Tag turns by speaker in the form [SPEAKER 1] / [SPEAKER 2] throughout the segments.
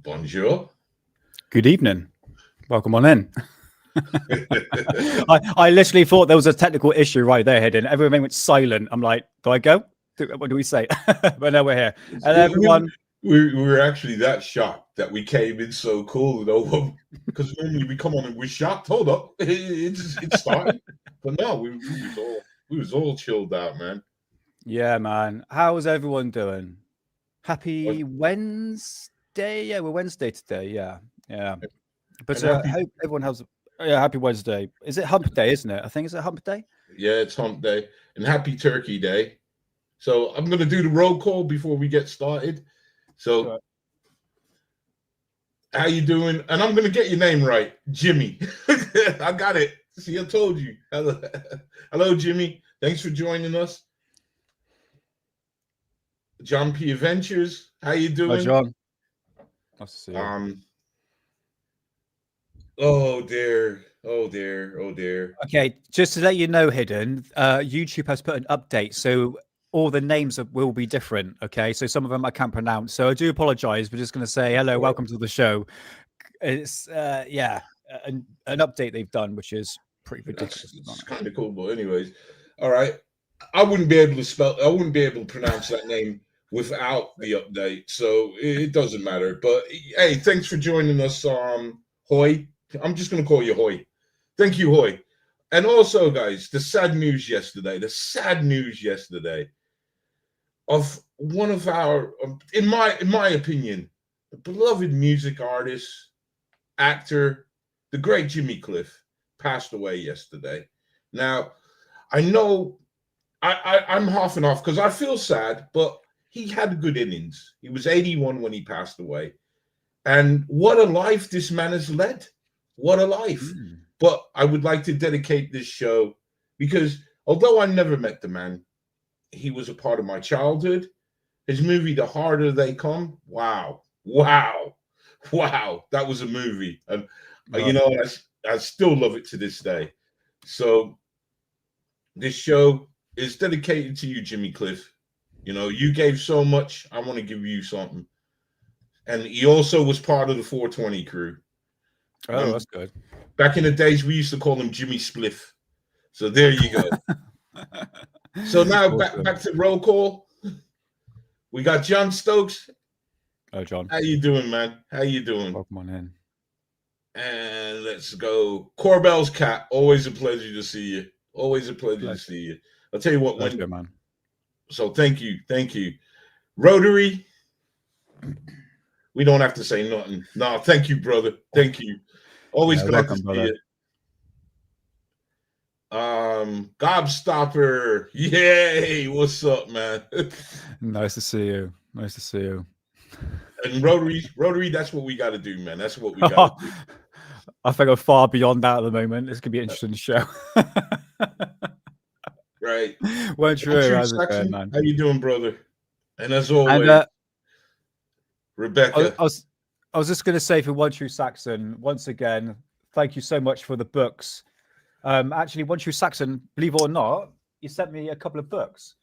[SPEAKER 1] Bonjour.
[SPEAKER 2] Good evening. Welcome on in. I literally thought there was a technical issue right there, Hidden. Everything went silent. I'm like, do I go? What do we say? But no, we're here. And everyone.
[SPEAKER 1] We were actually that shocked that we came in so cool, though, because normally we come on and we're shocked. Hold up, it started, but no, we was all chilled out, man.
[SPEAKER 2] Yeah, man. How's everyone doing? Happy Wednesday. Yeah, we're Wednesday today. Yeah. But I hope everyone has. Yeah, happy Wednesday. Is it Hump Day? Isn't it? I think it's a Hump Day.
[SPEAKER 1] Yeah, it's Hump Day, and Happy Turkey Day. So I'm gonna do the roll call before we get started. So,
[SPEAKER 2] Sure.
[SPEAKER 1] How you doing? And I'm gonna get your name right, Jimmy. I got it. See, I told you. Hello, Jimmy. Thanks for joining us. John P. Adventures. How you doing?
[SPEAKER 2] Hi, John. Nice to see you.
[SPEAKER 1] Oh dear.
[SPEAKER 2] Okay, just to let you know, Hidden, YouTube has put an update, so all the names will be different. Okay, so some of them I can't pronounce, so I do apologize. We're just going to say hello, welcome to the show. It's an update they've done, which is pretty ridiculous.
[SPEAKER 1] It's kind of cool, but anyways, all right. I wouldn't be able to pronounce that name without the update, so it doesn't matter. But hey, thanks for joining us, Hoy. I'm just going to call you Hoy. Thank you, Hoy. And also, guys, the sad news yesterday of one of our, in my opinion, beloved music artist, actor, the great Jimmy Cliff, passed away yesterday. Now, I know I'm half and half because I feel sad, but he had good innings. He was 81 when he passed away. And what a life this man has led. What a life. But I would like to dedicate this show because although I never met the man, he was a part of my childhood. His movie, The Harder They Come. Wow. That was a movie. And, I still love it to this day. So this show is dedicated to you, Jimmy Cliff. You know, you gave so much. I want to give you something. And he also was part of the 420 crew.
[SPEAKER 2] Oh, that's good.
[SPEAKER 1] Back in the days, we used to call him Jimmy Spliff. So there you go. So now back to roll call. We got John Stokes.
[SPEAKER 2] Oh, John.
[SPEAKER 1] How you doing, man? How you doing?
[SPEAKER 2] Welcome on in.
[SPEAKER 1] And let's go. Corbell's cat. Always a pleasure to see you. Always a pleasure to see you. I'll tell you what.
[SPEAKER 2] Man.
[SPEAKER 1] So thank you. Rotary. We don't have to say nothing. No, thank you, brother. Thank you. Always glad to see you. Gobstopper. Yay. What's up, man?
[SPEAKER 2] Nice to see you.
[SPEAKER 1] And Rotary, that's what we got to do, man. That's what we got to do.
[SPEAKER 2] I think I'm far beyond that at the moment. It's going to be an interesting show.
[SPEAKER 1] Right.
[SPEAKER 2] Well, true.
[SPEAKER 1] Saxon, how you doing, brother? And as always, Rebecca.
[SPEAKER 2] I was just going to say for One True Saxon, once again, thank you so much for the books. Actually, One True Saxon, believe it or not, you sent me a couple of books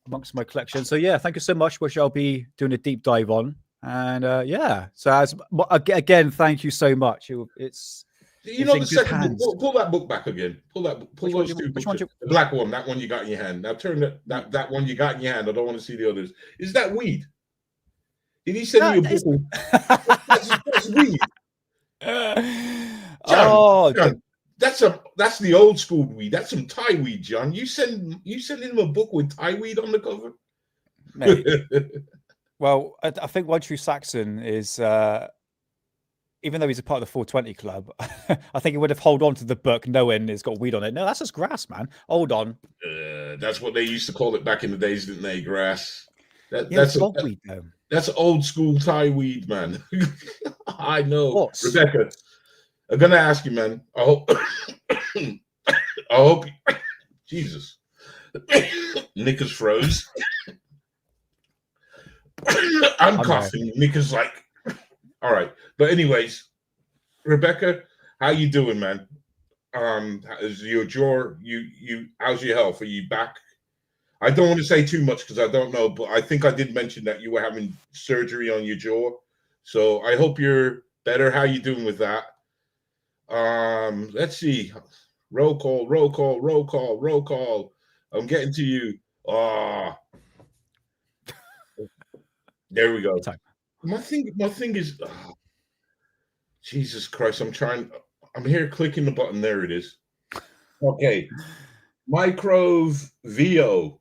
[SPEAKER 2] amongst my collection. So yeah, thank you so much, which I'll be doing a deep dive on. And so again, thank you so much. It's
[SPEAKER 1] the second book. Pull that book back again. Pull those two books. The black one, that one you got in your hand. Now turn that one you got in your hand. I don't want to see the others. Is that weed? Did he send you a book? That's weed. John, that's the old school weed. That's some Thai weed, John. You send him a book with Thai weed on the cover?
[SPEAKER 2] Mate. Well, I think One True Saxon is, even though he's a part of the 420 club, I think he would have held on to the book knowing it's got weed on it. No, that's just grass, man. Hold on.
[SPEAKER 1] That's what they used to call it back in the days, didn't they? Grass.
[SPEAKER 2] That's weed, though.
[SPEAKER 1] That's old school Thai weed, man. I know.
[SPEAKER 2] What?
[SPEAKER 1] Rebecca, I'm gonna ask you, man. I hope Jesus. Nick is froze. I'm coughing. Nick is like, all right. But anyways, Rebecca, how you doing, man? Is your jaw? How's your health? Are you back? I don't want to say too much because I don't know, but I think I did mention that you were having surgery on your jaw. So I hope you're better. How you doing with that? Let's see. Roll call, roll call, roll call, roll call. I'm getting to you. Ah, there we go.
[SPEAKER 2] Time.
[SPEAKER 1] My thing is, Jesus Christ. I'm here clicking the button. There it is. Okay. Micro VO1.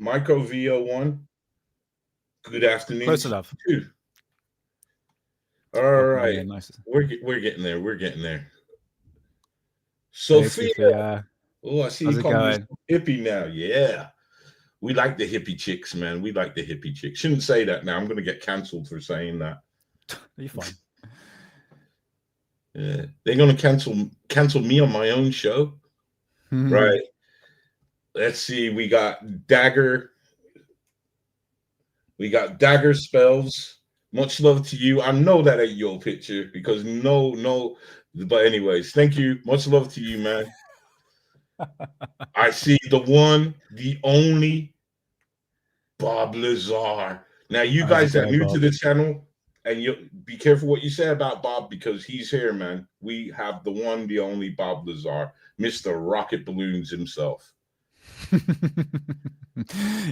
[SPEAKER 1] Micro VO1. Good afternoon.
[SPEAKER 2] Close enough.
[SPEAKER 1] Two. All
[SPEAKER 2] Welcome on
[SPEAKER 1] right.
[SPEAKER 2] in, nice.
[SPEAKER 1] We're getting there. We're getting there.
[SPEAKER 2] Hey,
[SPEAKER 1] Sophia. Oh, I see
[SPEAKER 2] how's
[SPEAKER 1] you
[SPEAKER 2] it
[SPEAKER 1] calling me
[SPEAKER 2] going?
[SPEAKER 1] hippie now. Yeah. We like the hippie chicks, man. We like the hippie chicks. Shouldn't say that now. I'm going to get cancelled for saying that.
[SPEAKER 2] You're fine.
[SPEAKER 1] Yeah. They're going to cancel me on my own show. Right. Let's see. We got Dagger. We got Dagger Spells. Much love to you. I know that ain't your picture because no. But anyways, thank you. Much love to you, man. I see the one, the only Bob Lazar. Now, you guys that are new to the channel, and you be careful what you say about Bob because he's here, man. We have the one, the only Bob Lazar, Mr. Rocket Balloons himself.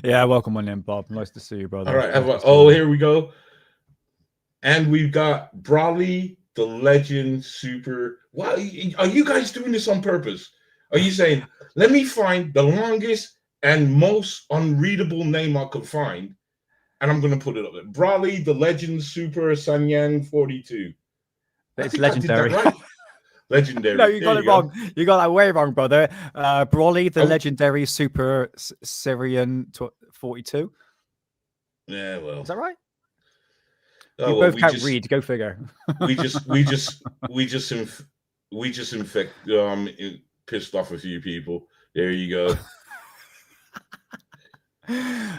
[SPEAKER 2] Yeah, welcome on in, Bob. Nice to see you, brother.
[SPEAKER 1] All right. Here we go. And we've got Brawley, the Legend Super. Wow, are you guys doing this on purpose? Are you saying, let me find the longest and most unreadable name I could find, and I'm going to put it up there? Brawley, the Legend Super Sanyang 42.
[SPEAKER 2] It's legendary.
[SPEAKER 1] Right. Legendary.
[SPEAKER 2] No, you got it wrong. You got that way wrong, brother. Brawley, the legendary Super Syrian 42.
[SPEAKER 1] Yeah, well.
[SPEAKER 2] Is that right?
[SPEAKER 1] Oh,
[SPEAKER 2] we both can't read. Go figure.
[SPEAKER 1] we just pissed off a few people. There you go.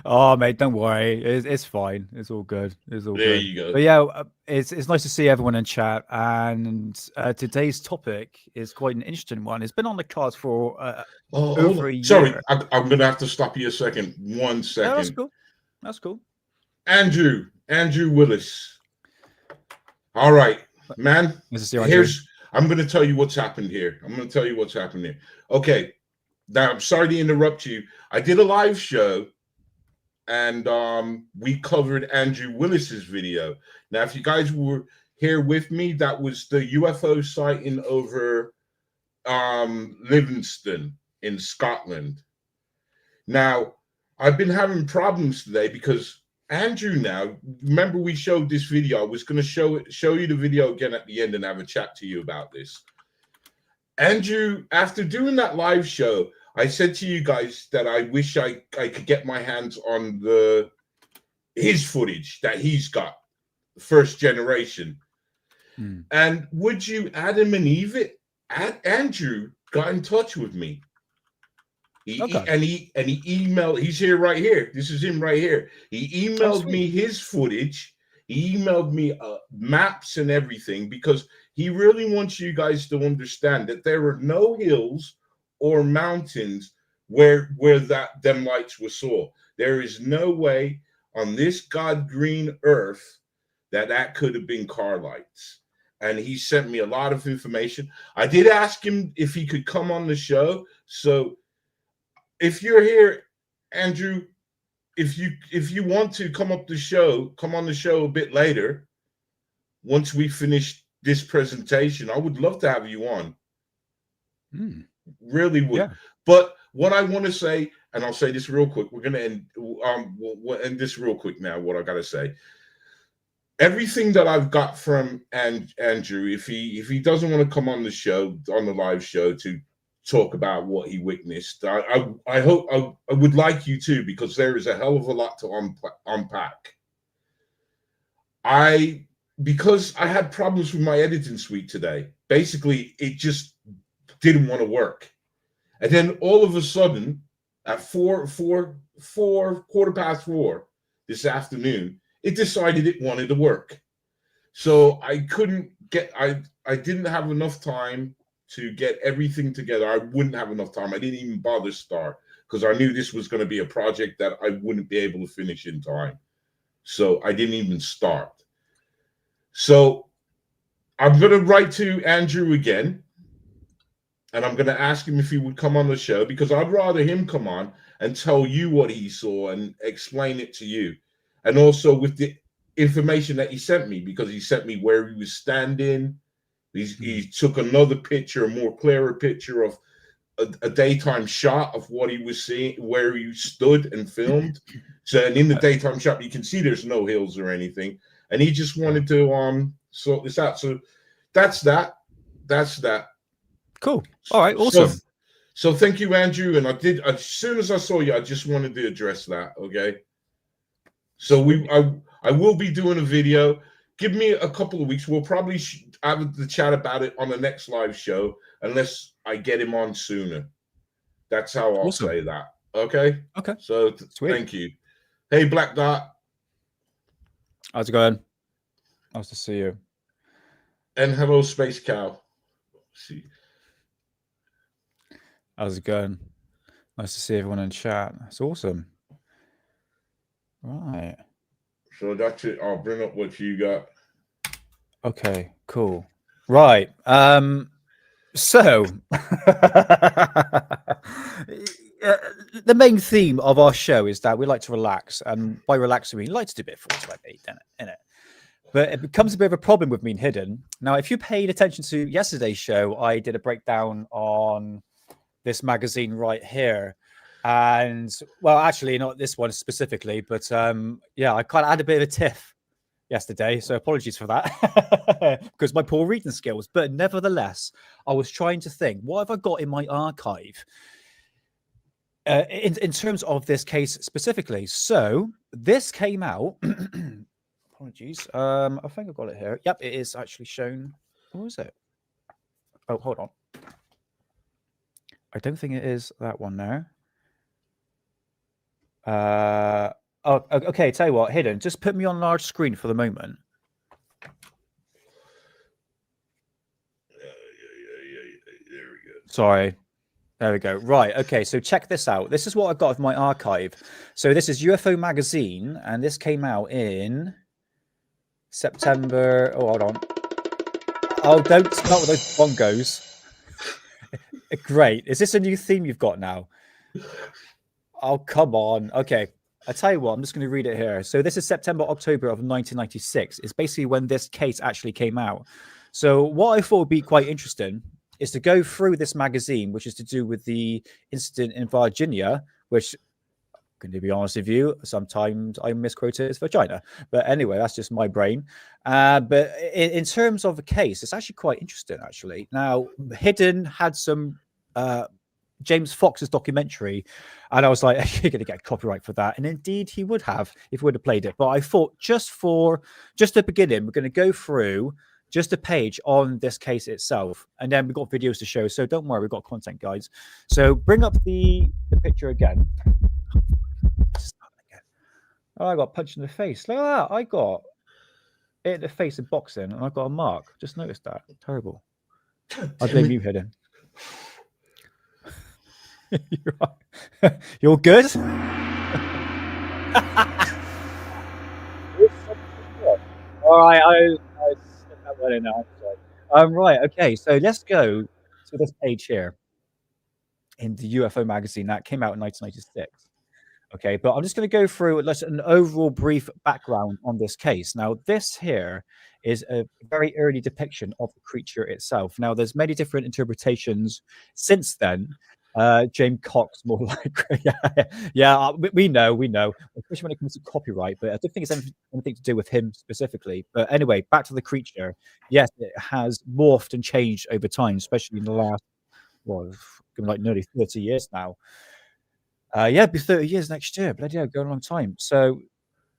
[SPEAKER 2] Oh, mate, don't worry. It's fine. It's all good. It's all
[SPEAKER 1] there
[SPEAKER 2] good.
[SPEAKER 1] You go.
[SPEAKER 2] But yeah, it's nice to see everyone in chat. And today's topic is quite an interesting one. It's been on the cards for over a year.
[SPEAKER 1] Sorry, I'm going to have to stop you a second. 1 second.
[SPEAKER 2] No, that's cool. That's cool.
[SPEAKER 1] Andrew Willis. All right, man. I'm going to tell you what's happened here. Okay. Now, I'm sorry to interrupt you. I did a live show, and we covered Andrew Willis's video. Now, if you guys were here with me, that was the UFO sighting over Livingston in Scotland. Now, I've been having problems today because Andrew, now, remember we showed this video. I was going to show you the video again at the end and have a chat to you about this. Andrew, after doing that live show, I said to you guys that I wish I could get my hands on his footage that he's got, first generation. And would you, Adam and Eve, Andrew got in touch with me. He emailed. He's here right here. This is him right here. He emailed me his footage. He emailed me maps and everything because he really wants you guys to understand that there are no hills or mountains where them lights were saw. There is no way on this God green earth that could have been car lights. And he sent me a lot of information. I did ask him if he could come on the show. So if you're here, Andrew, if you want to come on the show a bit later, once we finish this presentation, I would love to have you on. Really would. Yeah. But what I want to say, and I'll say this real quick, we're going to end. We'll end this real quick now. What I got to say. Everything that I've got from Andrew, if he doesn't want to come on the show, on the live show, to talk about what he witnessed, I hope I would like you to, because there is a hell of a lot to unpack. Because I had problems with my editing suite today. Basically, it just didn't want to work. And then all of a sudden, at 4:15 this afternoon, it decided it wanted to work. So I didn't have enough time to get everything together. I wouldn't have enough time. I didn't even bother start because I knew this was going to be a project that I wouldn't be able to finish in time. So I didn't even start. So I'm going to write to Andrew again, and I'm going to ask him if he would come on the show, because I'd rather him come on and tell you what he saw and explain it to you. And also with the information that he sent me, because he sent me where he was standing. He took another picture, a more clearer picture of a daytime shot of what he was seeing, where he stood and filmed. So, and in the daytime shot, you can see there's no hills or anything. And he just wanted to sort this out. So that's that.
[SPEAKER 2] Cool. All right. Awesome.
[SPEAKER 1] So thank you, Andrew. And as soon as I saw you, I just wanted to address that. Okay. So I will be doing a video. Give me a couple of weeks. We'll probably have the chat about it on the next live show, unless I get him on sooner. That's how I'll say that. Okay.
[SPEAKER 2] Okay.
[SPEAKER 1] So thank you. Hey, Black Dot.
[SPEAKER 2] How's it going? Nice to see you.
[SPEAKER 1] And hello, Space Cow. See.
[SPEAKER 2] How's it going? Nice to see everyone in chat. That's awesome. Right.
[SPEAKER 1] So that's it. I'll bring up what you got.
[SPEAKER 2] Okay, cool. Right. So the main theme of our show is that we like to relax, and by relaxing we like to do a bit of 428, innit? But it becomes a bit of a problem with me and Hidden. Now, if you paid attention to yesterday's show, I did a breakdown on this magazine right here. And, well, actually, not this one specifically, but yeah, I kind of had a bit of a tiff yesterday, so apologies for that, because my poor reading skills. But nevertheless, I was trying to think, what have I got in my archive in terms of this case specifically? So this came out. Apologies. I think I've got it here. Yep, it is actually shown. What is it? Oh, hold on. I don't think it is that one now. Oh, okay. Tell you what, Hidden, just put me on large screen for the moment.
[SPEAKER 1] There we go.
[SPEAKER 2] Sorry. There we go. Right. Okay. So check this out. This is what I've got of my archive. So this is UFO magazine, and this came out in September. Oh, hold on. Oh, don't start with those bongos. Great. Is this a new theme you've got now? Oh, come on. Okay. I tell you what, I'm just going to read it here. So this is September, October of 1996. It's basically when this case actually came out. So what I thought would be quite interesting is to go through this magazine, which is to do with the incident in Varginha, which, going to be honest with you, sometimes I misquote it as vagina. But anyway, that's just my brain. But in terms of the case, it's actually quite interesting, actually. Now, Hidden had some James Fox's documentary, and I was like, you're going to get copyright for that. And indeed, he would have if he would have played it. But I thought just to begin, we're going to go through just a page on this case itself, and then we've got videos to show. So don't worry, we've got content guides. So bring up the picture again. Oh, I got punched in the face. Look at that. I got hit in the face in boxing, and I got a mark. Just noticed that. Terrible. I blame you, Hidden. You're good. All right, I slipped that one in now. Right, okay. So let's go to this page here in the UFO magazine that came out in 1996. Okay, but I'm just going to go through an overall brief background on this case. Now, this here is a very early depiction of the creature itself. Now, there's many different interpretations since then. James Cox, more likely. Yeah, we know, especially when it comes to copyright, but I don't think it's anything to do with him specifically. But anyway, back to the creature. Yes, it has morphed and changed over time, especially in the last, like nearly 30 years now. Yeah, it'll be 30 years next year. Bloody hell, going a long time. So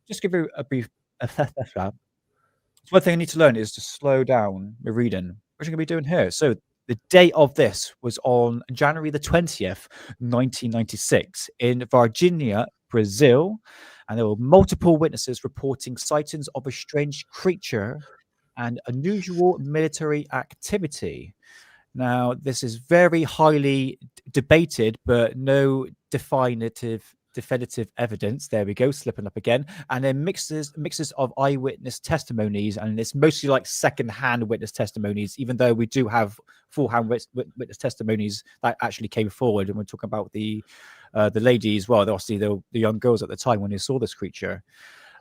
[SPEAKER 2] just give you a brief. One thing I need to learn is to slow down my reading, which I'm going to be doing here. So the date of this was on January the 20th, 1996 in Varginha, Brazil. And there were multiple witnesses reporting sightings of a strange creature and unusual military activity. Now, this is very highly debated, but no definitive definitive evidence. There we go, slipping up again. And then mixes of eyewitness testimonies, and it's mostly like second-hand witness testimonies, even though we do have full-hand witness testimonies that actually came forward. And we're talking about the lady as well. Obviously, the young girls at the time when they saw this creature.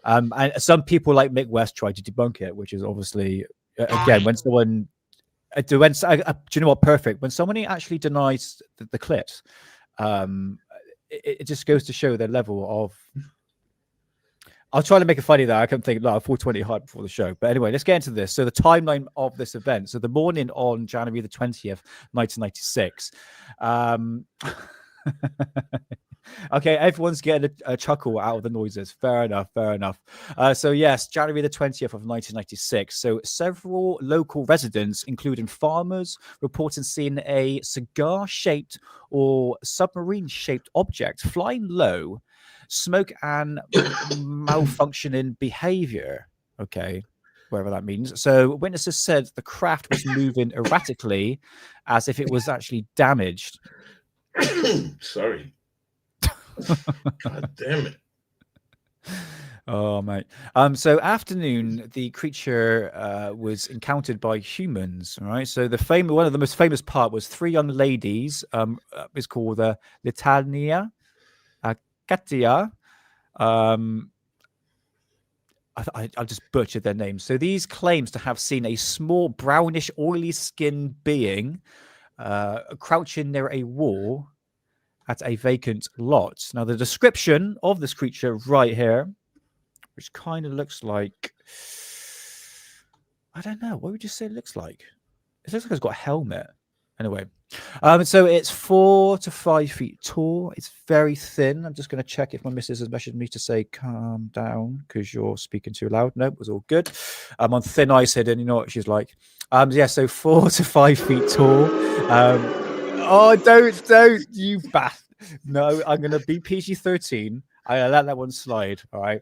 [SPEAKER 2] And some people like Mick West tried to debunk it, which is obviously again when someone do you know what? Perfect. When somebody actually denies the clips, it just goes to show their level of. I'll try to make it funny there. I can't think. No, 420 hard before the show. But anyway, let's get into this. So the timeline of this event. So the morning on January the 20th, 1996. Okay, everyone's getting a chuckle out of the noises. Fair enough, fair enough. So yes, January the 20th of 1996. So several local residents, including farmers, reported seeing a cigar-shaped or submarine-shaped object flying low, smoke and malfunctioning behavior. Okay, whatever that means. So witnesses said the craft was moving erratically as if it was actually damaged.
[SPEAKER 1] Sorry. God damn it.
[SPEAKER 2] Oh, mate. So afternoon, the creature was encountered by humans, right? So one of the most famous part was three young ladies. It's called the Litania, Katia. I'll just butcher their names. So these claims to have seen a small brownish, oily skinned being crouching near a wall at a vacant lot. Now, the description of this creature right here, which kind of looks like, I don't know, what would you say it looks like? It looks like it's got a helmet. Anyway, so it's 4 to 5 feet tall. It's very thin. I'm just going to check if my missus has messaged me to say, calm down, because you're speaking too loud. Nope, it was all good. I'm on thin ice here, and you know what she's like. Yeah, so 4 to 5 feet tall. Oh, don't, you bat. No, I'm going to be PG-13. I let that one slide, all right?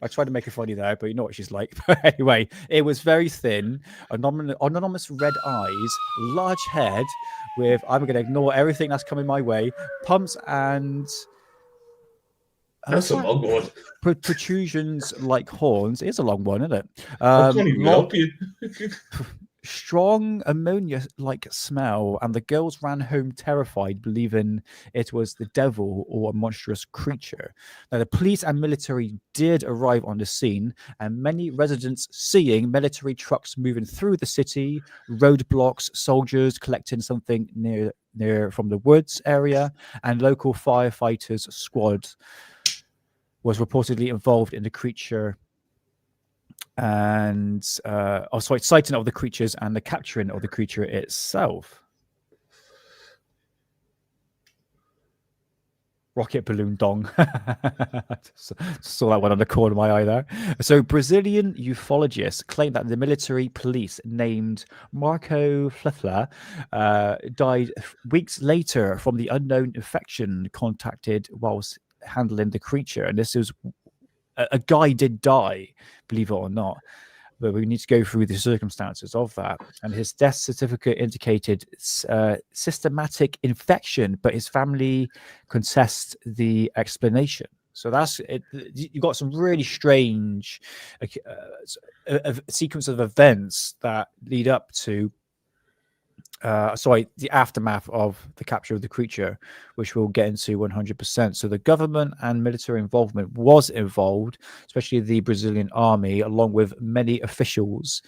[SPEAKER 2] I tried to make it funny there, but you know what she's like. But anyway, it was very thin, anonymous red eyes, large head with, I'm going to ignore everything that's coming my way, pumps and...
[SPEAKER 1] That's a long one.
[SPEAKER 2] Protrusions like horns. It is a long one, isn't it?
[SPEAKER 1] I can't even help you.
[SPEAKER 2] Strong ammonia-like smell, and the girls ran home terrified, believing it was the devil or a monstrous creature. Now, the police and military did arrive on the scene, and many residents seeing military trucks moving through the city, roadblocks, soldiers collecting something near from the woods area, and local firefighters squad was reportedly involved in the creature and sighting of the creatures and the capturing of the creature itself. Rocket balloon dong. Saw that one on the corner of my eye there. So Brazilian ufologists claim that the military police named Marco Flefler died weeks later from the unknown infection contacted whilst handling the creature. And this is a guy did die, believe it or not, but we need to go through the circumstances of that. And his death certificate indicated systematic infection, but his family contests the explanation. So that's it. You got some really strange a sequence of events that lead up to the aftermath of the capture of the creature, which we'll get into 100%. So the government and military involvement was involved, especially the Brazilian army, along with many officials.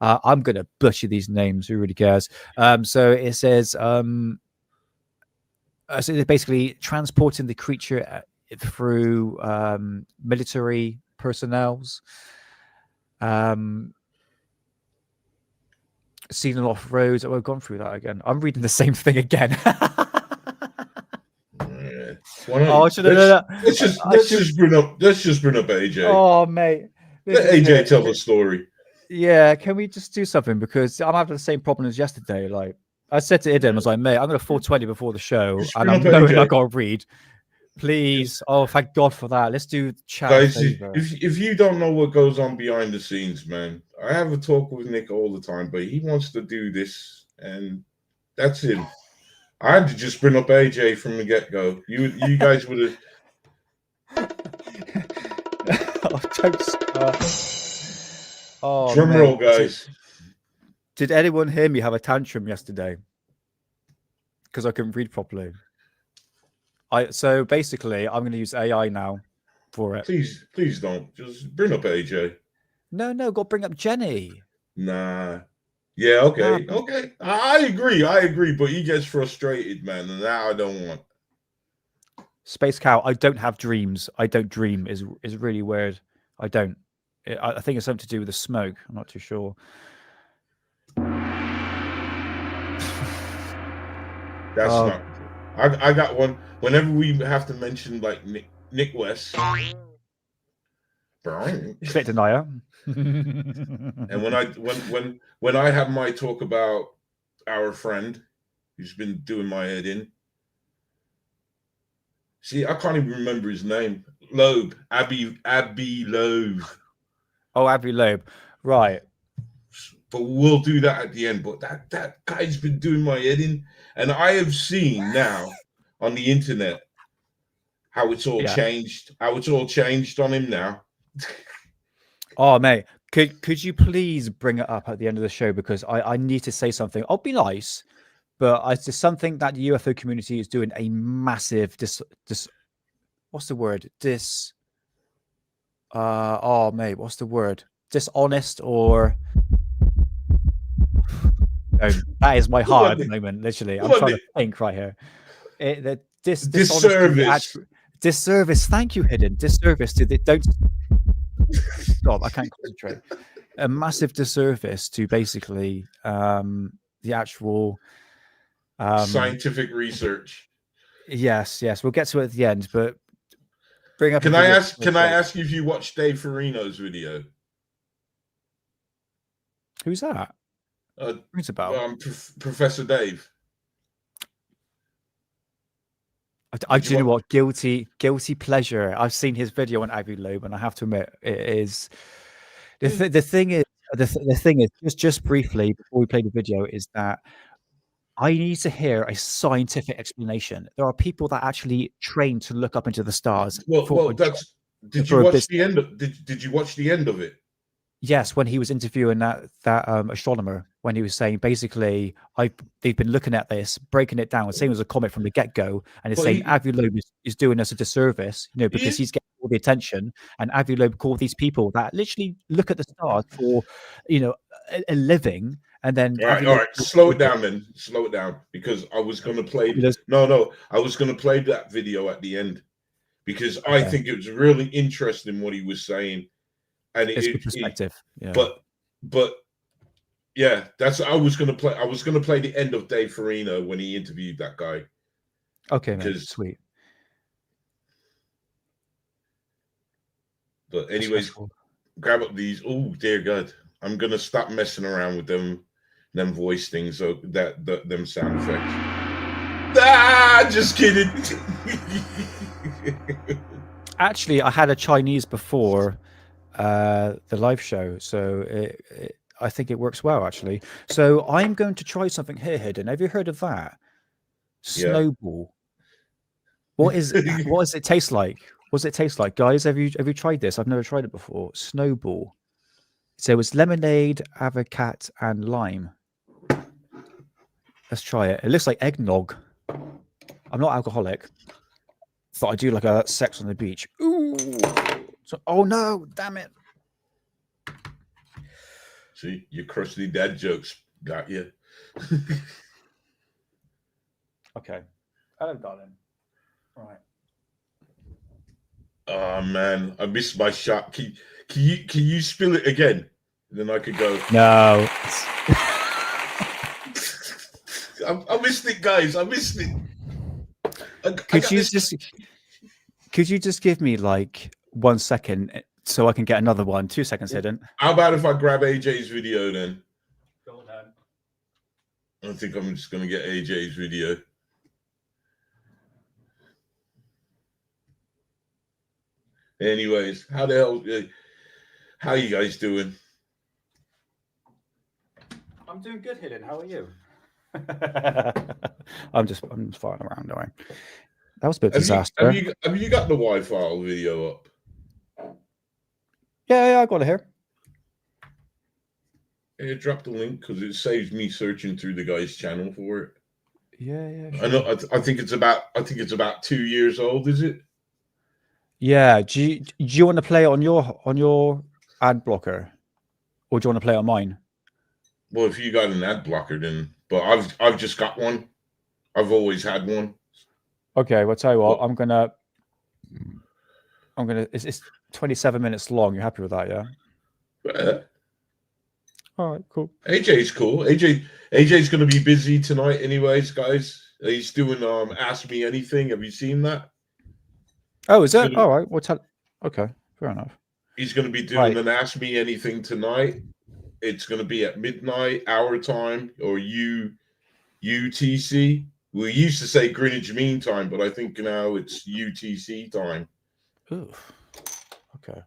[SPEAKER 2] I'm going to butcher these names. Who really cares? So it says, so they're basically transporting the creature through military personnels. Seen off roads. Oh, I've gone through that again. I'm reading the same thing again.
[SPEAKER 1] Let's just bring up AJ.
[SPEAKER 2] Oh, mate.
[SPEAKER 1] Let AJ tell the story.
[SPEAKER 2] Yeah, can we just do something? Because I'm having the same problem as yesterday. Like I said to Idem, I was like, mate, I'm going to 420 before the show, and I'm knowing I got to read. Please. Oh, thank God for that. Let's do chat.
[SPEAKER 1] Guys, if you don't know what goes on behind the scenes, man, I have a talk with Nick all the time, but he wants to do this, and that's him. I had to just bring up AJ from the get-go. You guys would have.
[SPEAKER 2] Oh, don't start. Oh,
[SPEAKER 1] Drum roll, guys.
[SPEAKER 2] Did anyone hear me have a tantrum yesterday? Because I couldn't read properly. So basically, I'm going to use AI now for it.
[SPEAKER 1] Please don't. Just bring up AJ.
[SPEAKER 2] No, got to bring up Jenny.
[SPEAKER 1] Nah. Yeah, okay.
[SPEAKER 2] Nah,
[SPEAKER 1] Okay. I agree, but he gets frustrated, man, and that I don't want.
[SPEAKER 2] Space Cow, I don't have dreams. I don't dream is really weird. I don't. I think it's something to do with the smoke. I'm not too sure.
[SPEAKER 1] That's not. I got one. Whenever we have to mention like Nick West,
[SPEAKER 2] straight denier.
[SPEAKER 1] And when I have my talk about our friend who's been doing my head in, see, I can't even remember his name. Loeb, Abby Loeb.
[SPEAKER 2] Oh, Abby Loeb, right?
[SPEAKER 1] But we'll do that at the end. But that guy's been doing my head in, and I have seen now on the internet how it's all changed. How it's all changed on him now.
[SPEAKER 2] Oh, mate, could you please bring it up at the end of the show, because I need to say something. I'll be nice, but it's just something that the UFO community is doing a massive what's the word? Oh, mate, what's the word? Dishonest or. That is my heart at the moment. Literally, I'm trying to think right here.
[SPEAKER 1] Disservice.
[SPEAKER 2] Disservice. Thank you, Hidden. Disservice to the don't. Stop! I can't concentrate. A massive disservice to basically the actual
[SPEAKER 1] scientific research.
[SPEAKER 2] Yes, we'll get to it at the end. But bring up.
[SPEAKER 1] Can I ask you if you watched Dave Farino's video?
[SPEAKER 2] Who's that? Rings a bell.
[SPEAKER 1] Professor Dave.
[SPEAKER 2] Do you know what? Guilty pleasure. I've seen his video on Abu Loeb, and I have to admit, it is. The thing is, just briefly before we play the video, is that I need to hear a scientific explanation. There are people that actually train to look up into the stars.
[SPEAKER 1] Well, that's. Did you watch the end of? Did you watch the end of it?
[SPEAKER 2] Yes, when he was interviewing that astronomer, when he was saying basically, they've been looking at this, breaking it down, saying it was a comet from the get-go, and it's saying Avi Loeb is doing us a disservice, because he's getting all the attention, and Avi Loeb called these people that literally look at the stars for, a living, and then
[SPEAKER 1] all right, slow it down, then slow it down, because I was going to play. I was going to play that video at the end, because I think it was really interesting what he was saying. And
[SPEAKER 2] it's good perspective.
[SPEAKER 1] But yeah, that's I was gonna play the end of Dave Farino when he interviewed that guy.
[SPEAKER 2] Okay, man, sweet.
[SPEAKER 1] But anyways, grab up these. Oh dear God, I'm gonna stop messing around with them voice things. So them sound effects. Just kidding.
[SPEAKER 2] Actually, I had a Chinese before the live show, so I think it works well, actually. So I'm going to try something here, Hidden. Have you heard of that? Snowball. What does it taste like? What does it taste like, guys? Have you tried this? I've never tried it before. Snowball. So it's lemonade, avocado, and lime. Let's try it. It looks like eggnog. I'm not alcoholic, but I do like a sex on the beach. Ooh. So, oh no, damn it.
[SPEAKER 1] See, your crusty dad jokes got you.
[SPEAKER 2] Okay. Hello, darling. All right.
[SPEAKER 1] Oh man, I missed my shot. Can you spill it again? And then I could go.
[SPEAKER 2] No.
[SPEAKER 1] I missed it, guys. I missed it.
[SPEAKER 2] Could you just give me like 1 second so I can get another one? 2 seconds, Hidden.
[SPEAKER 1] How about if I grab AJ's video then?
[SPEAKER 2] Go on then.
[SPEAKER 1] I think I'm just gonna get AJ's video. Anyways, how you guys doing?
[SPEAKER 2] I'm doing good, Hidden. How are you? I'm just farting around, don't I? That was a bit of
[SPEAKER 1] Have
[SPEAKER 2] disaster.
[SPEAKER 1] you got the Wi-Fi video up?
[SPEAKER 2] Yeah, I got it here.
[SPEAKER 1] Yeah, drop the link because it saves me searching through the guy's channel for it.
[SPEAKER 2] Yeah,
[SPEAKER 1] sure. I know. I think it's about 2 years old. Is it?
[SPEAKER 2] Yeah. Do you want to play it on your ad blocker, or do you want to play it on mine?
[SPEAKER 1] Well, if you got an ad blocker, then. But I've just got one. I've always had one.
[SPEAKER 2] Okay. Well, tell you what. I'm gonna. It's 27 minutes long. You're happy with that, yeah? All right. Cool.
[SPEAKER 1] AJ's cool. AJ's going to be busy tonight, anyways, guys. He's doing Ask Me Anything. Have you seen that?
[SPEAKER 2] Oh, is it? All right. Well, okay. Fair enough.
[SPEAKER 1] He's going to be doing an Ask Me Anything tonight. It's going to be at midnight, our time, or UTC. We used to say Greenwich Mean Time, but I think now it's UTC time.
[SPEAKER 2] Ooh. Okay.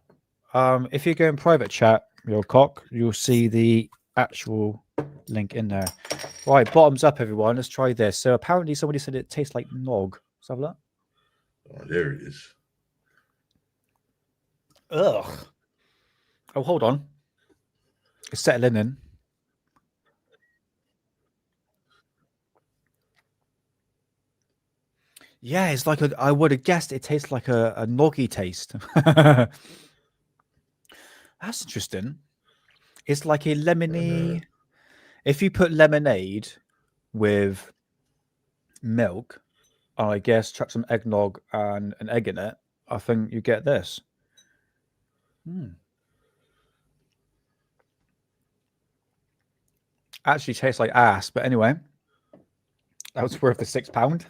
[SPEAKER 2] If you go in private chat, your cock, you'll see the actual link in there. Right, bottoms up, everyone. Let's try this. So apparently somebody said it tastes like nog. Let's have a look.
[SPEAKER 1] Oh, there it is.
[SPEAKER 2] Ugh. Oh, hold on. It's settling in. Yeah, it's like I would have guessed it tastes like a noggy taste. That's interesting. It's like a lemony. If you put lemonade with milk, I guess chuck some eggnog and an egg in it, I think you get this. Actually tastes like ass, but anyway, that was worth the £6.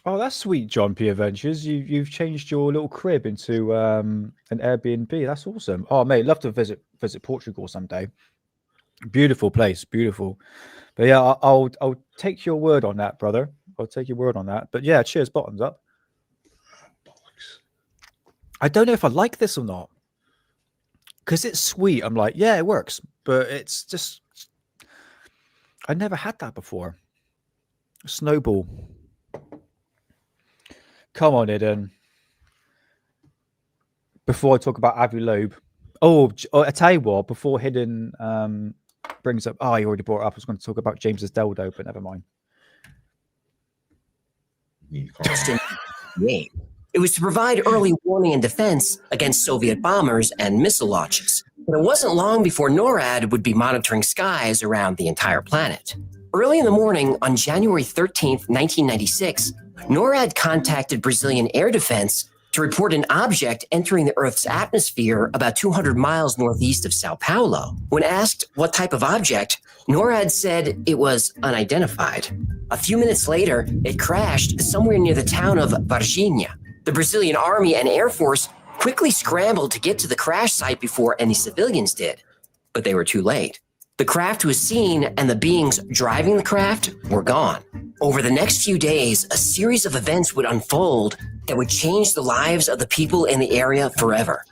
[SPEAKER 2] Oh, that's sweet, John P. Adventures. You've changed your little crib into an Airbnb. That's awesome. Oh, mate, love to visit Portugal someday. Beautiful place, beautiful. But yeah, I'll take your word on that, brother. I'll take your word on that. But yeah, cheers, bottoms up. I don't know if I like this or not, because it's sweet. I'm like, yeah, it works, but it's just I never had that before. Snowball. Come on, Eden. Before I talk about Avi Loeb. Oh, I tell you what, before Hidden brings up... Oh, you already brought it up. I was going to talk about James's dildo, but never mind.
[SPEAKER 3] It was to provide early warning and defense against Soviet bombers and missile launches. But it wasn't long before NORAD would be monitoring skies around the entire planet. Early in the morning on January 13th, 1996, NORAD contacted Brazilian Air Defense to report an object entering the Earth's atmosphere about 200 miles northeast of Sao Paulo. When asked what type of object, NORAD said it was unidentified. A few minutes later, it crashed somewhere near the town of Varginha. The Brazilian Army and Air Force quickly scrambled to get to the crash site before any civilians did, but they were too late. The craft was seen and the beings driving the craft were gone. Over the next few days, a series of events would unfold that would change the lives of the people in the area forever.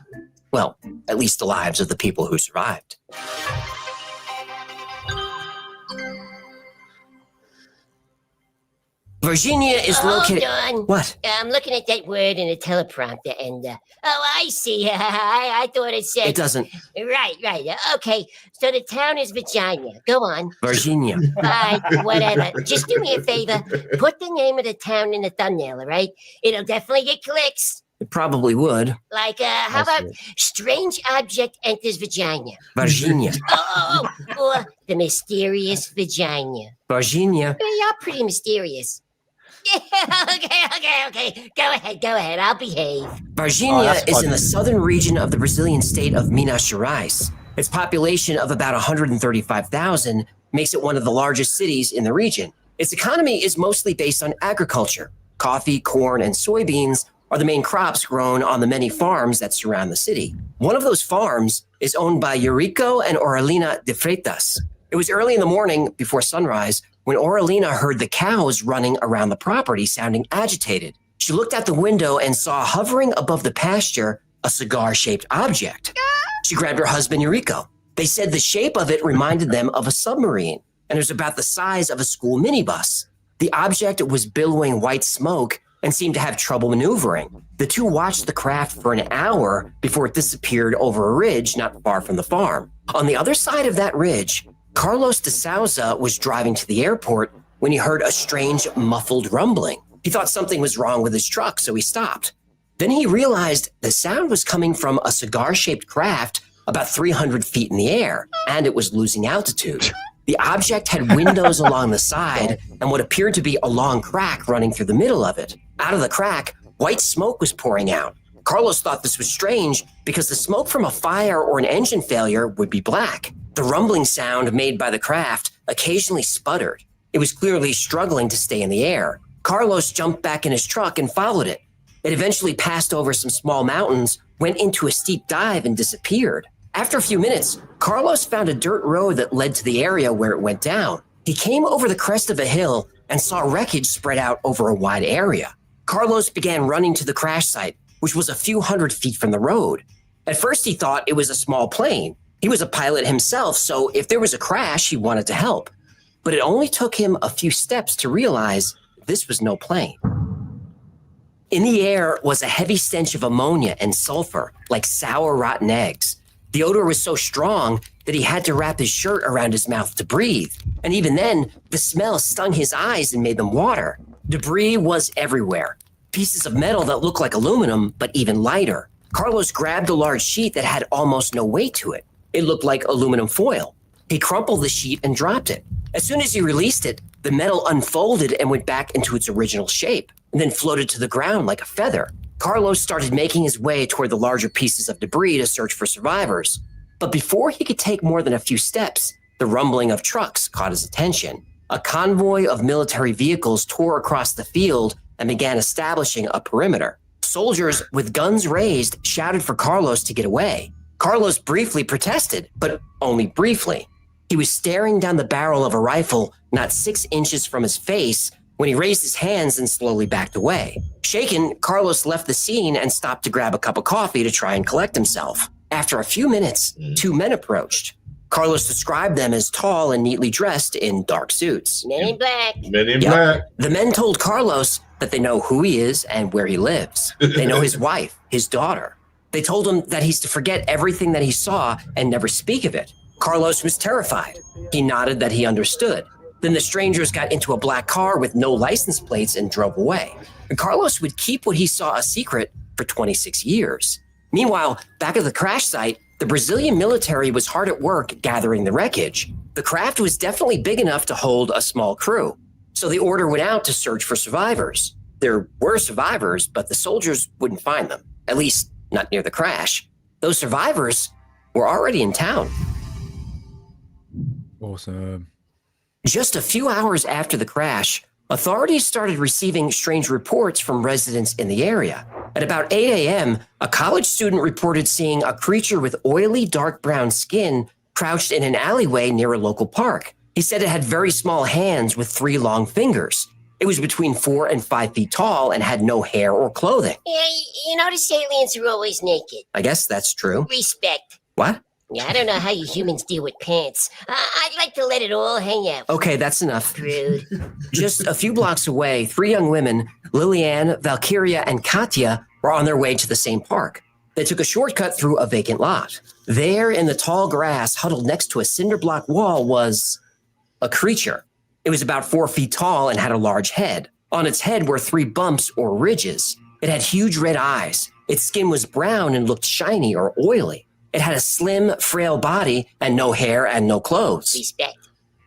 [SPEAKER 3] Well, at least the lives of the people who survived. Virginia is located...
[SPEAKER 4] Hold on.
[SPEAKER 3] What?
[SPEAKER 4] I'm looking at that word in the teleprompter and, I see. I thought it said...
[SPEAKER 3] It doesn't...
[SPEAKER 4] Right. Okay, so the town is Virginia. Go on.
[SPEAKER 3] Virginia.
[SPEAKER 4] Fine, whatever. Just do me a favor. Put the name of the town in the thumbnail, all right? It'll definitely get clicks.
[SPEAKER 3] It probably would.
[SPEAKER 4] Like, how about strange object enters Virginia?
[SPEAKER 3] Virginia.
[SPEAKER 4] Or the mysterious Virginia.
[SPEAKER 3] Virginia.
[SPEAKER 4] You're pretty mysterious. Yeah, okay. Go ahead. I'll behave.
[SPEAKER 3] Varginha is in the southern region of the Brazilian state of Minas Gerais. Its population of about 135,000 makes it one of the largest cities in the region. Its economy is mostly based on agriculture. Coffee, corn, and soybeans are the main crops grown on the many farms that surround the city. One of those farms is owned by Eurico and Aurelina de Freitas. It was early in the morning before sunrise when Aurelina heard the cows running around the property sounding agitated. She looked out the window and saw hovering above the pasture a cigar-shaped object. She grabbed her husband, Yuriko. They said the shape of it reminded them of a submarine, and it was about the size of a school minibus. The object was billowing white smoke and seemed to have trouble maneuvering. The two watched the craft for an hour before it disappeared over a ridge not far from the farm. On the other side of that ridge, Carlos de Souza was driving to the airport when he heard a strange muffled rumbling. He thought something was wrong with his truck, so he stopped. Then he realized the sound was coming from a cigar-shaped craft about 300 feet in the air, and it was losing altitude. The object had windows along the side and what appeared to be a long crack running through the middle of it. Out of the crack, white smoke was pouring out. Carlos thought this was strange because the smoke from a fire or an engine failure would be black. The rumbling sound made by the craft occasionally sputtered. It was clearly struggling to stay in the air. Carlos jumped back in his truck and followed it. It eventually passed over some small mountains, went into a steep dive, and disappeared. After a few minutes, Carlos found a dirt road that led to the area where it went down. He came over the crest of a hill and saw wreckage spread out over a wide area. Carlos began running to the crash site, which was a few hundred feet from the road. At first, he thought it was a small plane. He was a pilot himself, so if there was a crash, he wanted to help. But it only took him a few steps to realize this was no plane. In the air was a heavy stench of ammonia and sulfur, like sour, rotten eggs. The odor was so strong that he had to wrap his shirt around his mouth to breathe. And even then, the smell stung his eyes and made them water. Debris was everywhere. Pieces of metal that looked like aluminum, but even lighter. Carlos grabbed a large sheet that had almost no weight to it. It looked like aluminum foil. He crumpled the sheet and dropped it. As soon as he released it, the metal unfolded and went back into its original shape, and then floated to the ground like a feather. Carlos started making his way toward the larger pieces of debris to search for survivors. But before he could take more than a few steps, the rumbling of trucks caught his attention. A convoy of military vehicles tore across the field and began establishing a perimeter. Soldiers with guns raised shouted for Carlos to get away. Carlos briefly protested, but only briefly. He was staring down the barrel of a rifle not 6 inches from his face when he raised his hands and slowly backed away. Shaken, Carlos left the scene and stopped to grab a cup of coffee to try and collect himself. After a few minutes, 2 men approached. Carlos described them as tall and neatly dressed in dark suits.
[SPEAKER 4] Men in black.
[SPEAKER 1] Men in black.
[SPEAKER 3] The men told Carlos that they know who he is and where he lives. They know his wife, his daughter. They told him that he's to forget everything that he saw and never speak of it. Carlos was terrified. He nodded that he understood. Then the strangers got into a black car with no license plates and drove away. And Carlos would keep what he saw a secret for 26 years. Meanwhile, back at the crash site, the Brazilian military was hard at work gathering the wreckage. The craft was definitely big enough to hold a small crew. So the order went out to search for survivors. There were survivors, but the soldiers wouldn't find them, at least not near the crash. Those survivors were already in town.
[SPEAKER 2] Awesome.
[SPEAKER 3] Just a few hours after the crash, authorities started receiving strange reports from residents in the area. At about 8 a.m., a college student reported seeing a creature with oily dark brown skin crouched in an alleyway near a local park. He said it had very small hands with 3 long fingers. It was between 4 and 5 feet tall and had no hair or clothing.
[SPEAKER 4] Yeah, you notice aliens are always naked.
[SPEAKER 3] I guess that's true.
[SPEAKER 4] Respect.
[SPEAKER 3] What?
[SPEAKER 4] Yeah, I don't know how you humans deal with pants. I'd like to let it all hang out.
[SPEAKER 3] Okay, that's enough.
[SPEAKER 4] Rude.
[SPEAKER 3] Just a few blocks away, 3 young women, Liliane, Valkyria, and Katya, were on their way to the same park. They took a shortcut through a vacant lot. There, in the tall grass, huddled next to a cinder block wall, was a creature. It was about 4 feet tall and had a large head. On its head were 3 bumps or ridges. It had huge red eyes. Its skin was brown and looked shiny or oily. It had a slim, frail body and no hair and no clothes.
[SPEAKER 4] Respect.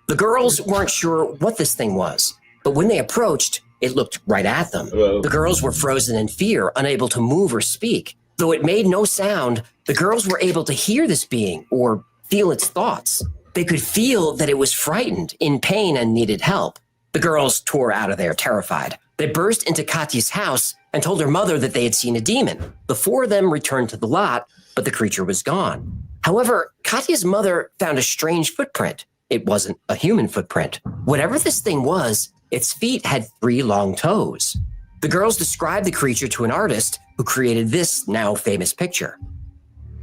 [SPEAKER 3] The girls weren't sure what this thing was, but when they approached, it looked right at them.
[SPEAKER 1] Hello.
[SPEAKER 3] The girls were frozen in fear, unable to move or speak. Though it made no sound, the girls were able to hear this being or feel its thoughts. They could feel that it was frightened, in pain, and needed help. The girls tore out of there terrified. They burst into Katya's house and told her mother that they had seen a demon. The 4 of them returned to the lot, but the creature was gone. However, Katya's mother found a strange footprint. It wasn't a human footprint. Whatever this thing was, its feet had 3 long toes. The girls described the creature to an artist who created this now famous picture.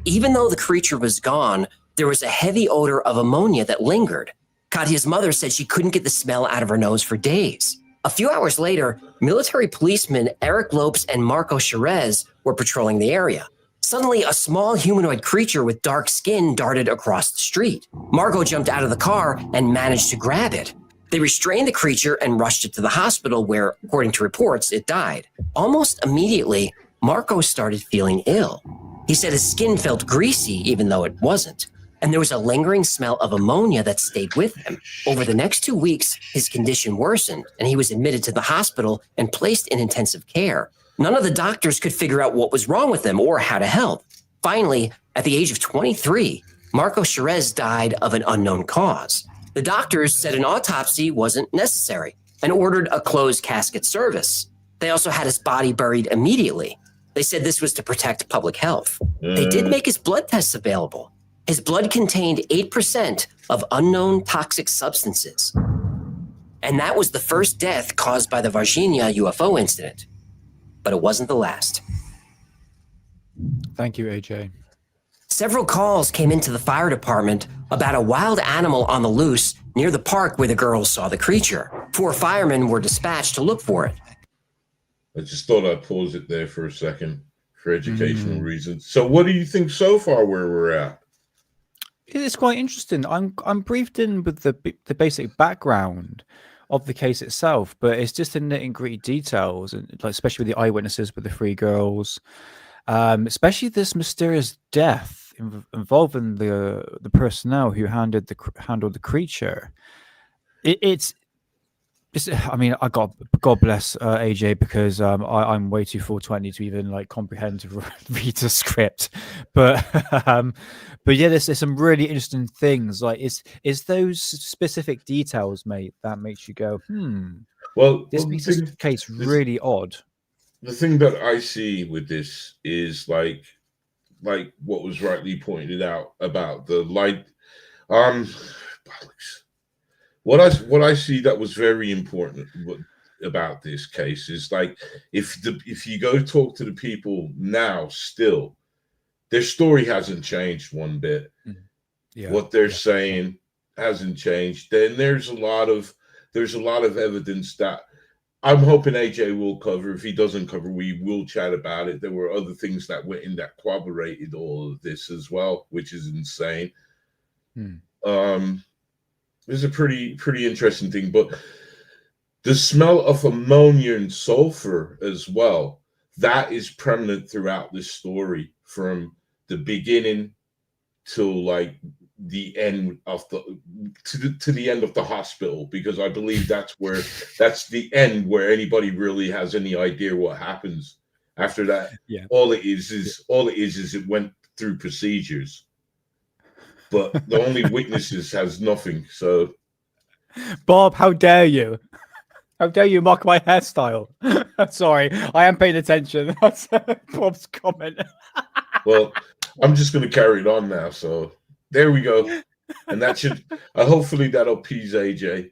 [SPEAKER 3] Even though the creature was gone, there was a heavy odor of ammonia that lingered. Katya's mother said she couldn't get the smell out of her nose for days. A few hours later, military policemen Eric Lopes and Marco Cherez were patrolling the area. Suddenly, a small humanoid creature with dark skin darted across the street. Marco jumped out of the car and managed to grab it. They restrained the creature and rushed it to the hospital where, according to reports, it died. Almost immediately, Marco started feeling ill. He said his skin felt greasy even though it wasn't. And there was a lingering smell of ammonia that stayed with him. Over the next 2 weeks, his condition worsened and he was admitted to the hospital and placed in intensive care. None of the doctors could figure out what was wrong with him or how to help. Finally, at the age of 23, Marco Cherez died of an unknown cause. The doctors said an autopsy wasn't necessary and ordered a closed casket service. They also had his body buried immediately. They said this was to protect public health. They did make his blood tests available. His blood contained 8% of unknown toxic substances. And that was the first death caused by the Varginha UFO incident. But it wasn't the last.
[SPEAKER 2] Thank you, AJ.
[SPEAKER 3] Several calls came into the fire department about a wild animal on the loose near the park where the girls saw the creature. 4 firemen were dispatched to look for it.
[SPEAKER 1] I just thought I'd pause it there for a second for educational reasons. So what do you think so far where we're at?
[SPEAKER 2] It's quite interesting. I'm briefed in with the basic background of the case itself, but it's just the nitty-gritty details, and like especially with the eyewitnesses with the 3 girls, especially this mysterious death involving the personnel who handled the creature. I mean, God bless AJ, because I'm way too 420 to even like comprehend to read the script. But yeah, there's some really interesting things. Like it's those specific details, mate, that makes you go,
[SPEAKER 1] Well,
[SPEAKER 2] this makes this case really odd.
[SPEAKER 1] The thing that I see with this is like what was rightly pointed out about the light. What I see that was very important about this case is like if you go talk to the people now, still their story hasn't changed one bit. Yeah, what they're saying hasn't changed. Then there's a lot of evidence that I'm hoping AJ will cover. If he doesn't cover, we will chat about it. There were other things that went in that corroborated all of this as well, which is insane. This is a pretty interesting thing, but the smell of ammonia and sulfur as well, that is prominent throughout this story from the beginning till like the end of to the end of the hospital, because I believe that's the end where anybody really has any idea what happens after that. Yeah. All it is it went through procedures. But the only witnesses has nothing. So,
[SPEAKER 2] Bob, how dare you? How dare you mock my hairstyle? Sorry, I am paying attention. That's Bob's comment.
[SPEAKER 1] Well, I'm just going to carry it on now. So there we go. And that should, hopefully that'll appease AJ.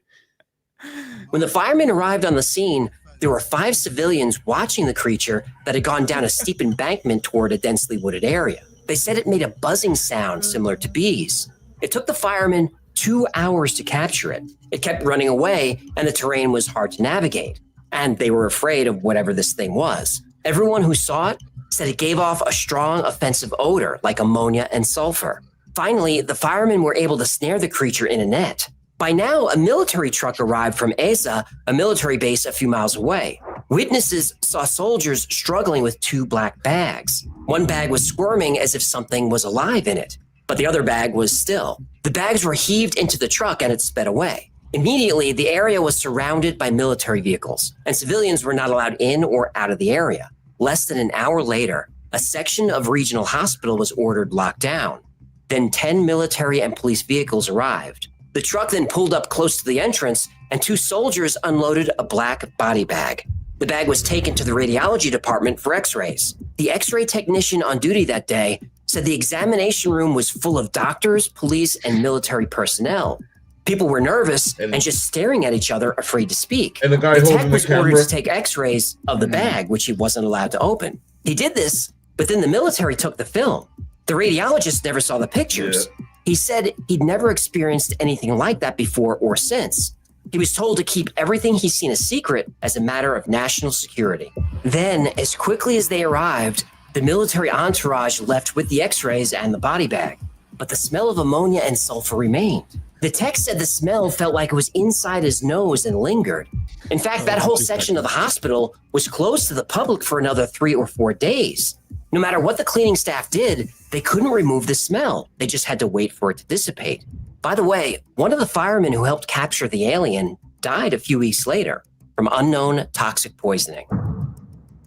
[SPEAKER 3] When the firemen arrived on the scene, there were 5 civilians watching the creature that had gone down a steep embankment toward a densely wooded area. They said it made a buzzing sound similar to bees. It took the firemen 2 hours to capture it. It kept running away, and the terrain was hard to navigate. And they were afraid of whatever this thing was. Everyone who saw it said it gave off a strong offensive odor like ammonia and sulfur. Finally, the firemen were able to snare the creature in a net. By now, a military truck arrived from Eza, a military base a few miles away. Witnesses saw soldiers struggling with 2 black bags. One bag was squirming as if something was alive in it, but the other bag was still. The bags were heaved into the truck and it sped away. Immediately, the area was surrounded by military vehicles, and civilians were not allowed in or out of the area. Less than an hour later, a section of regional hospital was ordered locked down. Then 10 military and police vehicles arrived. The truck then pulled up close to the entrance, and 2 soldiers unloaded a black body bag. The bag was taken to the radiology department for x-rays. The x-ray technician on duty that day said the examination room was full of doctors, police, and military personnel. People were nervous and just staring at each other, afraid to speak.
[SPEAKER 1] And the guy
[SPEAKER 3] tech was ordered to take x-rays of the bag, which he wasn't allowed to open. He did this, but then the military took the film. The radiologist never saw the pictures.
[SPEAKER 1] Yeah.
[SPEAKER 3] He said he'd never experienced anything like that before or since. He was told to keep everything he's seen a secret as a matter of national security. Then, as quickly as they arrived, the military entourage left with the x-rays and the body bag. But the smell of ammonia and sulfur remained. The tech said the smell felt like it was inside his nose and lingered. In fact, that whole section of the hospital was closed to the public for another 3 or 4 days. No matter what the cleaning staff did, they couldn't remove the smell. They just had to wait for it to dissipate. By the way, one of the firemen who helped capture the alien died a few weeks later from unknown toxic poisoning.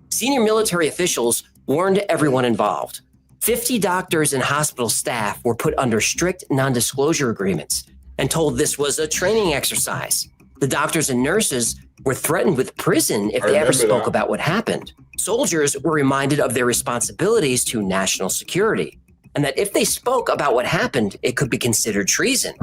[SPEAKER 3] Senior military officials warned everyone involved. 50 doctors and hospital staff were put under strict non-disclosure agreements and told this was a training exercise. The doctors and nurses were threatened with prison if they ever spoke about what happened. Soldiers were reminded of their responsibilities to national security, and that if they spoke about what happened, it could be considered treason.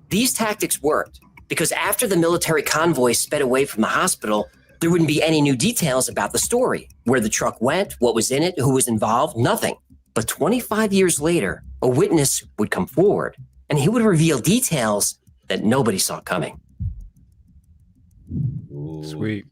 [SPEAKER 3] These tactics worked because after the military convoy sped away from the hospital, there wouldn't be any new details about the story, where the truck went, what was in it, who was involved, nothing. But 25 years later, a witness would come forward, and he would reveal details that nobody saw coming.
[SPEAKER 2] Sweet.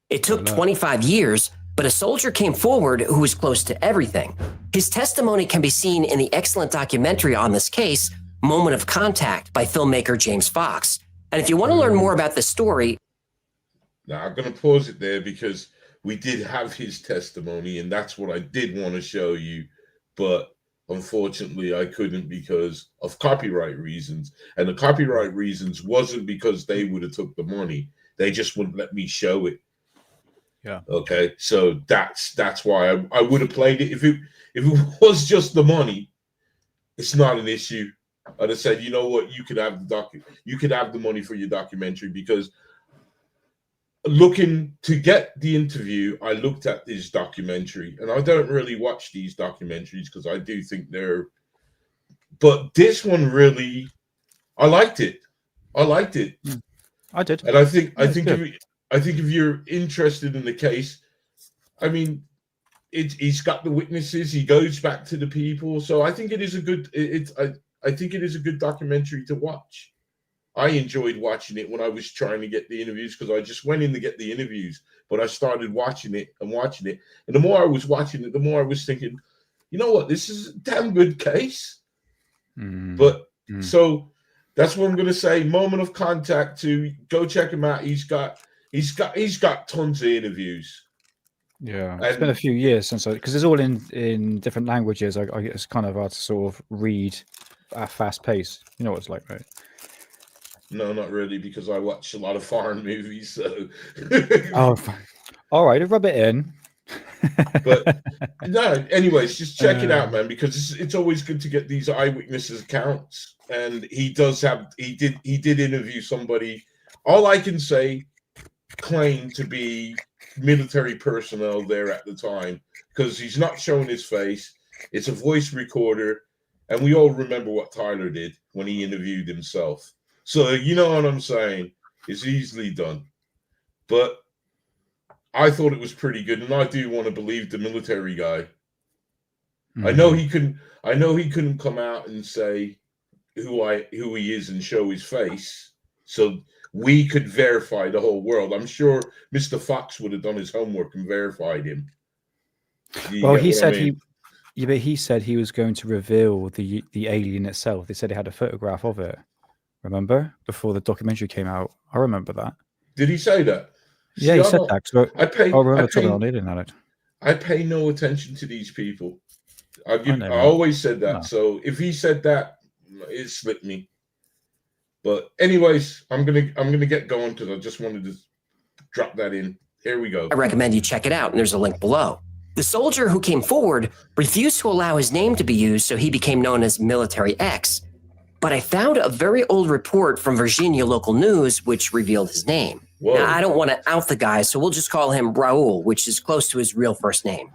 [SPEAKER 3] It took 25 years, but a soldier came forward who was close to everything. His testimony can be seen in the excellent documentary on this case, Moment of Contact, by filmmaker James Fox. And if you want to learn more about this story...
[SPEAKER 1] Now, I'm going to pause it there because we did have his testimony, and that's what I did want to show you. But unfortunately, I couldn't because of copyright reasons. And the copyright reasons wasn't because they would have took the money. They just wouldn't let me show it.
[SPEAKER 2] Yeah.
[SPEAKER 1] Okay. So that's why I would have played it. If it was just the money, it's not an issue. I'd have said, you know what, you could have the money for your documentary, because looking to get the interview, I looked at this documentary, and I don't really watch these documentaries because I do think but this one really, I liked it.
[SPEAKER 2] I did.
[SPEAKER 1] And I think if you're interested in the case, I mean, he's got the witnesses. He goes back to the people, so I think it is a good. I think it is a good documentary to watch. I enjoyed watching it when I was trying to get the interviews, because I just went in to get the interviews, but I started watching it. And the more I was watching it, the more I was thinking, you know what, this is a damn good case. So that's what I'm going to say. Moment of Contact, to go check him out. He's got tons of interviews.
[SPEAKER 2] Yeah, it's been a few years since because it's all in different languages. It's kind of hard to sort of read at a fast pace. You know what it's like, right?
[SPEAKER 1] No, not really, because I watch a lot of foreign movies. So,
[SPEAKER 2] oh, all right, rub it in.
[SPEAKER 1] But no, anyways, just check it out, man, because it's always good to get these eyewitnesses accounts. And he did interview somebody. All I can say, claim to be military personnel there at the time, because he's not showing his face. It's a voice recorder, and we all remember what Tyler did when he interviewed himself. So you know what I'm saying? It's easily done. But I thought it was pretty good, and I do want to believe the military guy. I know he couldn't come out and say who he is and show his face, so we could verify the whole world. I'm sure Mr. Fox would have done his homework and verified him.
[SPEAKER 2] Well, he said he said he was going to reveal the alien itself. They said he had a photograph of it. Remember, before the documentary came out? I remember that.
[SPEAKER 1] Did he say that?
[SPEAKER 2] Yeah, he said that. So
[SPEAKER 1] I pay no attention to these people. I always said that. No. So if he said that, it slipped me. But anyways, I'm gonna get going because I just wanted to drop that in. Here we go.
[SPEAKER 3] I recommend you check it out, and there's a link below. The soldier who came forward refused to allow his name to be used, so he became known as Military X. But I found a very old report from Varginha local news which revealed his name. Whoa. Now, I don't want to out the guy, so we'll just call him Raul, which is close to his real first name.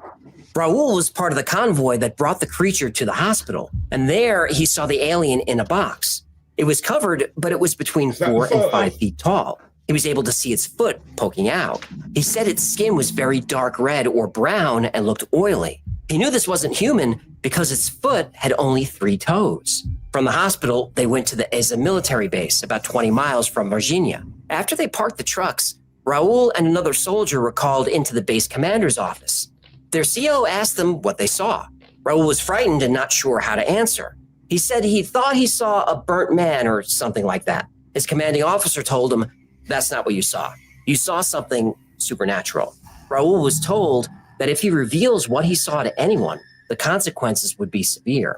[SPEAKER 3] Raul was part of the convoy that brought the creature to the hospital, and there he saw the alien in a box. It was covered, but it was between 4 and 5 feet tall. He was able to see its foot poking out. He said its skin was very dark red or brown and looked oily. He knew this wasn't human because its foot had only 3 toes. From the hospital, they went to the Eza military base, about 20 miles from Varginha. After they parked the trucks, Raul and another soldier were called into the base commander's office. Their CO asked them what they saw. Raul was frightened and not sure how to answer. He said he thought he saw a burnt man or something like that. His commanding officer told him, "That's not what you saw. You saw something supernatural." Raul was told that if he reveals what he saw to anyone, the consequences would be severe.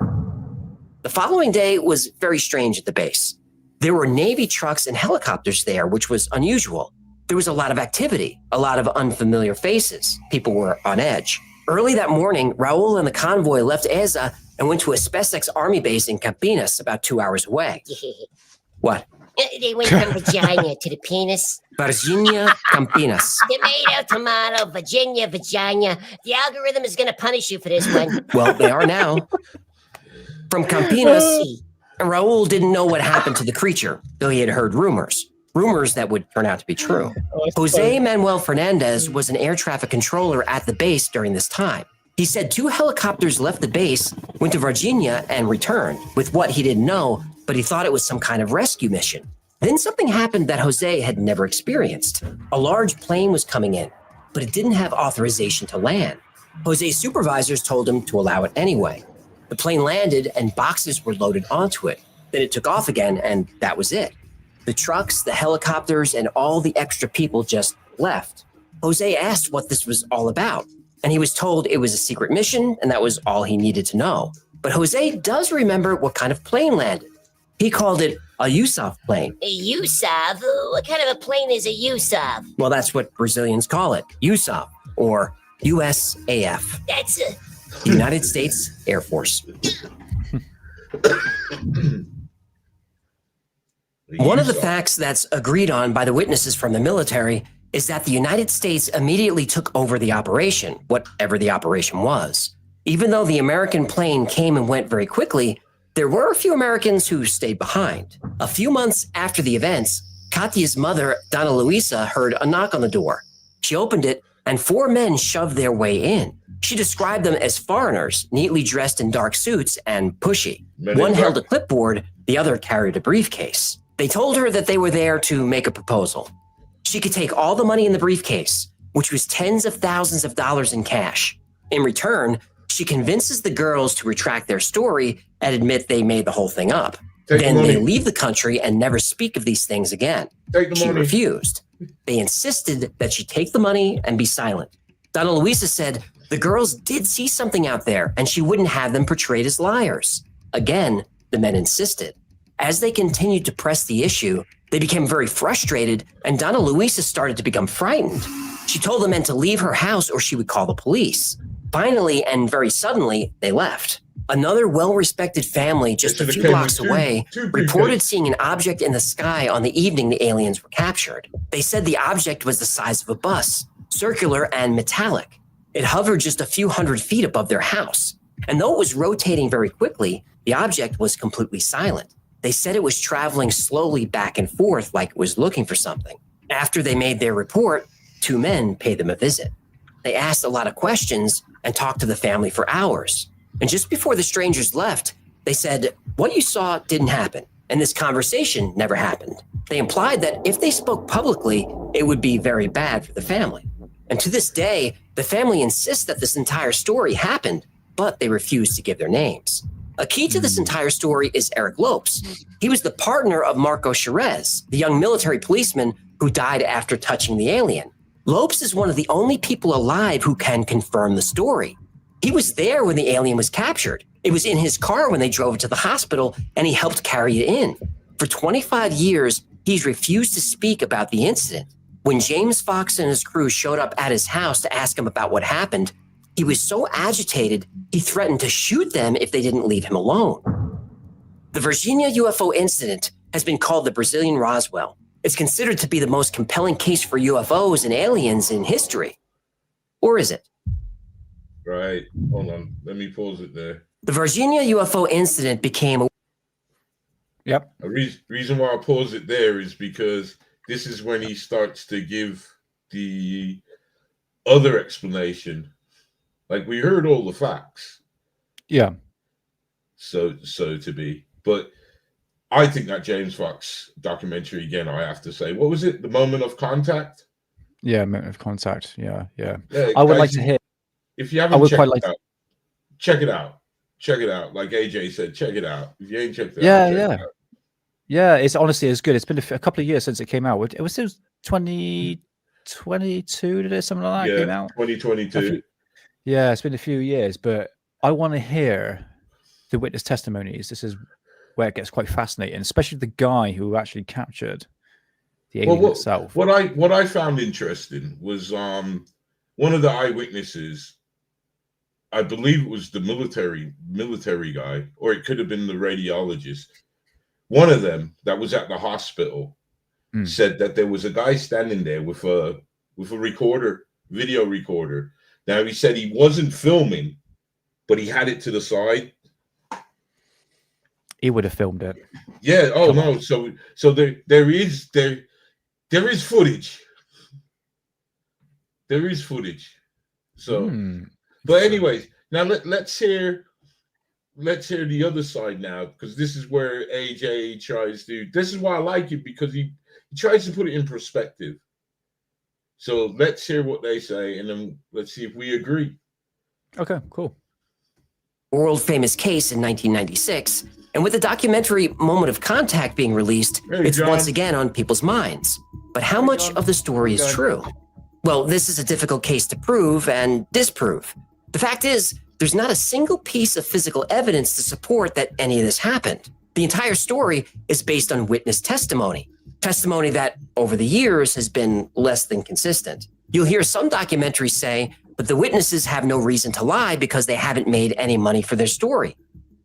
[SPEAKER 3] The following day was very strange at the base. There were Navy trucks and helicopters there, which was unusual. There was a lot of activity, a lot of unfamiliar faces. People were on edge. Early that morning, Raul and the convoy left Eza and went to a SpaceX Army base in Campinas, about 2 hours away. What?
[SPEAKER 4] They went from vagina to the penis.
[SPEAKER 3] Varginha, Campinas.
[SPEAKER 4] Tomato, tomato, Virginia, vagina. The algorithm is going to punish you for this one.
[SPEAKER 3] Well, they are now. From Campinas, Raul didn't know what happened to the creature, though he had heard rumors that would turn out to be true. Jose Manuel Fernandez was an air traffic controller at the base during this time. He said 2 helicopters left the base, went to Varginha, and returned with what he didn't know, but he thought it was some kind of rescue mission. Then something happened that Jose had never experienced. A large plane was coming in, but it didn't have authorization to land. Jose's supervisors told him to allow it anyway. The plane landed and boxes were loaded onto it. Then it took off again, and that was it. The trucks, the helicopters, and all the extra people just left. Jose asked what this was all about, and he was told it was a secret mission, and that was all he needed to know. But Jose does remember what kind of plane landed. He called it a USAF plane.
[SPEAKER 4] A USAV? What kind of a plane is a USAV?
[SPEAKER 3] Well, that's what Brazilians call it, USAF, or USAF.
[SPEAKER 4] That's a...
[SPEAKER 3] The United States Air Force. One of the facts that's agreed on by the witnesses from the military is that the United States immediately took over the operation, whatever the operation was. Even though the American plane came and went very quickly, there were a few Americans who stayed behind. A few months after the events, Katya's mother, Donna Luisa, heard a knock on the door. She opened it, and 4 men shoved their way in. She described them as foreigners, neatly dressed in dark suits and pushy. One held a clipboard, the other carried a briefcase. They told her that they were there to make a proposal. She could take all the money in the briefcase, which was tens of thousands of dollars in cash. In return, she convinces the girls to retract their story and admit they made the whole thing up. Then they leave the country and never speak of these things again. She refused. They insisted that she take the money and be silent. Donna Luisa said the girls did see something out there and she wouldn't have them portrayed as liars. Again, the men insisted. As they continued to press the issue, they became very frustrated and Donna Luisa started to become frightened. She told the men to leave her house or she would call the police. Finally, and very suddenly, they left. Another well-respected family just a few blocks away reported seeing an object in the sky on the evening the aliens were captured. They said the object was the size of a bus, circular and metallic. It hovered just a few hundred feet above their house. And though it was rotating very quickly, the object was completely silent. They said it was traveling slowly back and forth like it was looking for something. After they made their report, 2 men paid them a visit. They asked a lot of questions and talked to the family for hours. And just before the strangers left, they said, what you saw didn't happen, and this conversation never happened. They implied that if they spoke publicly, it would be very bad for the family. And to this day, the family insists that this entire story happened, but they refuse to give their names. A key to this entire story is Eric Lopes. He was the partner of Marco Cherez, the young military policeman who died after touching the alien. Lopes is one of the only people alive who can confirm the story. He was there when the alien was captured. It was in his car when they drove it to the hospital, and he helped carry it in. For 25 years, he's refused to speak about the incident. When James Fox and his crew showed up at his house to ask him about what happened, he was so agitated, he threatened to shoot them if they didn't leave him alone. The Varginha UFO incident has been called the Brazilian Roswell. It's considered to be the most compelling case for UFOs and aliens in history. Or is it?
[SPEAKER 1] Right. Hold on. Let me pause it there.
[SPEAKER 3] The Varginha UFO incident became a...
[SPEAKER 2] Yep.
[SPEAKER 1] The reason why I pause it there is because this is when he starts to give the other explanation. Like, we heard all the facts.
[SPEAKER 2] Yeah.
[SPEAKER 1] So to be. But I think that James Fox documentary, again, I have to say, what was it? The Moment of Contact?
[SPEAKER 2] Yeah, moment of contact. Yeah.
[SPEAKER 1] Yeah,
[SPEAKER 2] I would
[SPEAKER 1] guys,
[SPEAKER 2] like to hear.
[SPEAKER 1] if you
[SPEAKER 2] I
[SPEAKER 1] haven't
[SPEAKER 2] would
[SPEAKER 1] checked
[SPEAKER 2] quite
[SPEAKER 1] it
[SPEAKER 2] like.
[SPEAKER 1] out, check it out. Check it out. Like AJ said, check it out. If you ain't checked it
[SPEAKER 2] Yeah,
[SPEAKER 1] out, check
[SPEAKER 2] yeah.
[SPEAKER 1] it out.
[SPEAKER 2] Yeah, it's honestly as good. It's been a couple of years since it came out. It was 2022, did it? Something like that
[SPEAKER 1] Yeah,
[SPEAKER 2] came out.
[SPEAKER 1] 2022.
[SPEAKER 2] Yeah, it's been a few years, but I want to hear the witness testimonies. This is where it gets quite fascinating, especially the guy who actually captured the alien itself.
[SPEAKER 1] What I found interesting was one of the eyewitnesses. I believe it was the military guy, or it could have been the radiologist. One of them that was at the hospital said that there was a guy standing there with a recorder, video recorder. Now he said he wasn't filming, but he had it to the side.
[SPEAKER 2] He would have filmed it.
[SPEAKER 1] Yeah. Oh no. So there is footage. There is footage. So, but anyways, now let's hear the other side now, because this is where AJ tries to. This is why I like it, because he tries to put it in perspective. So let's hear what they say, and then let's see if we agree.
[SPEAKER 2] Okay, cool.
[SPEAKER 3] World famous case in 1996, and with the documentary Moment of Contact being released, it's
[SPEAKER 1] John.
[SPEAKER 3] once again on people's minds. But how much of the story is true? Well, this is a difficult case to prove and disprove. The fact is, there's not a single piece of physical evidence to support that any of this happened. The entire story is based on witness testimony that over the years has been less than consistent. You'll hear some documentaries say, but the witnesses have no reason to lie because they haven't made any money for their story.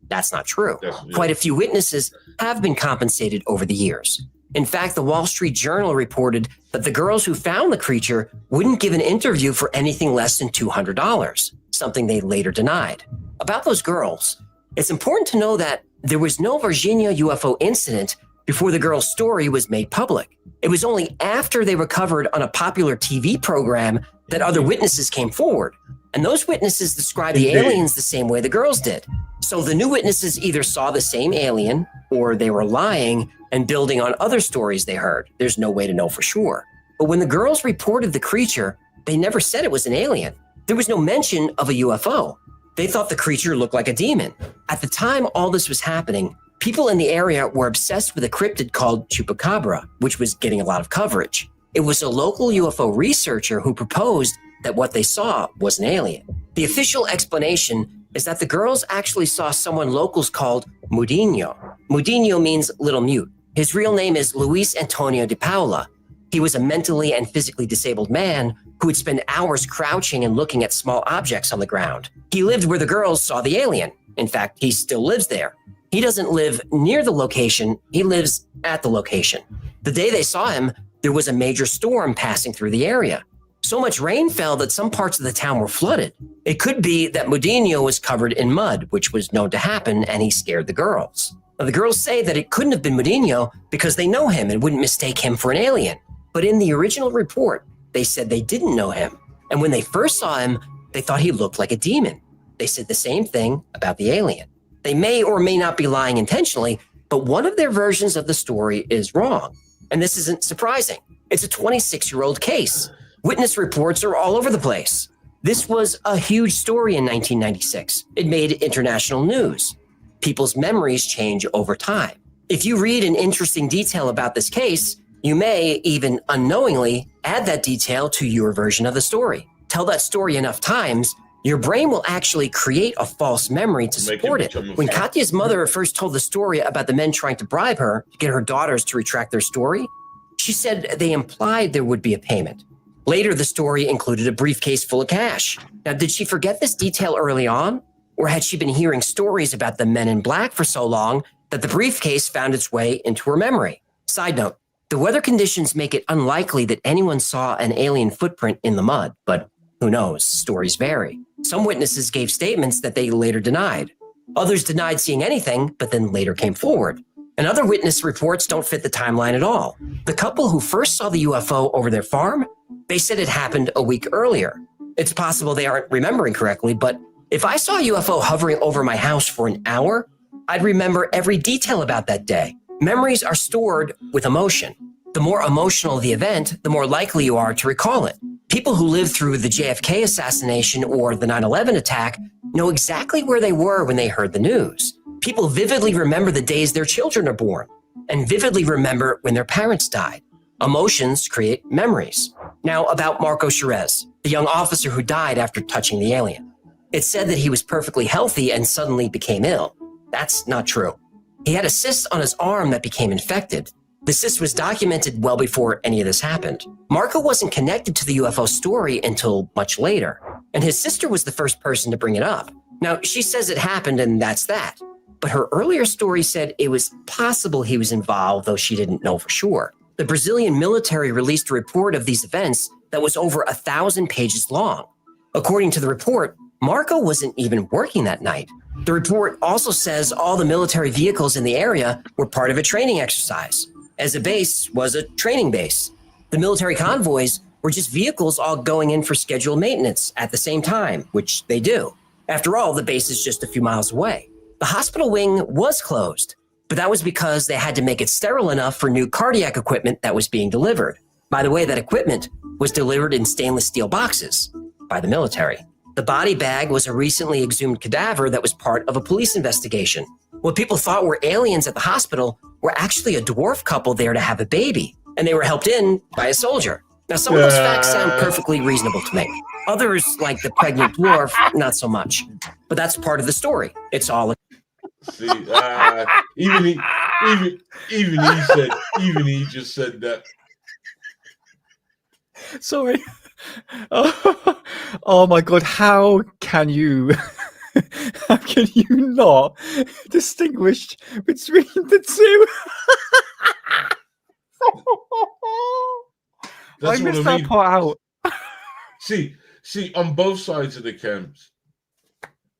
[SPEAKER 3] That's not true. Quite a few witnesses have been compensated over the years. In fact, the Wall Street Journal reported that the girls who found the creature wouldn't give an interview for anything less than $200, something they later denied. About those girls, it's important to know that there was no Varginha UFO incident before the girls' story was made public. It was only after they were covered on a popular TV program that other witnesses came forward. And those witnesses described the aliens the same way the girls did. So the new witnesses either saw the same alien or they were lying and building on other stories they heard. There's no way to know for sure. But when the girls reported the creature, they never said it was an alien. There was no mention of a UFO. They thought the creature looked like a demon. At the time all this was happening, people in the area were obsessed with a cryptid called Chupacabra, which was getting a lot of coverage. It was a local UFO researcher who proposed that what they saw was an alien. The official explanation is that the girls actually saw someone locals called Mudinho. Mudinho means little mute. His real name is Luis Antonio de Paula. He was a mentally and physically disabled man who would spend hours crouching and looking at small objects on the ground. He lived where the girls saw the alien. In fact, he still lives there. He doesn't live near the location, he lives at the location. The day they saw him, there was a major storm passing through the area. So much rain fell that some parts of the town were flooded. It could be that Mudinho was covered in mud, which was known to happen, and he scared the girls. Now, the girls say that it couldn't have been Mudinho because they know him and wouldn't mistake him for an alien. But in the original report, they said they didn't know him. And when they first saw him, they thought he looked like a demon. They said the same thing about the alien. They may or may not be lying intentionally, but one of their versions of the story is wrong. And this isn't surprising. It's a 26-year-old case. Witness reports are all over the place. This was a huge story in 1996. It made international news. People's memories change over time. If you read an interesting detail about this case, you may, even unknowingly, add that detail to your version of the story. Tell that story enough times, your brain will actually create a false memory to support it. When Katya's mother first told the story about the men trying to bribe her to get her daughters to retract their story, she said they implied there would be a payment. Later, the story included a briefcase full of cash. Now, did she forget this detail early on? Or had she been hearing stories about the men in black for so long that the briefcase found its way into her memory? Side note, the weather conditions make it unlikely that anyone saw an alien footprint in the mud, but who knows, stories vary. Some witnesses gave statements that they later denied. Others denied seeing anything, but then later came forward. And other witness reports don't fit the timeline at all. The couple who first saw the UFO over their farm, they said it happened a week earlier. It's possible they aren't remembering correctly, but If I saw a UFO hovering over my house for an hour, I'd remember every detail about that day. Memories are stored with emotion. The more emotional the event, the more likely you are to recall it. People who lived through the JFK assassination or the 9/11 attack know exactly where they were when they heard the news. People vividly remember the days their children are born and vividly remember when their parents died. Emotions create memories. Now about Marco Cherez, the young officer who died after touching the alien. It's said that he was perfectly healthy and suddenly became ill. That's not true. He had a cyst on his arm that became infected. The cyst was documented well before any of this happened. Marco wasn't connected to the UFO story until much later, and his sister was the first person to bring it up. Now, she says it happened and that's that. But her earlier story said it was possible he was involved, though she didn't know for sure. The Brazilian military released a report of these events that was over 1,000 pages long. According to the report, Marco wasn't even working that night. The report also says all the military vehicles in the area were part of a training exercise, as a base was a training base. The military convoys were just vehicles all going in for scheduled maintenance at the same time, which they do. After all, the base is just a few miles away. The hospital wing was closed, but that was because they had to make it sterile enough for new cardiac equipment that was being delivered. By the way, that equipment was delivered in stainless steel boxes by the military. The body bag was a recently exhumed cadaver that was part of a police investigation. What people thought were aliens at the hospital were actually a dwarf couple there to have a baby, and they were helped in by a soldier. Now, some of those facts sound perfectly reasonable to me. Others, like the pregnant dwarf, not so much. But that's part of the story. It's all.
[SPEAKER 1] See, even he just said that.
[SPEAKER 2] Sorry. Oh my God! How can you not distinguish between the two?
[SPEAKER 1] That's
[SPEAKER 2] I
[SPEAKER 1] what
[SPEAKER 2] missed
[SPEAKER 1] I
[SPEAKER 2] that
[SPEAKER 1] mean.
[SPEAKER 2] part out.
[SPEAKER 1] See, on both sides of the camps,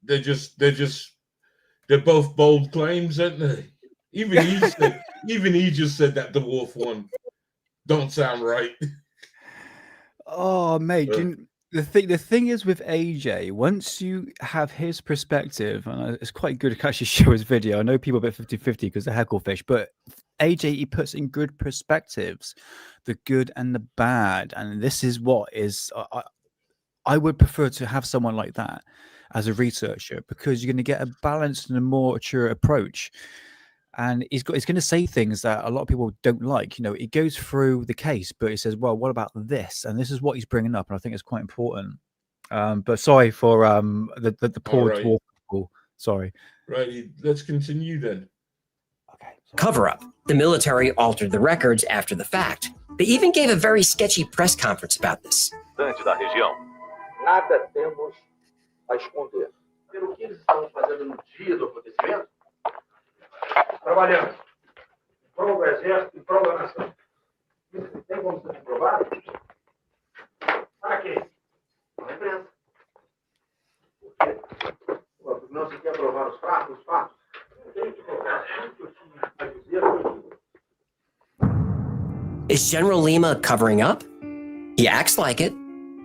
[SPEAKER 1] they're both bold claims, aren't they? Even he just said that the wolf one don't sound right.
[SPEAKER 2] Oh, mate, the thing is with AJ, once you have his perspective, and it's quite good to actually show his video. I know people are a bit 50-50 because they're hecklefish, but AJ, he puts in good perspectives, the good and the bad, and this is what is. I would prefer to have someone like that as a researcher because you're going to get a balanced and a more mature approach. And he's going to say things that a lot of people don't like. You know, he goes through the case, but he says, well, what about this? And this is what he's bringing up. And I think it's quite important. But sorry for the poor
[SPEAKER 1] Right.
[SPEAKER 2] dwarf people. Sorry.
[SPEAKER 1] Right. Let's continue then.
[SPEAKER 3] Okay. Cover up. The military altered the records after the fact. They even gave a very sketchy press conference about this.
[SPEAKER 5] Nada temos a esconder. Pelo que eles estavam fazendo no dia do acontecimento, trabalhando em prol do exército, em prol da nação. Isso tem como ser comprovado? Para quê? Para a imprensa. Por quê? Porque não se quer provar os fatos, Eu tenho que provar. Tudo que eu tinha a dizer foi
[SPEAKER 3] Is General Lima covering up? He acts like it.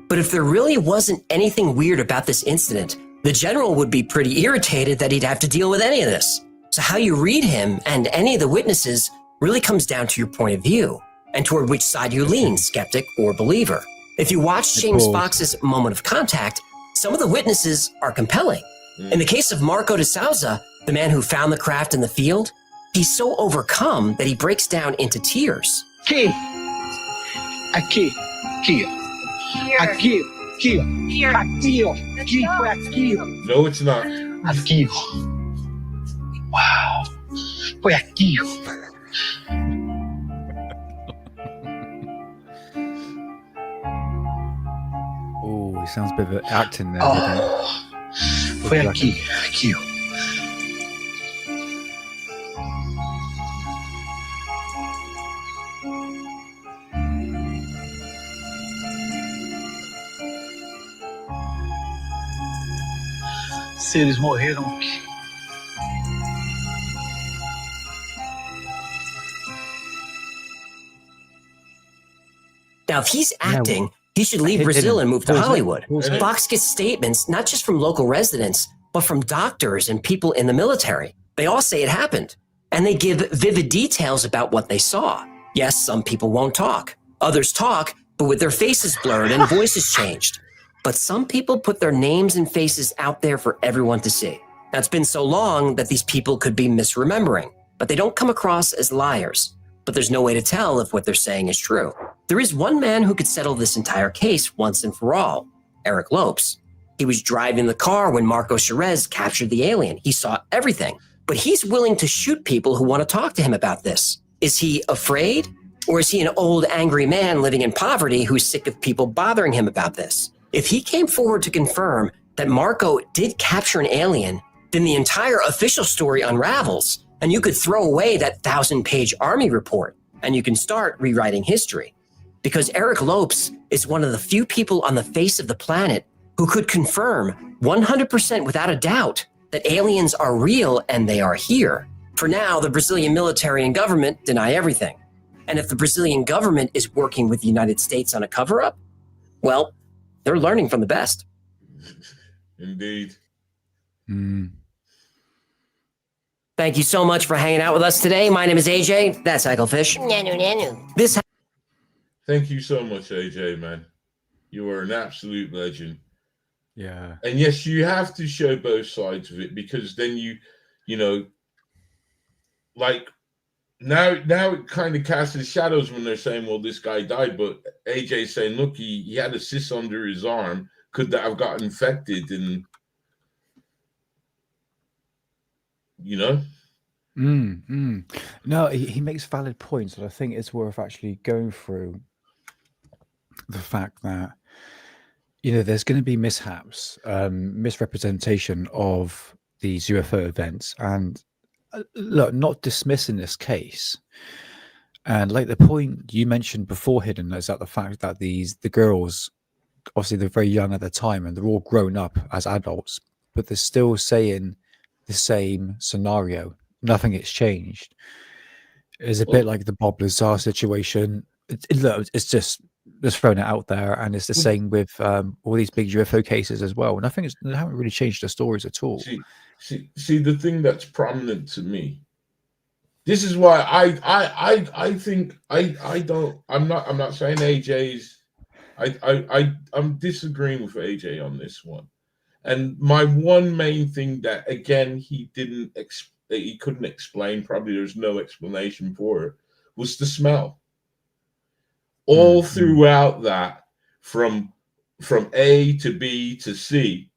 [SPEAKER 3] But if there really wasn't anything weird about this incident, the general would be pretty irritated that he'd have to deal with any of this. So how you read him and any of the witnesses really comes down to your point of view and toward which side you lean, skeptic or believer. If you watch James Fox's Moment of Contact, some of the witnesses are compelling. In the case of Marco de Souza, the man who found the craft in the field, he's so overcome that he breaks down into tears.
[SPEAKER 5] Aqui. Aqui, ó.
[SPEAKER 6] Here.
[SPEAKER 5] Aqui, ó. Aqui, foi aqui, ó.
[SPEAKER 1] No, it's not.
[SPEAKER 5] Aqui, ó. Uau. Foi aqui, ó.
[SPEAKER 2] Oh, he sounds a bit of acting there.
[SPEAKER 5] Foi aqui, aqui, ó. Se eles morreram aqui.
[SPEAKER 3] Now, if he's acting, he he should leave
[SPEAKER 2] Hidden.
[SPEAKER 3] Brazil and move to
[SPEAKER 2] Pause it.
[SPEAKER 3] Hollywood.
[SPEAKER 2] Pause it.
[SPEAKER 3] Fox gets statements not just from local residents, but from doctors and people in the military. They all say it happened, and they give vivid details about what they saw. Yes, some people won't talk. Others talk, but with their faces blurred and voices changed. But some people put their names and faces out there for everyone to see. Now, it's been so long that these people could be misremembering, but they don't come across as liars. But there's no way to tell if what they're saying is true. There is one man who could settle this entire case once and for all, Eric Lopes. He was driving the car when Marco Cherez captured the alien. He saw everything, but he's willing to shoot people who want to talk to him about this. Is he afraid? Or is he an old, angry man living in poverty who's sick of people bothering him about this? If he came forward to confirm that Marco did capture an alien, then the entire official story unravels, and you could throw away that 1,000-page army report, and you can start rewriting history. Because Eric Lopes is one of the few people on the face of the planet who could confirm 100% without a doubt that aliens are real and they are here. For now, the Brazilian military and government deny everything. And if the Brazilian government is working with the United States on a cover-up, well, they're learning from the best.
[SPEAKER 1] Indeed.
[SPEAKER 3] Thank you so much for hanging out with us today. My name is AJ. That's Eichelfish.
[SPEAKER 4] Nanu, nanu.
[SPEAKER 3] This
[SPEAKER 1] Thank you so much, AJ, man. You are an absolute legend.
[SPEAKER 2] Yeah.
[SPEAKER 1] And yes, you have to show both sides of it, because then you know, like now it kind of casts shadows when they're saying, well, this guy died, but AJ's saying, look, he had a cyst under his arm. Could that have got infected? And you know,
[SPEAKER 2] No, he makes valid points, and I think it's worth actually going through the fact that, you know, there's going to be mishaps, misrepresentation of these UFO events, and look, not dismissing this case. And like the point you mentioned before, Hidden, is that the fact that the girls, obviously they're very young at the time and they're all grown up as adults, but they're still saying the same scenario. Nothing has changed. It's a bit like the Bob Lazar situation. It's just throwing it out there, and it's the same with all these big UFO cases as well. They haven't really changed the stories at all.
[SPEAKER 1] See the thing that's prominent to me. This is why I think I'm not saying AJ's. I'm disagreeing with AJ on this one. And my one main thing that, again, he couldn't explain, probably there's no explanation for it, was the smell. All throughout that, from A to B to C,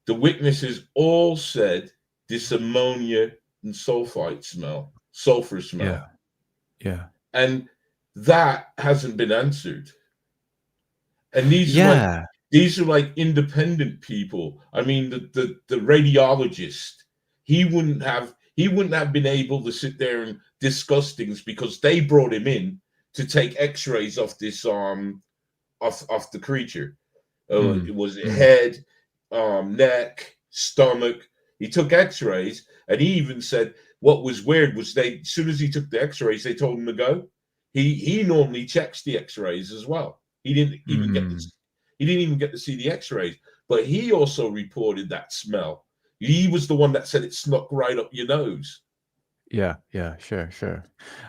[SPEAKER 1] the witnesses all said this ammonia and sulfur smell.
[SPEAKER 2] Yeah.
[SPEAKER 1] And that hasn't been answered. And these are like independent people. I mean, the radiologist, he wouldn't have been able to sit there and discuss things, because they brought him in to take X-rays of this of the creature. It was head, neck, stomach. He took X-rays, and he even said what was weird was as soon as he took the X-rays, they told him to go. He normally checks the X-rays as well. He didn't even get to see the X-rays, but he also reported that smell. He was the one that said it snuck right up your nose.
[SPEAKER 2] Yeah, sure.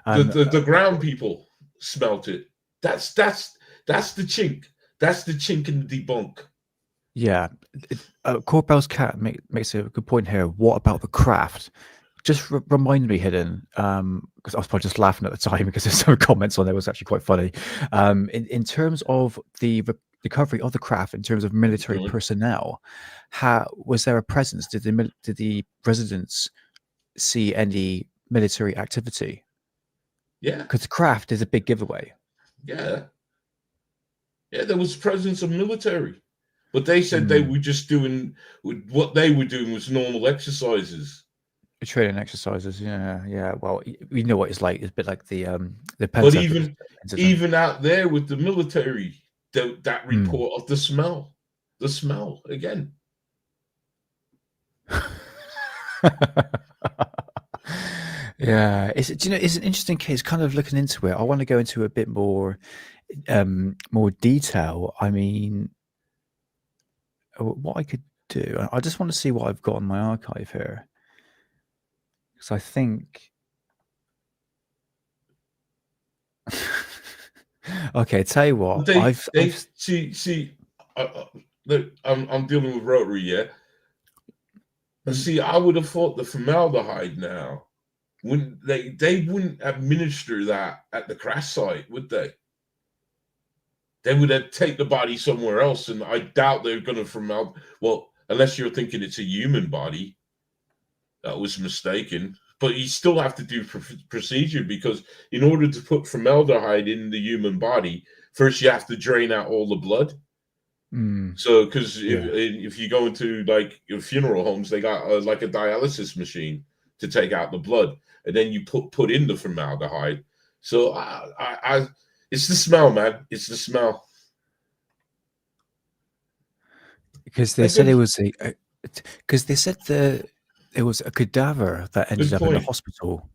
[SPEAKER 1] The ground people smelt it. That's the chink. That's the chink in the debunk.
[SPEAKER 2] Yeah. Corbell's cat makes a good point here. What about the craft? Just remind me, Hidden, because I was probably just laughing at the time because there's some comments on there was actually quite funny. In terms of the recovery of the craft, in terms of military personnel, was there a presence? Did the residents see any military activity?
[SPEAKER 1] Yeah,
[SPEAKER 2] because the craft is a big giveaway.
[SPEAKER 1] Yeah, there was presence of military, but they said they were just doing what they were doing was normal exercises.
[SPEAKER 2] Training exercises, yeah. Well, we know what it's like. It's a bit like the
[SPEAKER 1] But even out there with the military, that report of the smell again.
[SPEAKER 2] Yeah, do you know, it's an interesting case. Kind of looking into it, I want to go into a bit more, more detail. I mean, what I could do, I just want to see what I've got in my archive here, because I think. Okay, tell you what,
[SPEAKER 1] They
[SPEAKER 2] I've
[SPEAKER 1] see. Look, I'm dealing with rotary, yeah. See, I would have thought the formaldehyde now, wouldn't they wouldn't administer that at the crash site, would they? They would have take the body somewhere else, and I doubt they're going to well, unless you're thinking it's a human body that was mistaken. But you still have to do procedure, because in order to put formaldehyde in the human body, first you have to drain out all the blood. So, because if you go into like your funeral homes, they got like a dialysis machine to take out the blood, and then you put in the formaldehyde. So, I it's the smell, man. It's the smell.
[SPEAKER 2] because they said it was because they said it was a cadaver that ended up in the hospital.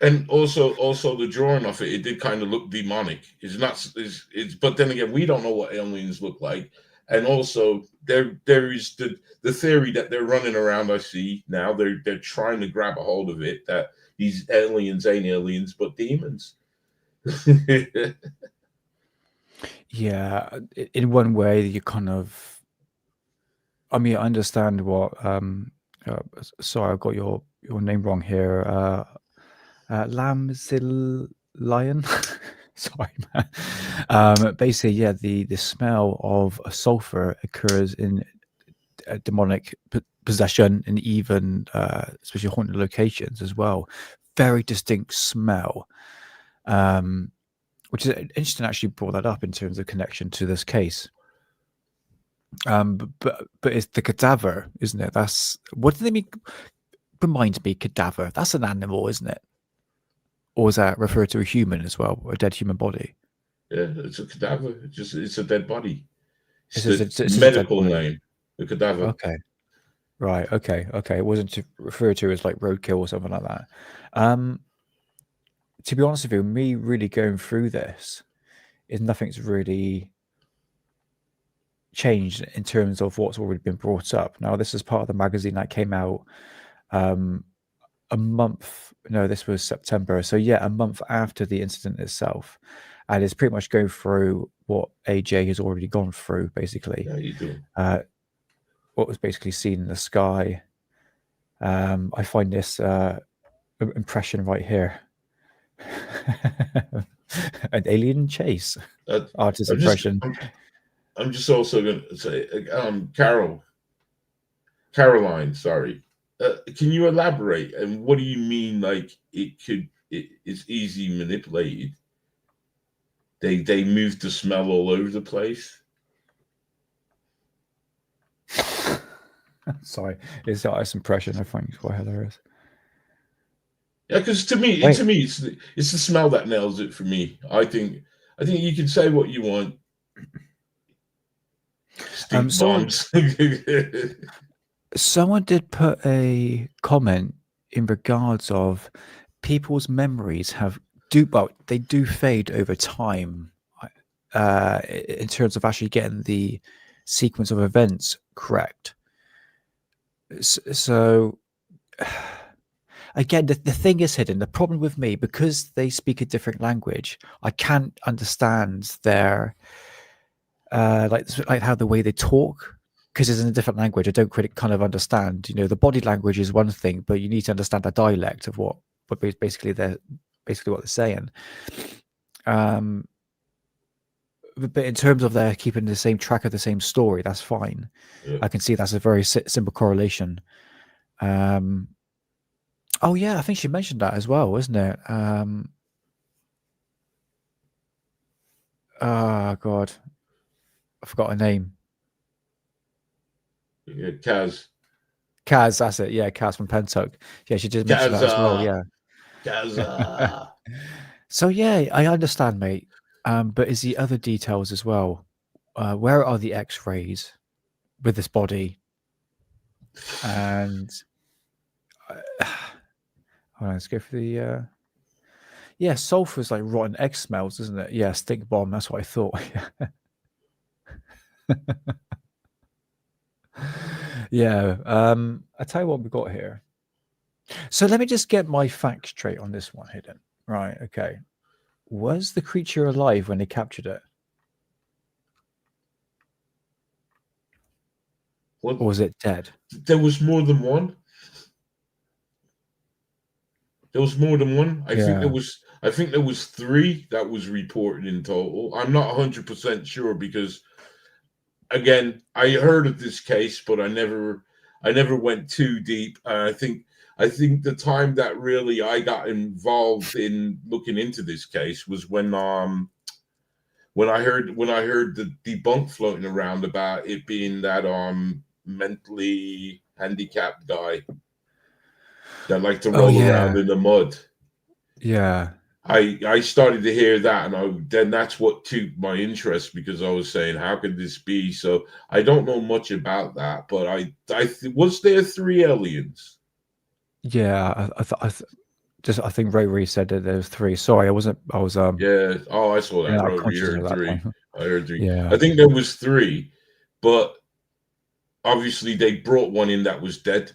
[SPEAKER 1] And also the drawing of it did kind of look demonic. It's not. It's but then again, we don't know what aliens look like. And also there is the theory that they're running around. I see now they're trying to grab a hold of it, that these aliens ain't aliens but demons.
[SPEAKER 2] Yeah, in one way, you kind of. I mean, I understand what. Sorry, I got your name wrong here. Lamzil Lion. Sorry, man. Basically, yeah, the smell of a sulfur occurs in demonic possession, and even especially haunted locations as well. Very distinct smell. Which is interesting. Actually, brought that up in terms of connection to this case. But it's the cadaver, isn't it? That's what do they mean? Remind me, cadaver. That's an animal, isn't it? Or is that referred to a human as well, a dead human body?
[SPEAKER 1] Yeah, it's a cadaver. It's a dead body. It's
[SPEAKER 2] the
[SPEAKER 1] medical name, the cadaver.
[SPEAKER 2] Okay, right. Okay. It wasn't referred to as like roadkill or something like that. To be honest with you, me really going through this is nothing's really changed in terms of what's already been brought up. Now, this is part of the magazine that came out a month. No, this was September. So yeah, a month after the incident itself, and it's pretty much going through what AJ has already gone through, basically.
[SPEAKER 1] Yeah, you do.
[SPEAKER 2] What was basically seen in the sky. I find this impression right here. An alien chase. Artist impression.
[SPEAKER 1] I'm just also going to say, Caroline, sorry. Can you elaborate? And what do you mean, like it's easy manipulated? They move the smell all over the place.
[SPEAKER 2] Sorry, it's that impression. I find it quite hilarious.
[SPEAKER 1] Yeah, because to me, it's the smell that nails it for me. I think you can say what you want.
[SPEAKER 2] Someone did put a comment in regards of people's memories they do fade over time in terms of actually getting the sequence of events correct. So again, the thing is hidden. The problem with me, because they speak a different language, I can't understand their like how the way they talk, because it's in a different language. I don't kind of understand. You know, the body language is one thing, but you need to understand the dialect of what basically what they're saying. But in terms of they're keeping the same track of the same story, that's fine. Yeah. I can see that's a very simple correlation. Oh yeah, I think she mentioned that as well, isn't it? Oh God, I forgot her name.
[SPEAKER 1] Yeah, Kaz,
[SPEAKER 2] that's it. Yeah, Kaz from Pentuck. Yeah, she did mention that as well. Yeah.
[SPEAKER 1] Kaz.
[SPEAKER 2] So yeah, I understand, mate. But is the other details as well? Where are the X-rays with this body? And Hold on, let's go for the. Yeah, sulfur is like rotten egg smells, isn't it? Yeah, stink bomb. That's what I thought. Yeah. I tell you what we got here. So let me just get my facts straight on this one, Hidden. Right. Okay. Was the creature alive when they captured it,
[SPEAKER 1] What?
[SPEAKER 2] or was it dead?
[SPEAKER 1] There was more than one. There was more than one. I think there was 3 that was reported in total. I'm not 100% sure because, again, I heard of this case, but I never went too deep. I think the time that really I got involved in looking into this case was when I heard the debunk floating around about it being that mentally handicapped guy that liked to roll around in the mud.
[SPEAKER 2] Yeah.
[SPEAKER 1] I started to hear that, and then that's what took my interest, because I was saying, how could this be? So I don't know much about that, but was there 3 aliens?
[SPEAKER 2] Yeah. I think Ray said that there's 3. Sorry, I was
[SPEAKER 1] Yeah. Oh, I saw that.
[SPEAKER 2] conscious
[SPEAKER 1] You
[SPEAKER 2] of
[SPEAKER 1] heard
[SPEAKER 2] that
[SPEAKER 1] 3.
[SPEAKER 2] point.
[SPEAKER 1] I heard 3.
[SPEAKER 2] Yeah.
[SPEAKER 1] I think there was 3, but obviously they brought one in that was dead.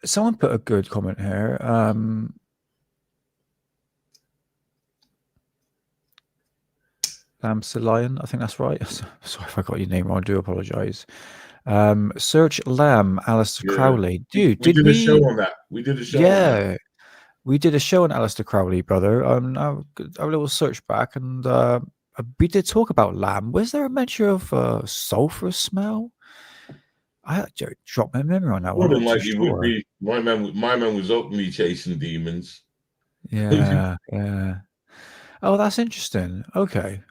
[SPEAKER 2] Someone put a good comment here. Lion, I think that's right. Sorry if I got your name wrong. I do apologize. Search Lamb, Alistair Crowley. Dude,
[SPEAKER 1] we did a show on that. We did a show on that.
[SPEAKER 2] We did a show on Alistair Crowley, brother. I a little search back, and we did talk about Lamb. Was there a mention of sulfur smell? I dropped my memory on that one.
[SPEAKER 1] More than likely would be. My man was openly chasing demons.
[SPEAKER 2] Yeah, yeah. Oh, that's interesting. Okay.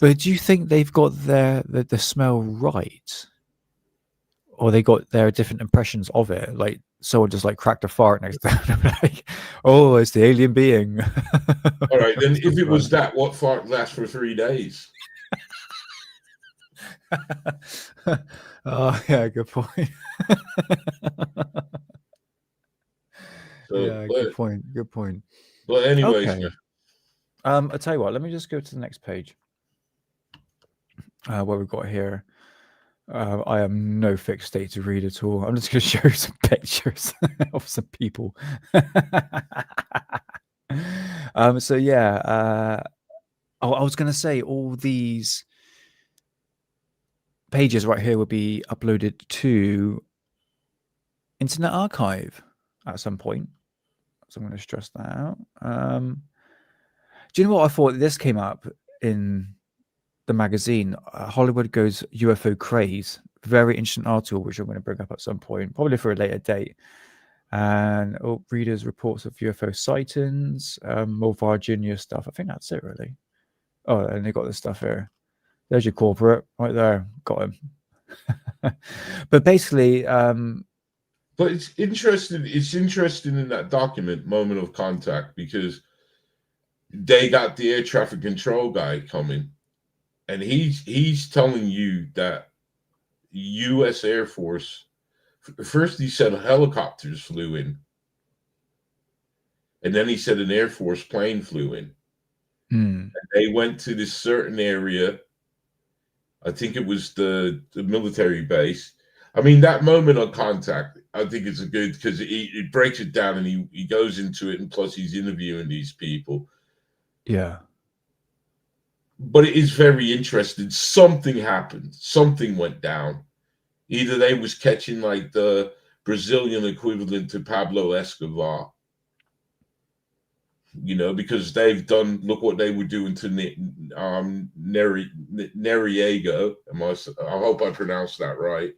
[SPEAKER 2] But do you think they've got the smell right, or they got their different impressions of it? Like someone just like cracked a fart next to them, like, oh, it's the alien being.
[SPEAKER 1] All right, then if it was that, what fart lasts for 3 days?
[SPEAKER 2] Oh yeah, good point.
[SPEAKER 1] So,
[SPEAKER 2] Good point.
[SPEAKER 1] But anyways,
[SPEAKER 2] okay. I'll tell you what. Let me just go to the next page. What we've got here. I am no fixed state to read at all. I'm just going to show you some pictures of some people. So yeah, I was going to say all these pages right here will be uploaded to Internet Archive at some point. So I'm going to stress that out. Do you know what I thought? This came up in the magazine, Hollywood Goes UFO Craze. Very interesting article, which I'm going to bring up at some point, probably for a later date. And readers' reports of UFO sightings, more Varginha stuff. I think that's it, really. Oh, and they got this stuff here. There's your corporate right there. Got him. But basically,
[SPEAKER 1] but it's interesting. It's interesting in that document, Moment of Contact, because they got the air traffic control guy coming, and he's telling you that U.S. Air Force, first he said helicopters flew in, and then he said an Air Force plane flew in. And they went to this certain area. I think it was the military base. I mean, that Moment of Contact, I think it's a good, because it breaks it down, and he goes into it, and plus he's interviewing these people.
[SPEAKER 2] Yeah.
[SPEAKER 1] But it is very interesting. Something happened. Something went down. Either they was catching like the Brazilian equivalent to Pablo Escobar, you know, because they've done, look what they were doing to Noriega. I hope I pronounced that right.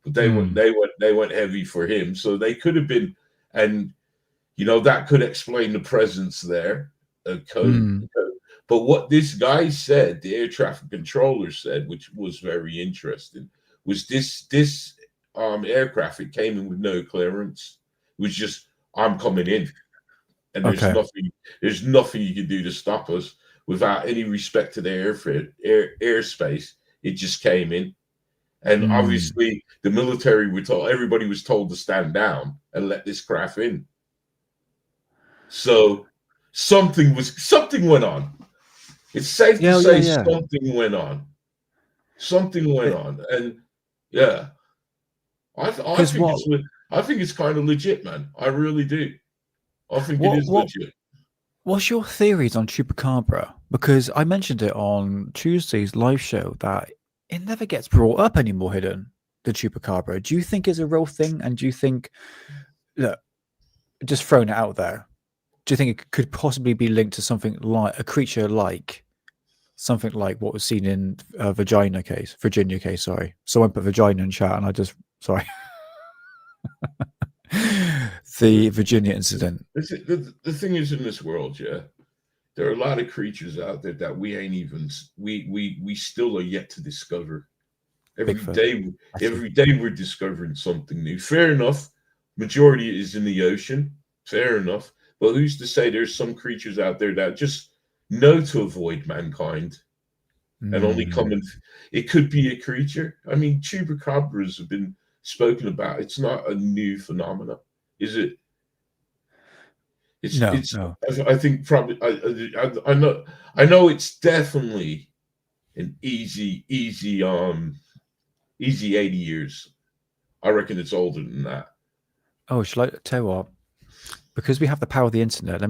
[SPEAKER 1] But they went heavy for him. So they could have been, and you know, that could explain the presence there. But what this guy said, the air traffic controller said, which was very interesting, was this aircraft, it came in with no clearance. It was just, I'm coming in, and there's nothing you can do to stop us without any respect to the airspace. It just came in, And obviously, the military were told, everybody was told to stand down and let this craft in. So something went on. It's safe to say something went on. Something went on, and yeah, I think it's kind of legit, man. I really do. I think it is legit.
[SPEAKER 2] What's your theories on chupacabra? Because I mentioned it on Tuesday's live show that it never gets brought up anymore, Hidden, the chupacabra. Do you think it's a real thing? And do you think, look, just throwing it out there, do you think it could possibly be linked to something like a creature like something like what was seen in Virginia case? Sorry. Someone put vagina in chat and I just, sorry. The Virginia incident.
[SPEAKER 1] The thing is, in this world, yeah, there are a lot of creatures out there that we ain't even we still are yet to discover. Every day we're discovering something new. Fair enough. Majority is in the ocean. Fair enough. But who's to say there's some creatures out there that just know to avoid mankind and only come in? It could be a creature. I mean, chupacabras have been spoken about. It's not a new phenomenon, is it? No. I think probably I know it's definitely an easy 80 years. I reckon it's older than that.
[SPEAKER 2] Oh, shall I tell you what? Because we have the power of the internet,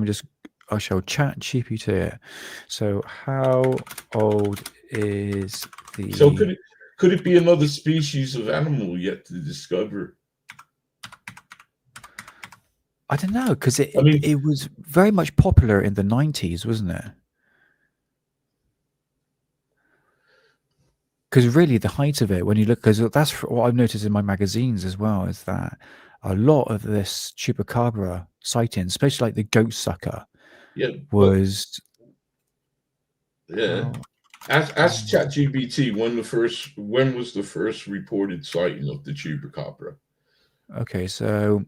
[SPEAKER 2] I shall chat GPT it. So how old is the...
[SPEAKER 1] So could it be another species of animal yet to discover?
[SPEAKER 2] I don't know, because it was very much popular in the 90s, wasn't it? Because really the height of it, when you look, because that's what I've noticed in my magazines as well, is that a lot of this chupacabra sightings, especially like the goat sucker, was...
[SPEAKER 1] Yeah. Ask ChatGPT when was the first reported sighting of the chupacabra?
[SPEAKER 2] Okay, so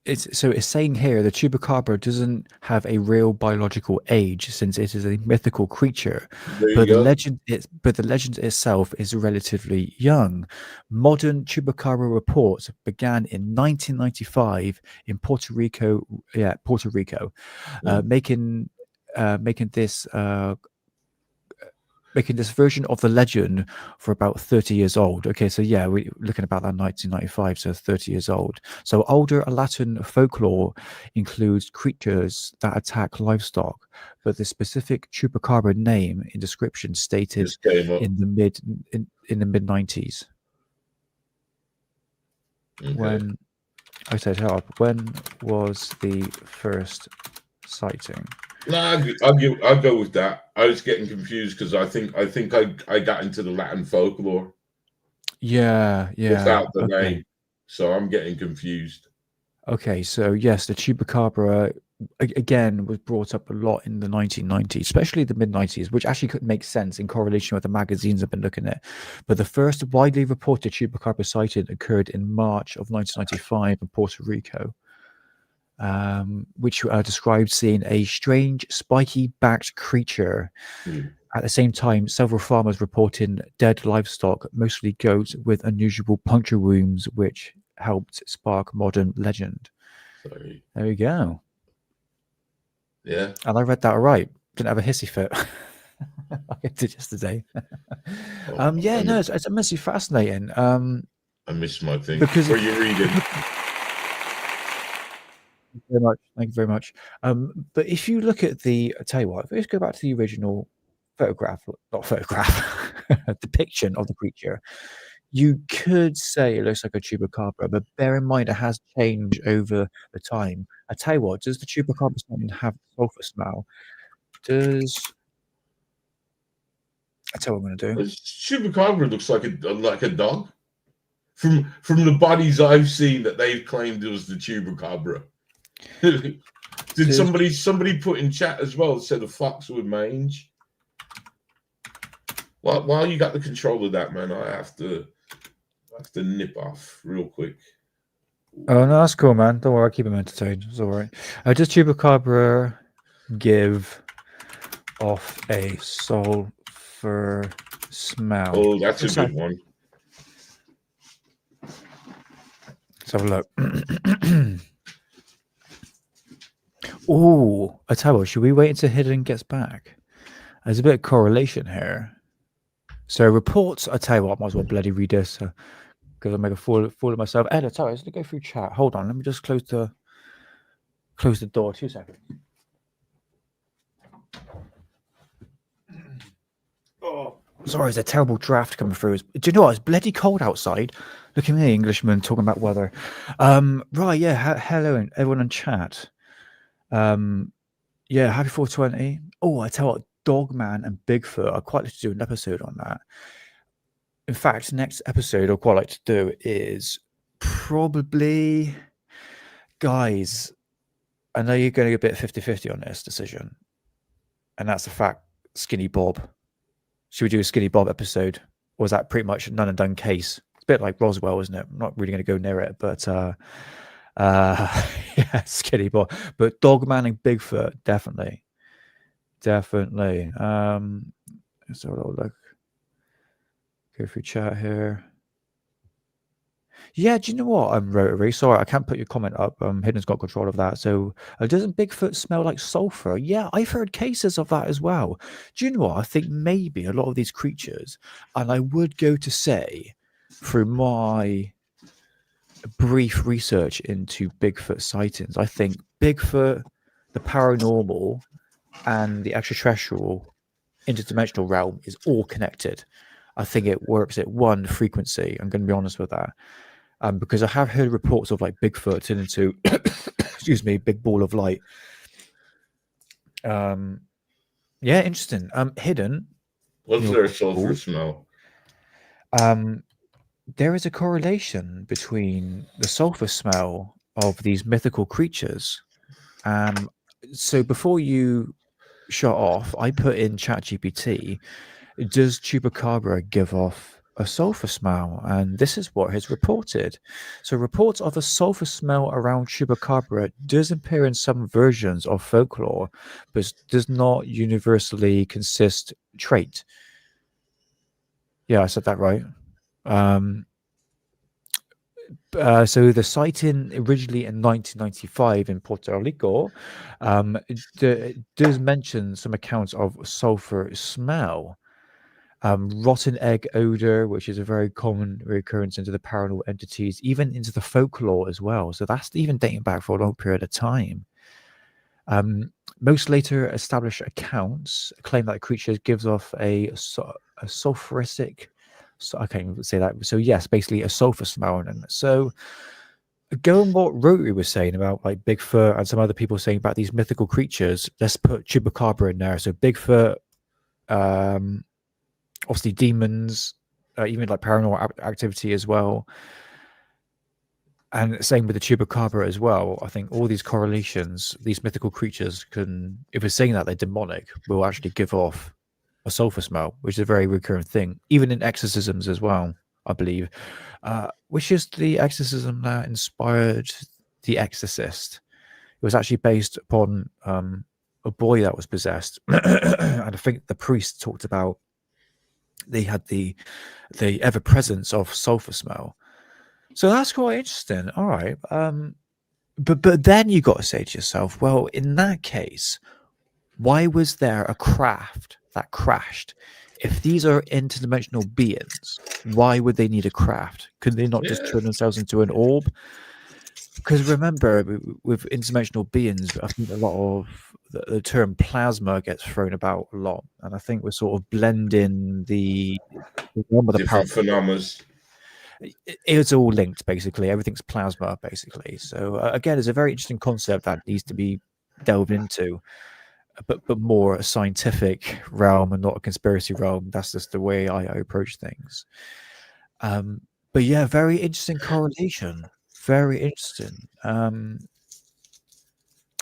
[SPEAKER 2] it's saying here the chupacabra doesn't have a real biological age since it is a mythical creature, but the legend itself is relatively young. Modern chupacabra reports began in 1995 in Puerto Rico, making this version of the legend for about 30 years old. Okay, so yeah, we're looking about that 1995, so 30 years old. So older Latin folklore includes creatures that attack livestock, but the specific chupacabra name in description stated in the mid 90s.
[SPEAKER 1] Okay.
[SPEAKER 2] When was the first sighting?
[SPEAKER 1] No, I'll go with that. I was getting confused because I think I got into the Latin folklore.
[SPEAKER 2] Yeah.
[SPEAKER 1] Without the name, so I'm getting confused.
[SPEAKER 2] Okay, so yes, the chupacabra again was brought up a lot in the 1990s, especially the mid-90s, which actually could make sense in correlation with the magazines I've been looking at. But the first widely reported chupacabra sighting occurred in March of 1995 in Puerto Rico. Which described seeing a strange spiky-backed creature. At the same time, several farmers reporting dead livestock, mostly goats, with unusual puncture wounds, which helped spark modern legend.
[SPEAKER 1] Sorry.
[SPEAKER 2] There we go.
[SPEAKER 1] Yeah.
[SPEAKER 2] And I read that right. Didn't have a hissy fit. Like I did yesterday. It's immensely fascinating.
[SPEAKER 1] I missed my thing. Because where you read it.
[SPEAKER 2] Thank you very much. But if you look at I tell you what, let's go back to the original depiction of the creature. You could say it looks like a chupacabra, but bear in mind it has changed over the time. I tell you what, does the chupacabra have sulfur smell? I tell you what I'm going to do.
[SPEAKER 1] Chupacabra looks like a dog. From the bodies I've seen that they've claimed it was the chupacabra. Did somebody put in chat as well, said a fox with mange? While you got the control of that, man, I have to nip off real quick.
[SPEAKER 2] Oh no, that's cool, man. Don't worry, I'll keep him entertained. It's all right. Does chupacabra give off a sulfur smell.
[SPEAKER 1] Oh, that's a
[SPEAKER 2] Let's have-
[SPEAKER 1] good one.
[SPEAKER 2] Let's have a look. Oh, I tell you what, should we wait until Hidden gets back? There's a bit of correlation here. So reports, I tell you what, I might as well bloody read this because I'll make a fool of myself. Ed, I tell you, let's go through chat. Hold on, let me just close the door. 2 seconds. Oh, sorry, there's a terrible draft coming through. Do you know what? It's bloody cold outside. Look at me, Englishman, talking about weather. Right, yeah. Hello, everyone in chat. Yeah, happy 420. Oh, I tell you what, Dogman and Bigfoot. I'd quite like to do an episode on that. In fact, next episode I'd quite like to do is probably, guys, I know you're going to get a bit 50-50 on this decision. And that's the fact, Skinny Bob. Should we do a Skinny Bob episode? Or is that pretty much a none and done case? It's a bit like Roswell, isn't it? I'm not really going to go near it, but yeah, Skinny Bob. But Dogman and Bigfoot, definitely. Let's have a little look. Go through chat here. Yeah, do you know what? I'm Rotary. Sorry, I can't put your comment up. Hidden's got control of that. So, doesn't Bigfoot smell like sulfur? Yeah, I've heard cases of that as well. Do you know what? I think maybe a lot of these creatures, and I would go to say, through my brief research into Bigfoot sightings, I think Bigfoot, the paranormal, and the extraterrestrial interdimensional realm is all connected. I think it works at one frequency. I'm going to be honest with that. Because I have heard reports of like Bigfoot turn into, excuse me, big ball of light. Yeah, interesting. Hidden.
[SPEAKER 1] What's their sulfur smell?
[SPEAKER 2] There is a correlation between the sulfur smell of these mythical creatures. So before you shut off, I put in ChatGPT, does Chupacabra give off a sulfur smell? And this is what is reported. So reports of a sulfur smell around Chupacabra does appear in some versions of folklore, but does not universally consist trait. Yeah, I said that right. So the sighting originally in 1995 in Puerto Rico does mention some accounts of sulfur smell. Rotten egg odor, which is a very common recurrence into the paranormal entities, even into the folklore as well. So that's even dating back for a long period of time. Most later established accounts claim that the creature gives off a sulfuric, I can't even say that. So yes, basically a sulfur smell. And so going what Rotary was saying about like Bigfoot and some other people saying about these mythical creatures, let's put Chupacabra in there. So Bigfoot, obviously demons, even like paranormal activity as well. And same with the Chupacabra as well. I think all these correlations, these mythical creatures can, if we're saying that they're demonic, will actually give off a sulfur smell, which is a very recurrent thing, even in exorcisms as well, I believe, which is the exorcism that inspired The Exorcist. It was actually based upon a boy that was possessed. And I think the priest talked about they had the ever presence of sulfur smell. So that's quite interesting. All right. But then you got to say to yourself, well, in that case, why was there a craft that crashed? If these are interdimensional beings, why would they need a craft? Could they not just turn themselves into an orb? Because remember, with interdimensional beings, I think a lot of the term plasma gets thrown about a lot, and I think we're sort of blending the realm of the
[SPEAKER 1] different phenomena.
[SPEAKER 2] It's all linked, basically. Everything's plasma, basically. So again, it's a very interesting concept that needs to be delved into, but more a scientific realm and not a conspiracy realm. That's just the way I approach things. But yeah, very interesting correlation. Very interesting.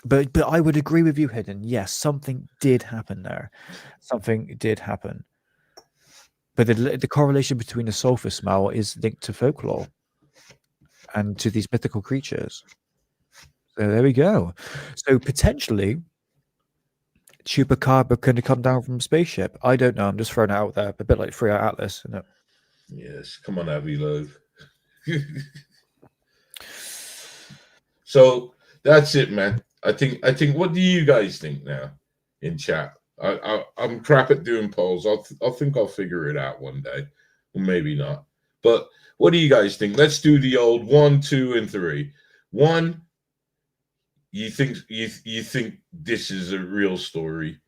[SPEAKER 2] But I would agree with you, Hidden. Yes, something did happen there. Something did happen. But the correlation between the sulfur smell is linked to folklore and to these mythical creatures. So there we go. So potentially, chupacabra couldn't come down from a spaceship? I don't know. I'm just throwing it out there. A bit like Free Out Atlas, isn't it?
[SPEAKER 1] Yes, come on, Avi Love. So that's it, man. I think. What do you guys think now in chat? I'm crap at doing polls. I think I'll figure it out one day, or maybe not. But what do you guys think? Let's do the old 1, 2, and 3. 1, you think this is a real story.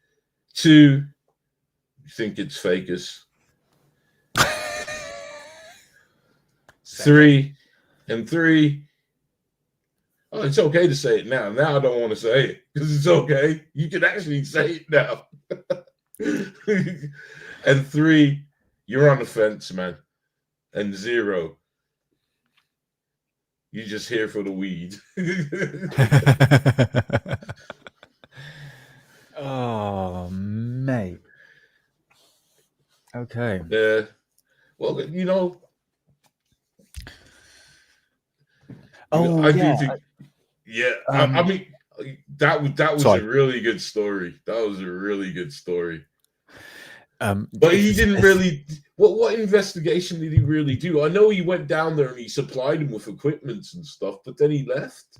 [SPEAKER 1] 2, you think it's fakest. 3, oh, it's okay to say it now. Now I don't want to say it because it's okay. You can actually say it now. And 3, you're on the fence, man. And 0, you're just here for the weed.
[SPEAKER 2] Oh, mate. Okay.
[SPEAKER 1] Yeah. Well, you know.
[SPEAKER 2] Oh,
[SPEAKER 1] I
[SPEAKER 2] yeah.
[SPEAKER 1] do think. Yeah. I mean, that was
[SPEAKER 2] sorry.
[SPEAKER 1] a really good story. That was a really good story. But
[SPEAKER 2] if-
[SPEAKER 1] he didn't really. What investigation did he really do? I know he went down there and he supplied him with equipment and stuff, but then he left.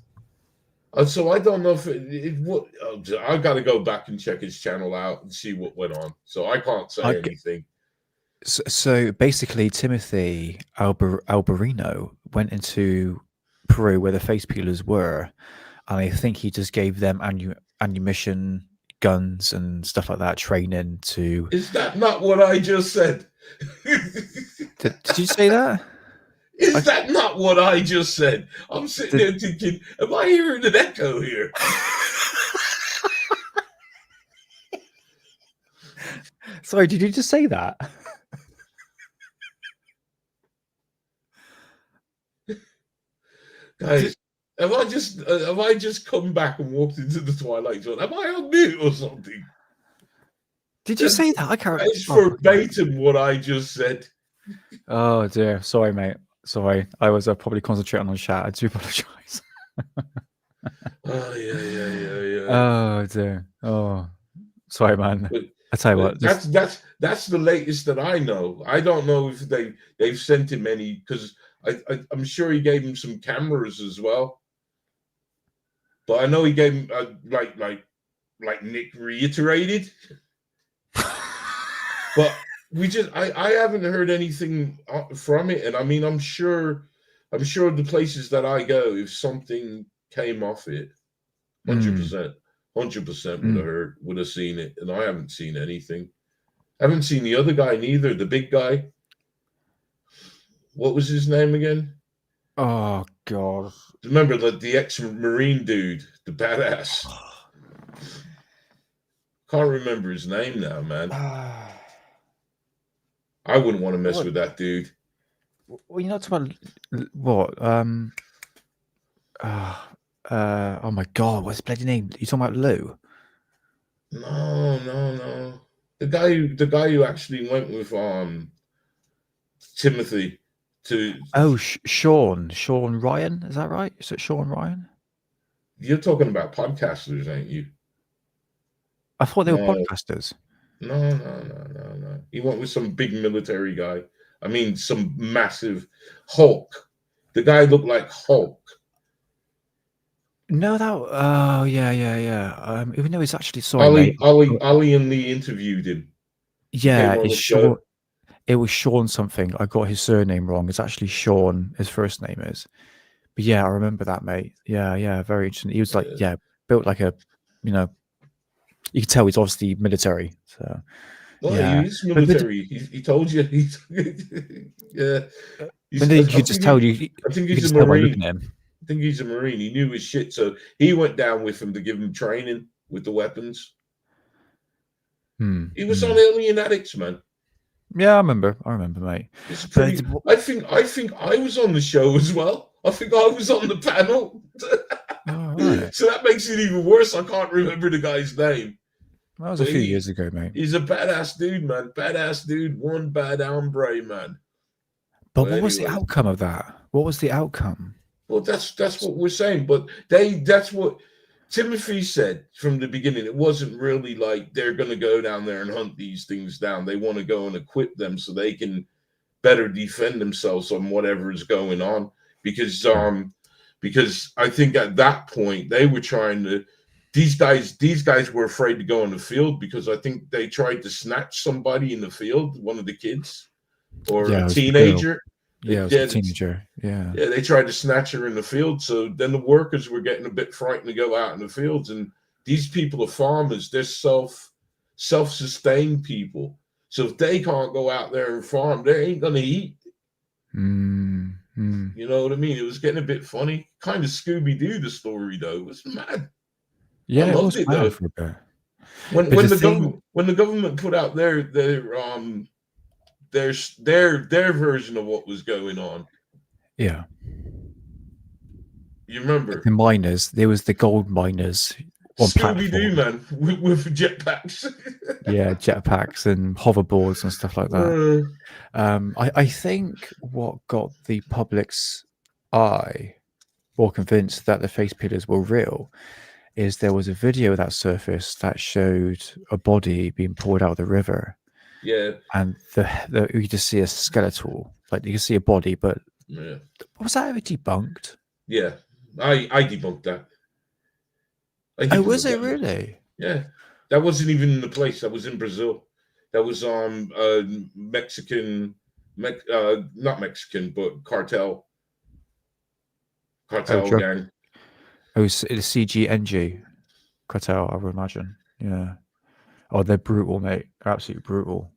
[SPEAKER 1] So I don't know if I got to go back and check his channel out and see what went on. So I can't say anything.
[SPEAKER 2] So basically, Timothy Alberino went into Peru where the face peelers were, and I think he just gave them ammunition, guns, and stuff like that, training to.
[SPEAKER 1] Is that not what I just said?
[SPEAKER 2] Did you say that?
[SPEAKER 1] Is that not what I just said? I'm sitting there thinking, am I hearing an echo here?
[SPEAKER 2] Sorry, did you just say that?
[SPEAKER 1] Guys, have I just come back and walked into the Twilight Zone? Am I on mute or something?
[SPEAKER 2] Did you say that? I can't.
[SPEAKER 1] It's verbatim what I just said.
[SPEAKER 2] Oh dear, sorry, mate. Sorry, I was probably concentrating on chat. I do apologize.
[SPEAKER 1] Oh yeah.
[SPEAKER 2] Oh dear. Oh, sorry, man.
[SPEAKER 1] But
[SPEAKER 2] I tell you what.
[SPEAKER 1] That's the latest that I know. I don't know if they've sent him any, because I'm sure he gave him some cameras as well. But I know he gave him like Nick reiterated. But I haven't heard anything from it, and I mean I'm sure the places that I go, if something came off it, 100% would have seen it, and I haven't seen anything. I haven't seen the other guy neither, the big guy. What was his name again?
[SPEAKER 2] Oh God!
[SPEAKER 1] Remember the ex-Marine dude, the badass. Can't remember his name now, man. I wouldn't want to mess with that dude.
[SPEAKER 2] Well, you're not talking about what? Oh my God! What's his bloody name? You talking about Lou?
[SPEAKER 1] No. The guy who actually went with Timothy to.
[SPEAKER 2] Oh, Sean Ryan. Is that right? Is it Sean Ryan?
[SPEAKER 1] You're talking about podcasters, ain't you?
[SPEAKER 2] I thought they were podcasters.
[SPEAKER 1] No. He went with some big military guy. I mean, some massive Hulk. The guy looked like Hulk.
[SPEAKER 2] No, that. Oh, yeah. Even though it's actually
[SPEAKER 1] Ollie and Lee interviewed him.
[SPEAKER 2] Yeah, it's Sean. It was Sean something. I got his surname wrong. It's actually Sean. His first name is. But yeah, I remember that, mate. Yeah, very interesting. He was like, built like a, you could tell he's obviously military. So.
[SPEAKER 1] Well, yeah. He's military. He told you. Yeah.
[SPEAKER 2] You could just tell you.
[SPEAKER 1] I think he's a Marine. I think he's a Marine. He knew his shit, so he went down with him to give him training with the weapons. He was on Alien Addicts, man.
[SPEAKER 2] Yeah, I remember, mate.
[SPEAKER 1] I think I was on the show as well. I think I was on the panel. Right. So that makes it even worse. I can't remember the guy's name.
[SPEAKER 2] That was a few years ago, mate.
[SPEAKER 1] He's a badass dude, man. Badass dude. One bad hombre, man.
[SPEAKER 2] But what was the outcome of that? What was the outcome?
[SPEAKER 1] Well, that's what we're saying. But that's what Timothy said from the beginning, it wasn't really like they're going to go down there and hunt these things down. They want to go and equip them so they can better defend themselves on whatever is going on. Because I think at that point they were trying to. These guys were afraid to go in the field because I think they tried to snatch somebody in the field, one of the kids or
[SPEAKER 2] Yeah, it
[SPEAKER 1] a
[SPEAKER 2] was the girl.
[SPEAKER 1] teenager.
[SPEAKER 2] Yeah, it was a teenager. Yeah.
[SPEAKER 1] Yeah, they tried to snatch her in the field. So then the workers were getting a bit frightened to go out in the fields. And these people are farmers. They're self-sustained people. So if they can't go out there and farm, they ain't going to eat. You know what I mean? It was getting a bit funny. Kind of Scooby-Doo, the story, though. It was mad.
[SPEAKER 2] Yeah,
[SPEAKER 1] I
[SPEAKER 2] it
[SPEAKER 1] loved
[SPEAKER 2] was
[SPEAKER 1] it,
[SPEAKER 2] mad
[SPEAKER 1] though.
[SPEAKER 2] for a bit.
[SPEAKER 1] When
[SPEAKER 2] But
[SPEAKER 1] the government put out their version of what was going on,
[SPEAKER 2] yeah,
[SPEAKER 1] you remember
[SPEAKER 2] the miners, there was the gold miners on
[SPEAKER 1] Scooby-Doo,
[SPEAKER 2] platform.
[SPEAKER 1] man, with jetpacks.
[SPEAKER 2] Yeah, jetpacks and hoverboards and stuff like that. I think what got the public's eye more convinced that the face peelers were real is there was a video that surfaced that showed a body being pulled out of the river.
[SPEAKER 1] Yeah.
[SPEAKER 2] And you just see a skeletal, like you can see a body, but
[SPEAKER 1] Yeah.
[SPEAKER 2] was that ever debunked?
[SPEAKER 1] Yeah. I debunked that.
[SPEAKER 2] Oh, was it really?
[SPEAKER 1] Yeah. That wasn't even in the place. That was in Brazil. That was Mexican, not Mexican, but cartel gang.
[SPEAKER 2] Oh, it's CGNG cartel, I would imagine. Yeah. Oh, they're brutal, mate. Absolutely brutal.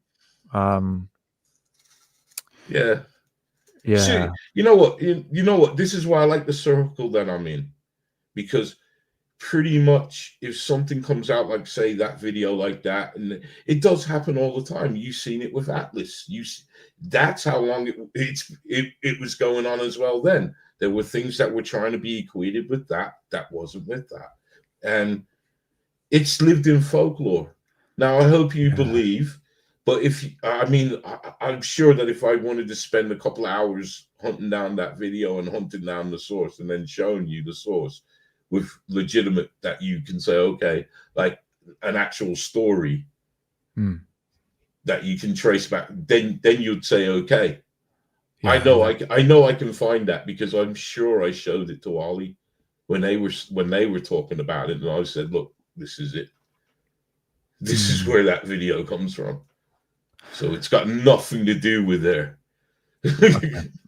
[SPEAKER 1] Yeah.
[SPEAKER 2] Yeah.
[SPEAKER 1] See, you know what? This is why I like the circle that I'm in, because pretty much if something comes out like, say, that video like that, and it does happen all the time. You've seen it with Atlas. That's how long it was going on as well. Then there were things that were trying to be equated with that wasn't with that, and it's lived in folklore. Now I hope you believe, but I'm sure that if I wanted to spend a couple of hours hunting down that video and hunting down the source and then showing you the source with legitimate, that you can say, okay, like an actual story that you can trace back, then you'd say, okay. Yeah, I know I can find that because I'm sure I showed it to Ollie when they were talking about it, and I said, look, this is it. This is where that video comes from. So it's got nothing to do with there.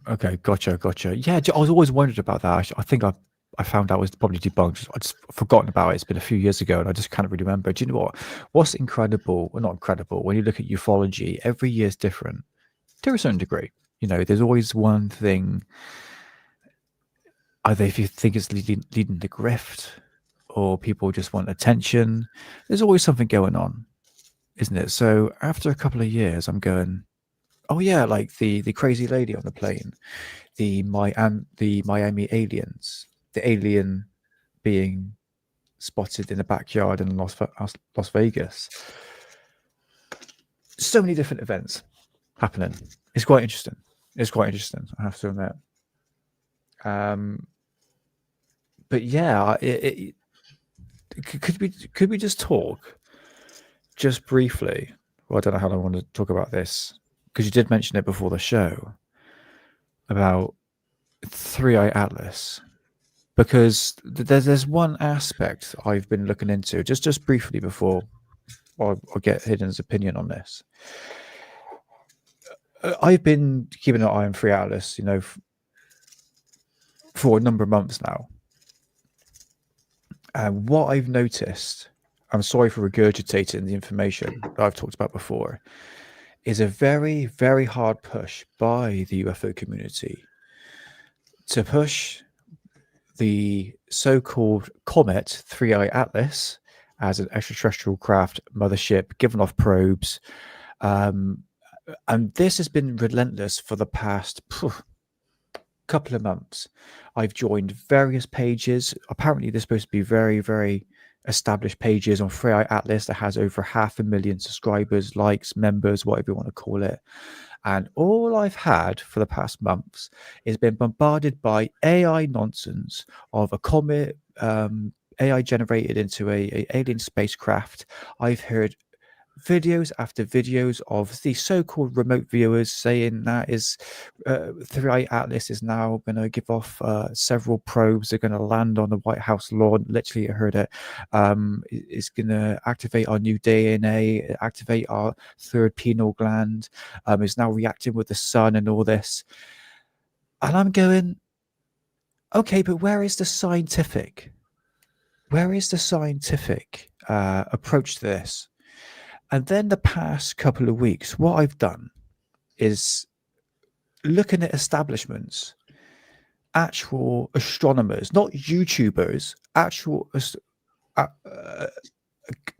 [SPEAKER 2] Okay, gotcha. Yeah, I was always wondered about that. I think I found out it was probably debunked. I'd just forgotten about it. It's been a few years ago, and I just can't really remember. Do you know what's incredible? Well, not incredible. When you look at ufology, every year is different to a certain degree. You know, there's always one thing. Either if you think it's leading the grift, or people just want attention, there's always something going on, isn't it? So after a couple of years, I'm going, oh yeah, like the crazy lady on the plane, the Miami aliens, the alien being spotted in the backyard in Las Vegas. So many different events happening. It's quite interesting. I have to admit. But yeah, could we just talk just briefly? Well, I don't know how long I want to talk about this, because you did mention it before the show about 3i Atlas, because there's one aspect I've been looking into just briefly before I'll get Hidden's opinion on this. I've been keeping an eye on 3i Atlas, for a number of months now. And what I've noticed, I'm sorry for regurgitating the information that I've talked about before, is a very, very hard push by the UFO community to push the so-called Comet 3i Atlas as an extraterrestrial craft mothership, giving off probes. And this has been relentless for the past couple of months. I've joined various pages. Apparently, there's supposed to be very, very established pages on 3i Atlas that has over 500,000 subscribers, likes, members, whatever you want to call it. And all I've had for the past months is been bombarded by AI nonsense of a comet AI generated into a alien spacecraft. I've heard videos after videos of the so-called remote viewers saying that is 3i Atlas is now going to give off several probes. They're going to land on the White House lawn. Literally, I heard it. It's going to activate our new DNA, activate our third pineal gland. It's now reacting with the sun and all this. And I'm going, okay, but where is the scientific? Where is the scientific approach to this? And then the past couple of weeks, what I've done is looking at establishments, actual astronomers, not YouTubers, actual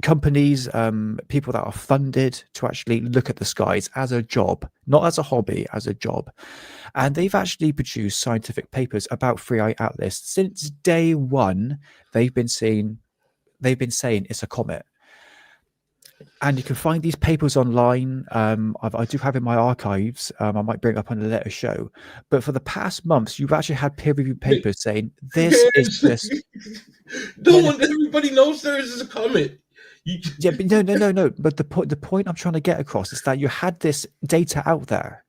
[SPEAKER 2] companies, people that are funded to actually look at the skies as a job, not as a hobby, as a job. And they've actually produced scientific papers about 3i Atlas. Since day one, they've been saying it's a comet. And you can find these papers online. I do have in my archives. I might bring it up on a later show. But for the past months, you've actually had peer-reviewed papers saying this is this.
[SPEAKER 1] Everybody knows there is a comet.
[SPEAKER 2] Yeah, but no. But the point I'm trying to get across is that you had this data out there,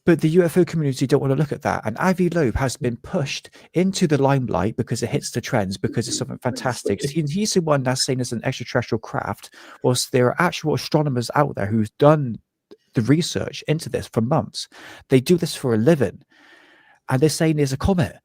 [SPEAKER 2] but the UFO community don't want to look at that. And Avi Loeb has been pushed into the limelight because it hits the trends, because it's something fantastic. He's the one that's seen as an extraterrestrial craft, whilst there are actual astronomers out there who've done the research into this for months. They do this for a living, and they're saying there's a comet.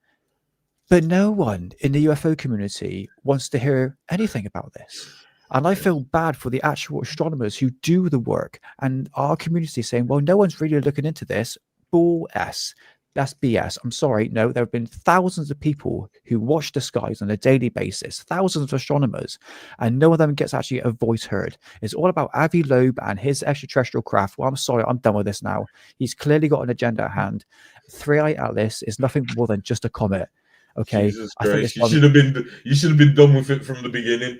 [SPEAKER 2] But no one in the UFO community wants to hear anything about this. And I feel bad for the actual astronomers who do the work, and our community saying, well, no one's really looking into this. Bull S. That's BS. I'm sorry. No, there have been thousands of people who watch the skies on a daily basis, thousands of astronomers, and no one of them gets actually a voice heard. It's all about Avi Loeb and his extraterrestrial craft. Well, I'm sorry. I'm done with this now. He's clearly got an agenda at hand. 3i Atlas is nothing more than just a comet. Okay.
[SPEAKER 1] Jesus Christ. You should have been done with it from the beginning.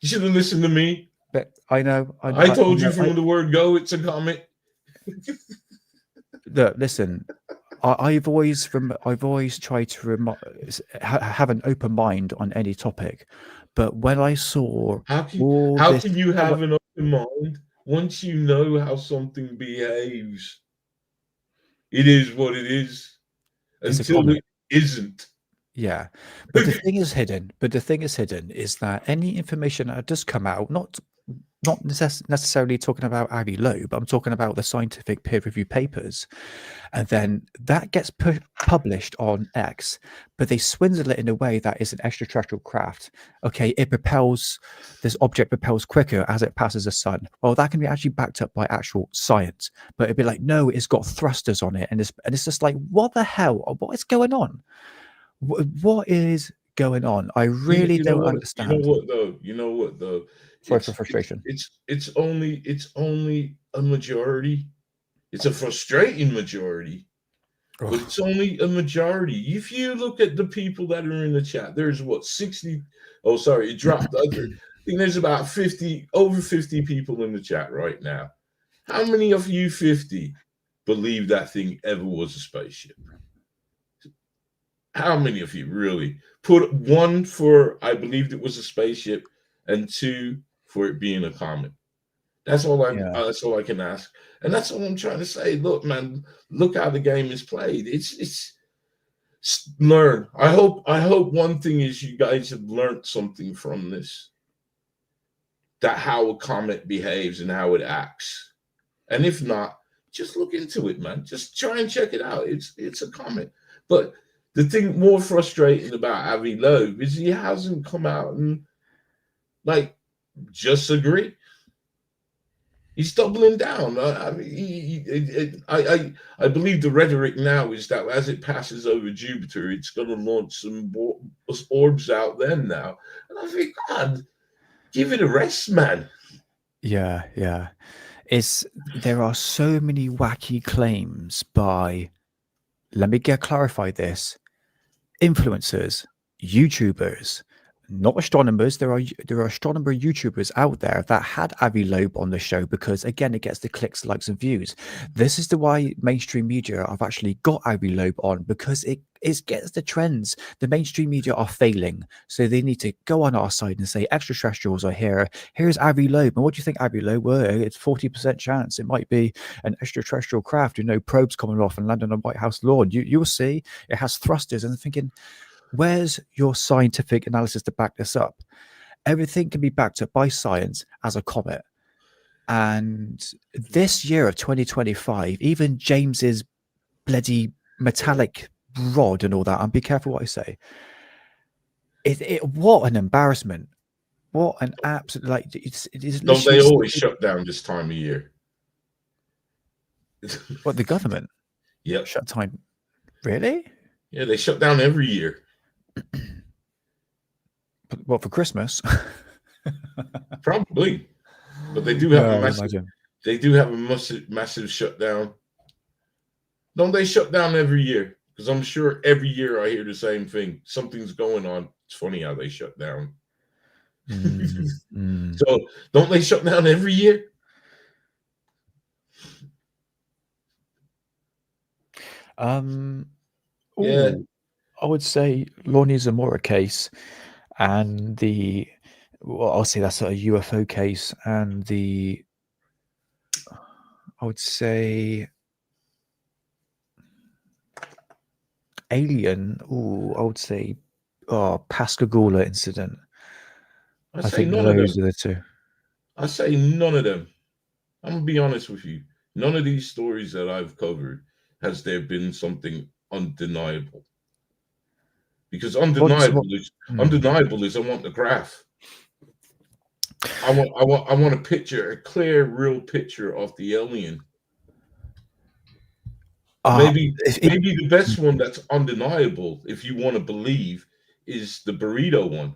[SPEAKER 1] You should have listened to me.
[SPEAKER 2] But I know.
[SPEAKER 1] I told you from the word go, it's a comet.
[SPEAKER 2] Look, listen. I've always tried to have an open mind on any topic, but when I saw
[SPEAKER 1] how can you have an open mind once you know how something behaves? It is what it is until it isn't.
[SPEAKER 2] Yeah, but the thing is hidden. Is that any information that does come out, not necessarily talking about Avi Loeb, I'm talking about the scientific peer-reviewed papers, and then that gets published on X, but they swindle it in a way that is an extraterrestrial craft. Okay, this object propels quicker as it passes the sun. Well, that can be actually backed up by actual science, but it'd be like, no, it's got thrusters on it, and it's just like, what the hell? What is going on? What is going on? I really don't understand.
[SPEAKER 1] You know what though?
[SPEAKER 2] Sorry for frustration.
[SPEAKER 1] It's only a majority. It's a frustrating majority, but it's only a majority. If you look at the people that are in the chat, there's what 60. Oh, sorry, it dropped. I think there's about over 50 people in the chat right now. How many of you 50 believe that thing ever was a spaceship? How many of you really? Put 1 for I believed it was a spaceship, and 2 for it being a comet. That's all that's all I can ask, and that's all I'm trying to say. Look, man, look how the game is played. It's learn. I hope one thing is you guys have learned something from this. That how a comet behaves and how it acts, and if not, just look into it, man. Just try and check it out. It's a comet, but the thing more frustrating about Avi Loeb is he hasn't come out and just agree. He's doubling down. I believe the rhetoric now is that as it passes over Jupiter, it's going to launch some orbs out then now. And I think, God, give it a rest, man.
[SPEAKER 2] Yeah. There are so many wacky claims by, let me clarify this, influencers, YouTubers, not astronomers. There are astronomer YouTubers out there that had Avi Loeb on the show because, again, it gets the clicks, likes, and views. This is why mainstream media have actually got Avi Loeb on, because it gets the trends. The mainstream media are failing, so they need to go on our side and say extraterrestrials are here. Here's Avi Loeb, and what do you think, Avi Loeb? Well, it's 40% chance it might be an extraterrestrial craft. Probes coming off and land on a White House lawn. You'll see it has thrusters, and I'm thinking, where's your scientific analysis to back this up? Everything can be backed up by science as a comet. And this year of 2025, even James's bloody metallic rod and all that, and be careful what I say. What an embarrassment! What an absolute
[SPEAKER 1] Don't they always shut down this time of year?
[SPEAKER 2] What, the government?
[SPEAKER 1] Yep.
[SPEAKER 2] Shut time. Really?
[SPEAKER 1] Yeah, they shut down every year.
[SPEAKER 2] What, for Christmas?
[SPEAKER 1] Probably. But they do have
[SPEAKER 2] a
[SPEAKER 1] massive shutdown. Don't they shut down every year? Because I'm sure every year I hear the same thing. Something's going on. It's funny how they shut down. So don't they shut down every year?
[SPEAKER 2] Yeah. I would say Lonnie Zamora case and I'll say that's a UFO case, and I would say alien. I would say Pascagoula incident. I think those are the two.
[SPEAKER 1] I say none of them. I'm gonna be honest with you. None of these stories that I've covered has there been something undeniable. Because undeniable is I want the graph. I want a clear, real picture of the alien. Maybe the best one that's undeniable, if you want to believe, is the burrito one,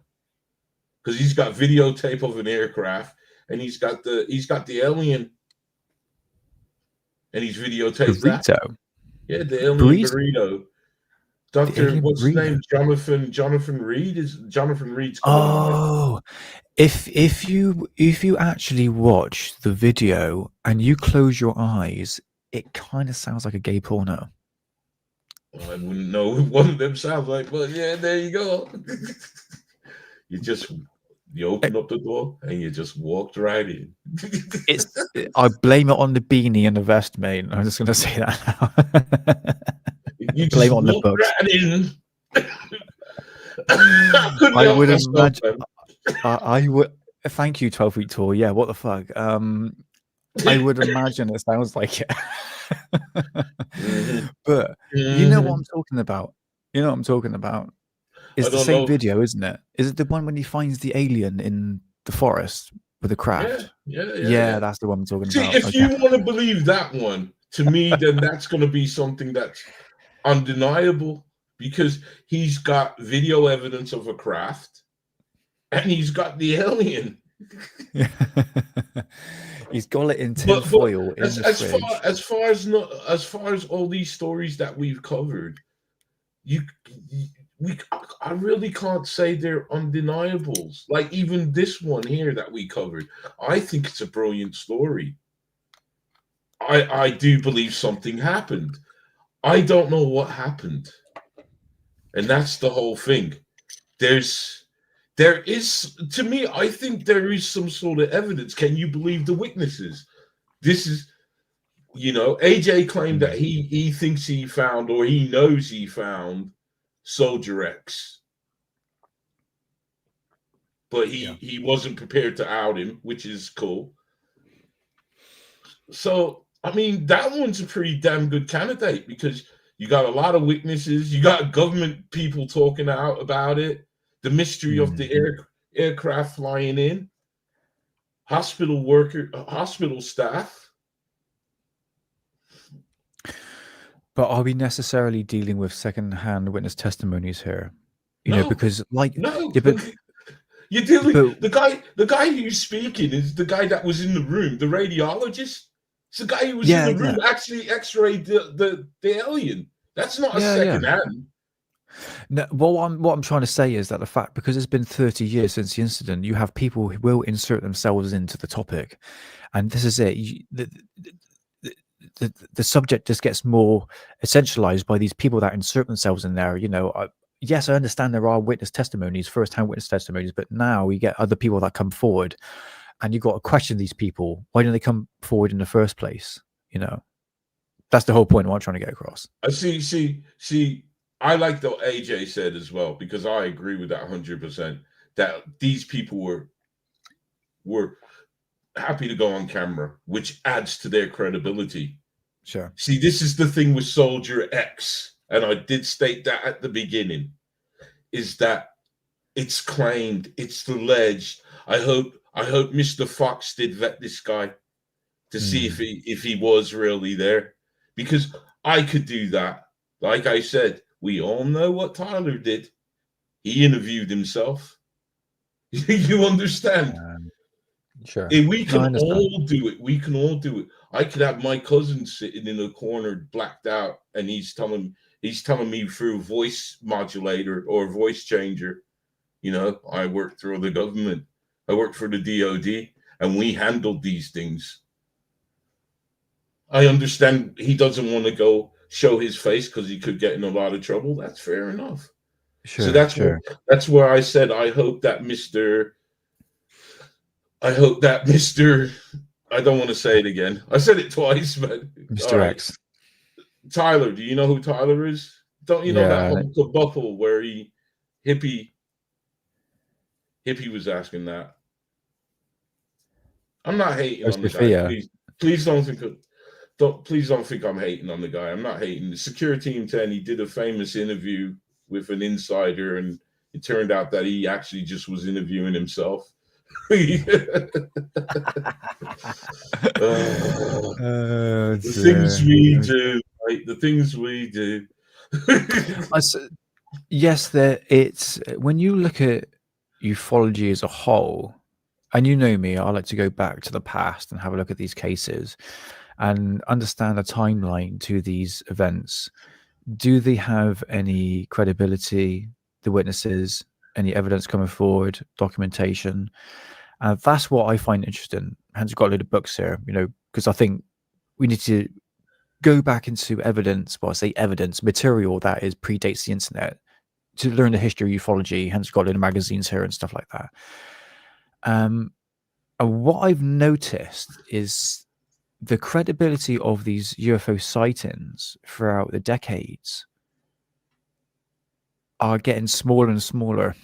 [SPEAKER 1] because he's got videotape of an aircraft and he's got the alien, and he's videotaped that. Yeah, the alien burrito. Dr. What's his name? Jonathan Reed is Jonathan Reed's.
[SPEAKER 2] If you actually watch the video and you close your eyes, it kind of sounds like a gay porno.
[SPEAKER 1] Well, I wouldn't know what one of them sounds like, but yeah, there you go. You opened up the door and you just walked right in.
[SPEAKER 2] I blame it on the beanie and the vest, mate. I'm just going to say that now.
[SPEAKER 1] You blame it on the books. Right
[SPEAKER 2] I would imagine. I would. Thank you, 12-week tour. Yeah, what the fuck? I would imagine it sounds like it. But you know what I'm talking about. You know what I'm talking about. It's the same video, isn't it? Is it the one when he finds the alien in the forest with the craft? Yeah, that's the one I'm talking about.
[SPEAKER 1] If you want to believe that one, to me, then that's going to be something that's undeniable, because he's got video evidence of a craft and he's got the alien.
[SPEAKER 2] He's got it in tin foil.
[SPEAKER 1] As far as all these stories that we've covered, I really can't say they're undeniables. Like even this one here that we covered, I think it's a brilliant story. I do believe something happened. I don't know what happened, and that's the whole thing. There is, to me, I think there is some sort of evidence. Can you believe the witnesses? This is, AJ claimed that he thinks he found, or he knows he found, Soldier X, but he wasn't prepared to out him, which is cool. So, I mean, that one's a pretty damn good candidate, because you got a lot of witnesses, you got government people talking out about it, the mystery of the aircraft flying in, hospital staff.
[SPEAKER 2] But are we necessarily dealing with second-hand witness testimonies here? Because
[SPEAKER 1] you're dealing. The guy who's speaking is the guy that was in the room, the radiologist. It's the guy who was in the room actually X-rayed the alien. That's not a second-hand.
[SPEAKER 2] No, what I'm trying to say is that the fact, because it's been 30 years since the incident, you have people who will insert themselves into the topic, and this is it. the subject just gets more essentialized by these people that insert themselves in there. You know, yes, I understand there are witness testimonies, first-hand witness testimonies, but now we get other people that come forward, and you've got to question these people. Why didn't they come forward in the first place? You know, that's the whole point of what I'm trying to get across.
[SPEAKER 1] I see. I like what AJ said as well, because I agree with that 100%. That these people were happy to go on camera, which adds to their credibility.
[SPEAKER 2] Sure.
[SPEAKER 1] See, this is the thing with Soldier X, and I did state that at the beginning, is that it's claimed, it's alleged. I hope Mr. Fox did vet this guy to see if he was really there, because I could do that. Like I said, we all know what Tyler did. He interviewed himself. You understand?
[SPEAKER 2] Sure.
[SPEAKER 1] We can all do it. We can all do it. I could have my cousin sitting in a corner, blacked out, and he's telling me through voice modulator or voice changer. You know, I work through the government. I work for the DOD, and we handled these things. I understand he doesn't want to go show his face because he could get in a lot of trouble. That's fair enough.
[SPEAKER 2] Sure.
[SPEAKER 1] So that's where I said I hope that Mr. I don't want to say it again. I said it twice, but
[SPEAKER 2] Mr. X.
[SPEAKER 1] Tyler, do you know who Tyler is? Don't you know that whole kerbuffle where hippie was asking that? I'm not hating on the guy. Please don't think I'm hating on the guy. I'm not hating. The Security Team 10, he did a famous interview with an insider, and it turned out that he actually just was interviewing himself. The things we do, right? The things we do.
[SPEAKER 2] Yes, it's when you look at ufology as a whole, and you know me, I like to go back to the past and have a look at these cases and understand a timeline to these events. Do they have any credibility, the witnesses, any evidence coming forward, documentation? That's what I find interesting. Hans got a load of books here, you know, because I think we need to go back into evidence, well, I say evidence, material that is predates the internet, to learn the history of ufology. Hans got a load of magazines here and stuff like that. And what I've noticed is the credibility of these UFO sightings throughout the decades are getting smaller and smaller.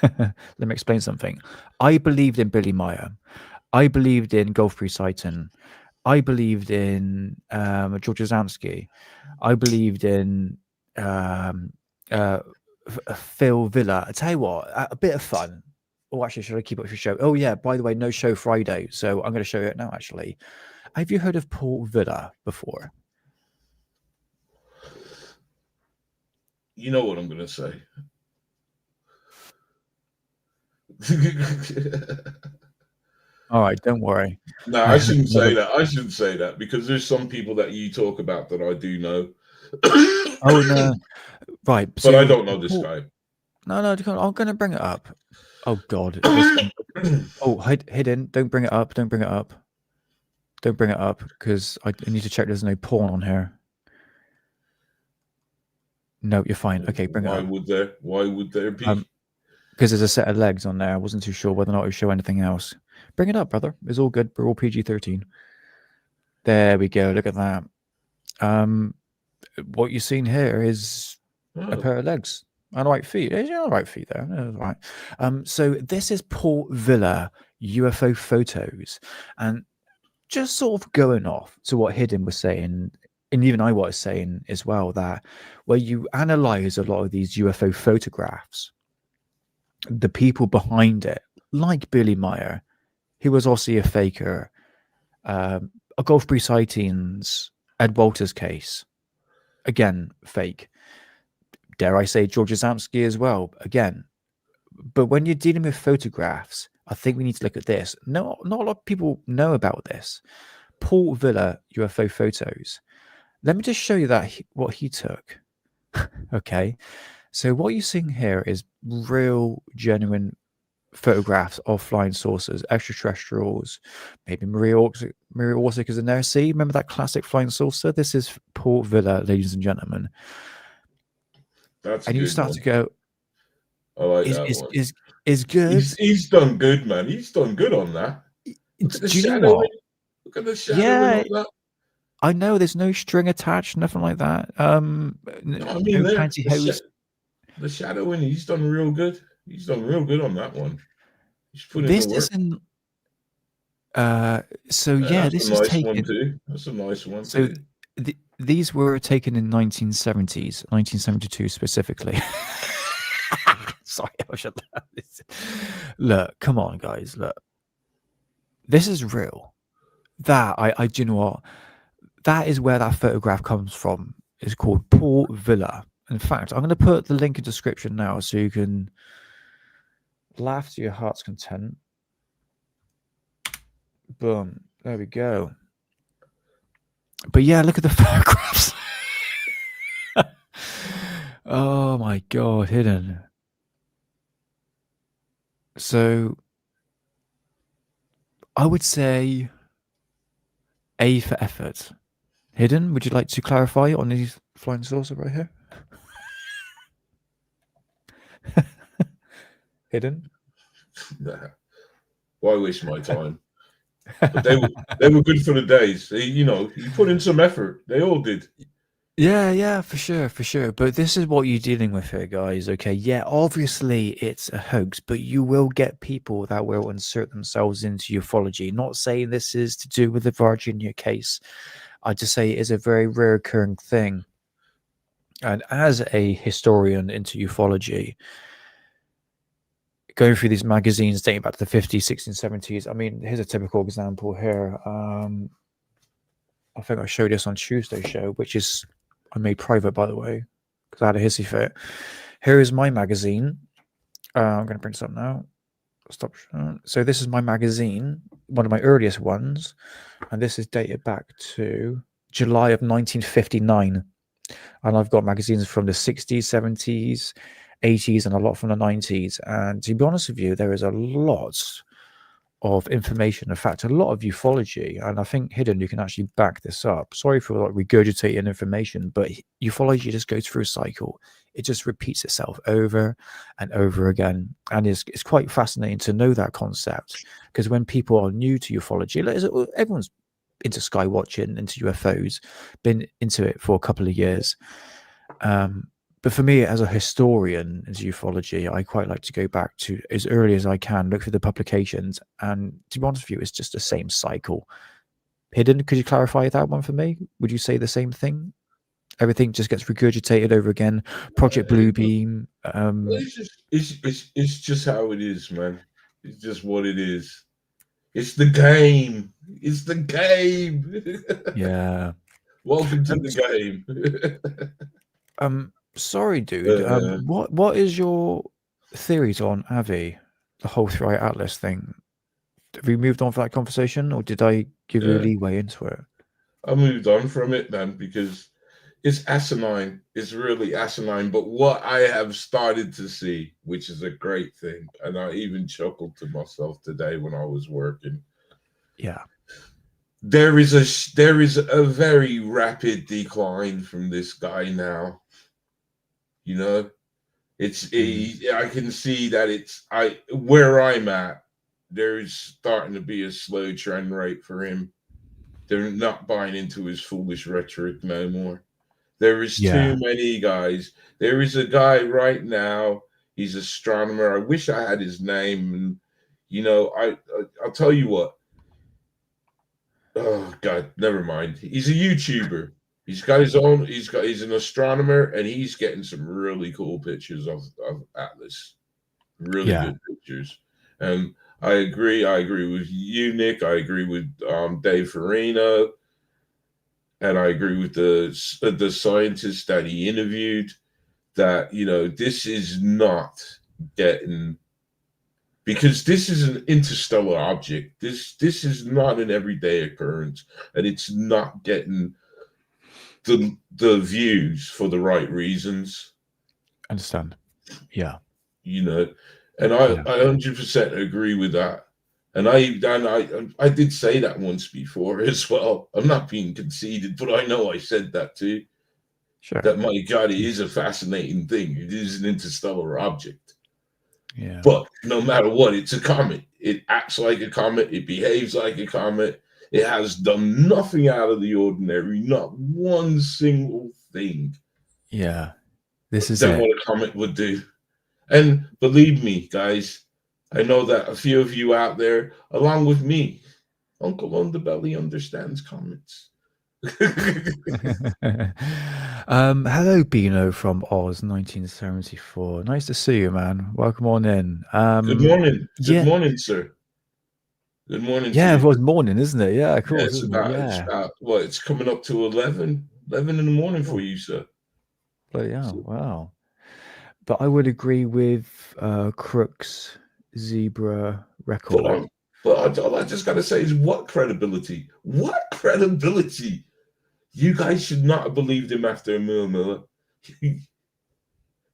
[SPEAKER 2] Let me explain something. I believed in Billy Meyer. I believed in Gulfphree sighting. I believed in George Adamski. I believed in Phil Villa. I tell you what, a bit of fun. Oh, actually, should I keep up for show? Oh, yeah, by the way, no show Friday. So I'm going to show you it now, actually. Have you heard of Paul Villa before?
[SPEAKER 1] You know what I'm going to say.
[SPEAKER 2] All right, don't worry.
[SPEAKER 1] No, I shouldn't say that. I shouldn't say that, because there's some people that you talk about that I do know.
[SPEAKER 2] Oh, no. Right.
[SPEAKER 1] But I don't know this guy.
[SPEAKER 2] No, I'm going to bring it up. Oh, God. Oh, hidden. Don't bring it up. Don't bring it up. Don't bring it up, because I need to check there's no porn on here. No, you're fine. Okay, bring it up.
[SPEAKER 1] Why would there be?
[SPEAKER 2] Because there's a set of legs on there. I wasn't too sure whether or not it would show anything else. Bring it up, brother. It's all good. We're all PG-13. There we go. Look at that. What you're seeing here is a pair of legs and right feet. Yeah, right feet there. Right. So this is Paul Villa UFO photos, and just sort of going off to what Hidden was saying, and even I was saying as well, that where you analyze a lot of these UFO photographs, the people behind it, like Billy Meyer, who was also a faker, a Gulfphree sightings, Ed Walters case, again, fake. Dare I say George Adamski as well, again. But when you're dealing with photographs, I think we need to look at this. Not a lot of people know about this. Paul Villa UFO photos. Let me just show you what he took. Okay. So what you're seeing here is real, genuine photographs of flying saucers, extraterrestrials, maybe Maria is in there. See, remember that classic flying saucer? This is Port Villa, ladies and gentlemen.
[SPEAKER 1] That's a
[SPEAKER 2] And you
[SPEAKER 1] good
[SPEAKER 2] start
[SPEAKER 1] one.
[SPEAKER 2] to go,
[SPEAKER 1] I like
[SPEAKER 2] is
[SPEAKER 1] that
[SPEAKER 2] is
[SPEAKER 1] one.
[SPEAKER 2] is good.
[SPEAKER 1] He's done good, man. He's done good on that. Look at the
[SPEAKER 2] Do you know
[SPEAKER 1] shadowing.
[SPEAKER 2] what?
[SPEAKER 1] Look at the shadowing
[SPEAKER 2] Yeah,
[SPEAKER 1] on that.
[SPEAKER 2] I know there's no string attached, nothing like that.
[SPEAKER 1] No, I mean,
[SPEAKER 2] No pantyhose.
[SPEAKER 1] the shadowing, he's done real good. He's done real good on that one. He's put in
[SPEAKER 2] This
[SPEAKER 1] the work.
[SPEAKER 2] isn't. So yeah,
[SPEAKER 1] That's
[SPEAKER 2] this
[SPEAKER 1] a
[SPEAKER 2] is
[SPEAKER 1] nice one
[SPEAKER 2] taken.
[SPEAKER 1] too. That's a nice one
[SPEAKER 2] So
[SPEAKER 1] too.
[SPEAKER 2] these were taken in 1970s, 1972 specifically. Sorry, I should laugh. Look, come on, guys. Look, this is real. That do you know what? That is where that photograph comes from. It's called Port Villa. In fact, I'm going to put the link in the description now so you can laugh to your heart's content. Boom. There we go. But yeah, look at the photographs. Oh my God, hidden. So I would say A for effort. Hidden, would you like to clarify on these flying saucer right here? Hidden?
[SPEAKER 1] Nah. Why waste my time? But they were good for the days. You put in some effort. They all did.
[SPEAKER 2] Yeah, for sure. But this is what you're dealing with here, guys. Okay, yeah, obviously it's a hoax, but you will get people that will insert themselves into ufology. Not saying this is to do with the Varginha case. I just say it is a very rare occurring thing. And as a historian into ufology, going through these magazines dating back to the 50s, 60s, 70s, I mean, here's a typical example here. I think I showed this on Tuesday's show, which is I made private, by the way, because I had a hissy fit. Here is my magazine. I'm going to print something out. Stop. So this is my magazine, one of my earliest ones, and this is dated back to July of 1959. And I've got magazines from the 60s, 70s, 80s, and a lot from the 90s. And to be honest with you, there is a lot of information. In fact, a lot of ufology, and I think Hidden, you can actually back this up. Sorry for like regurgitating information, but ufology just goes through a cycle. It just repeats itself over and over again, and it's quite fascinating to know that concept, because when people are new to ufology, everyone's into sky watching, into UFOs, been into it for a couple of years. But for me, as a historian into ufology, I quite like to go back to as early as I can, look through the publications, and to be honest with you, it's just the same cycle. Hidden, could you clarify that one for me? Would you say the same thing? Everything just gets regurgitated over again. Project Bluebeam.
[SPEAKER 1] It's just how it is, man. It's just what it is. It's the game. It's the game.
[SPEAKER 2] Yeah.
[SPEAKER 1] Welcome to the game.
[SPEAKER 2] Sorry, dude. What is your theories on Avi, the whole 3-eye atlas thing? Have we moved on for that conversation, or did I give you a leeway into it?
[SPEAKER 1] I moved on from it, man, because it's asinine. It's really asinine. But what I have started to see, which is a great thing, and I even chuckled to myself today when I was working.
[SPEAKER 2] Yeah.
[SPEAKER 1] There is a very rapid decline from this guy now. You know, I can see that where I'm at, there's starting to be a slow trend rate for him. They're not buying into his foolish rhetoric no more. There is too many guys. There is a guy right now. He's an astronomer. I wish I had his name. And I'll tell you what. Oh God, never mind. He's a YouTuber. He's got his own. He's an astronomer, and he's getting some really cool pictures of Atlas. Really good pictures. And I agree. I agree with you, Nick. I agree with Dave Farina, and I agree with the scientists that he interviewed. That this is not getting, because this is an interstellar object. This is not an everyday occurrence, and it's not getting the views for the right reasons.
[SPEAKER 2] Understand. Yeah.
[SPEAKER 1] And I 100% agree with that. And I did say that once before as well. I'm not being conceited, but I know I said that too.
[SPEAKER 2] Sure.
[SPEAKER 1] That, my God, it is a fascinating thing. It is an interstellar object.
[SPEAKER 2] Yeah.
[SPEAKER 1] But no matter what, it's a comet. It acts like a comet. It behaves like a comet. It has done nothing out of the ordinary, not one single thing.
[SPEAKER 2] Yeah. This is
[SPEAKER 1] than
[SPEAKER 2] it.
[SPEAKER 1] what a comet would do. And believe me, guys, I know that a few of you out there, along with me, Uncle Underbelly understands comets.
[SPEAKER 2] Hello, Bino from Oz, 1974. Nice to see you, man. Welcome on in.
[SPEAKER 1] Good morning.
[SPEAKER 2] Yeah.
[SPEAKER 1] Good morning, sir. Good morning.
[SPEAKER 2] Yeah,
[SPEAKER 1] to
[SPEAKER 2] it
[SPEAKER 1] you.
[SPEAKER 2] was morning, isn't it? Yeah, of
[SPEAKER 1] Yeah,
[SPEAKER 2] course.
[SPEAKER 1] it's
[SPEAKER 2] Isn't
[SPEAKER 1] about,
[SPEAKER 2] it?
[SPEAKER 1] it's
[SPEAKER 2] Yeah.
[SPEAKER 1] about, well, it's coming up to 11 in the morning for you, sir.
[SPEAKER 2] Bloody hell, wow. But I would agree with Crook's Zebra record.
[SPEAKER 1] But all I just got to say is, what credibility? What credibility? You guys should not have believed him after Miller.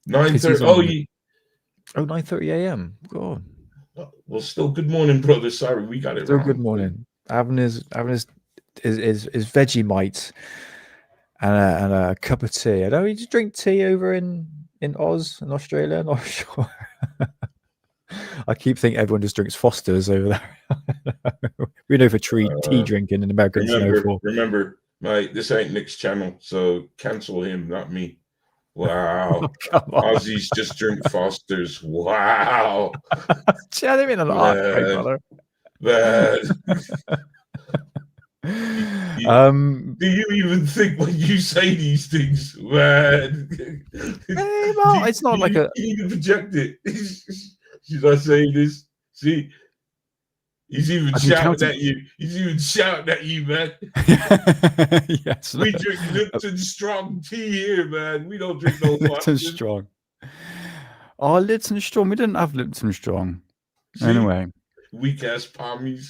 [SPEAKER 1] 9:30.
[SPEAKER 2] Oh, 9:30 a.m. God.
[SPEAKER 1] Well, still good morning, brother. Sorry, we got it
[SPEAKER 2] Still
[SPEAKER 1] wrong.
[SPEAKER 2] good morning. Having his Vegemite and a cup of tea. I know you just drink tea over in Oz in Australia. I'm not sure. I keep thinking everyone just drinks Foster's over there. We know for tea drinking in American Snowfall.
[SPEAKER 1] Remember, this ain't Nick's channel, so cancel him, not me. Wow. Aussies just drink Foster's. Wow.
[SPEAKER 2] I didn't mean to laugh, brother.
[SPEAKER 1] Do you even think when you say these things, man?
[SPEAKER 2] Well, it's not like
[SPEAKER 1] you need to project it. Should I say this? See, he's even shouting at you. He's even shouting at you, man.
[SPEAKER 2] Yes.
[SPEAKER 1] We drink Lipton Strong tea here, man. We don't drink no
[SPEAKER 2] Lipton Strong. Oh, Lipton Strong. We didn't have Lipton Strong. See? Anyway.
[SPEAKER 1] Weak ass pommies.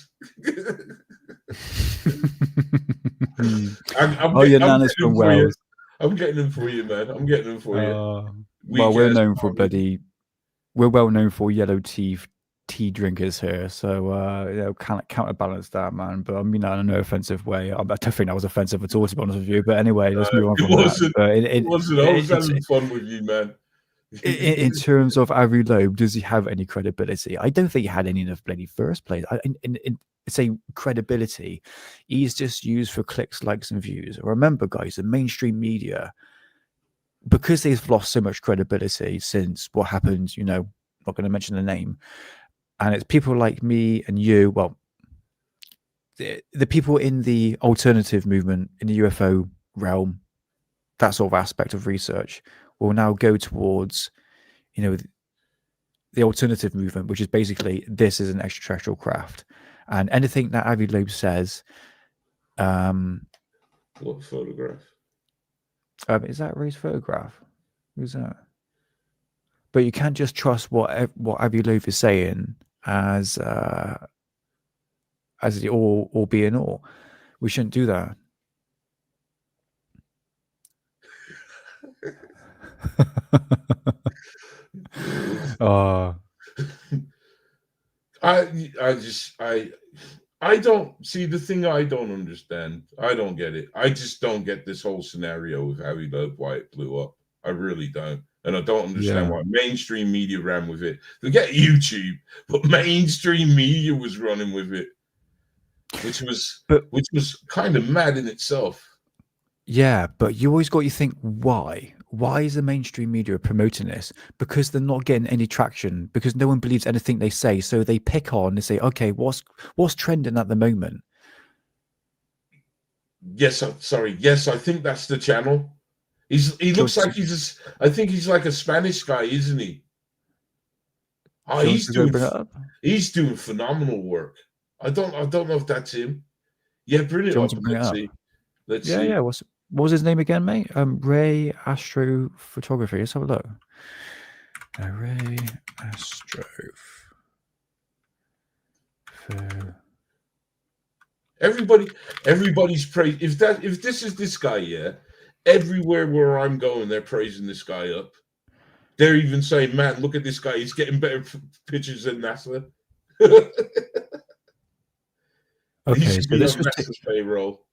[SPEAKER 2] Your nana's from Wales.
[SPEAKER 1] I'm getting them for you, man. I'm getting them for you.
[SPEAKER 2] Well, we're known for we're well known for yellow tea drinkers here, so counterbalance that, man. But I mean that in no offensive way. I don't think that was offensive at all, to be honest with you. But anyway, let's move on from that.
[SPEAKER 1] It wasn't. I was having fun with you, man.
[SPEAKER 2] In terms of Avi Loeb, does he have any credibility? I don't think he had any in the bloody first place. In say credibility, he's just used for clicks, likes, and views. Remember, guys, the mainstream media, because they've lost so much credibility since what happened, not going to mention the name, and it's people like me and you, well, the people in the alternative movement, in the UFO realm, that sort of aspect of research, will now go towards, the alternative movement, which is basically, this is an extraterrestrial craft. And anything that Avi Loeb says...
[SPEAKER 1] what photograph?
[SPEAKER 2] Is that Ray's photograph? Who's that? But you can't just trust what Avi Loeb is saying as the all be in all. We shouldn't do that.
[SPEAKER 1] I don't see the thing. I don't understand. I don't get it. I just don't get this whole scenario with Avi Loeb, why it blew up. I really don't. And I don't understand why mainstream media ran with it. Forget YouTube, but mainstream media was running with it, which was kind of mad in itself.
[SPEAKER 2] Yeah, but you always got to think, why? Why is the mainstream media promoting this? Because they're not getting any traction, because no one believes anything they say. So they pick on, they say, okay, what's trending at the moment?
[SPEAKER 1] Yes, sorry. Yes, I think that's the channel. He looks like I think he's like a Spanish guy, isn't he? Oh, he's doing phenomenal work. I don't know if that's him. Yeah, bring it up. Let's see.
[SPEAKER 2] Yeah. What was his name again, mate? Ray Astrophotography. Let's have a look. Ray Astroph.
[SPEAKER 1] Everybody's praised. If this is this guy, everywhere where I'm going, they're praising this guy up. They're even saying, "Man, look at this guy. He's getting better pictures than NASA." He
[SPEAKER 2] Okay,
[SPEAKER 1] should
[SPEAKER 2] so
[SPEAKER 1] be
[SPEAKER 2] this
[SPEAKER 1] on
[SPEAKER 2] was
[SPEAKER 1] NASA's payroll.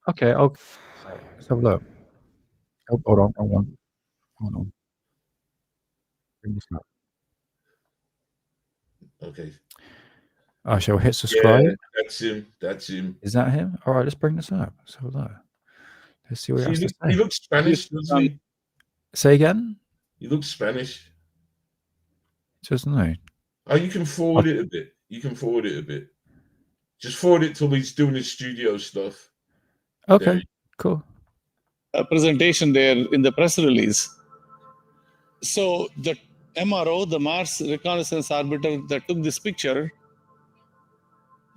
[SPEAKER 2] okay. Let's have a look. Oh, hold on. Bring this up.
[SPEAKER 1] Okay.
[SPEAKER 2] I shall hit subscribe.
[SPEAKER 1] Yeah, that's him. That's him.
[SPEAKER 2] Is that him? All right, let's bring this up. Let's have a look. Let's see what he has to
[SPEAKER 1] He
[SPEAKER 2] say.
[SPEAKER 1] looks Spanish, doesn't he?
[SPEAKER 2] Say again?
[SPEAKER 1] He looks Spanish.
[SPEAKER 2] Doesn't he?
[SPEAKER 1] Oh, you can forward it a bit. You can forward it a bit. Just forward it till he's doing his studio stuff.
[SPEAKER 2] Okay, cool.
[SPEAKER 6] A presentation there in the press release. So the MRO, the Mars Reconnaissance Orbiter that took this picture,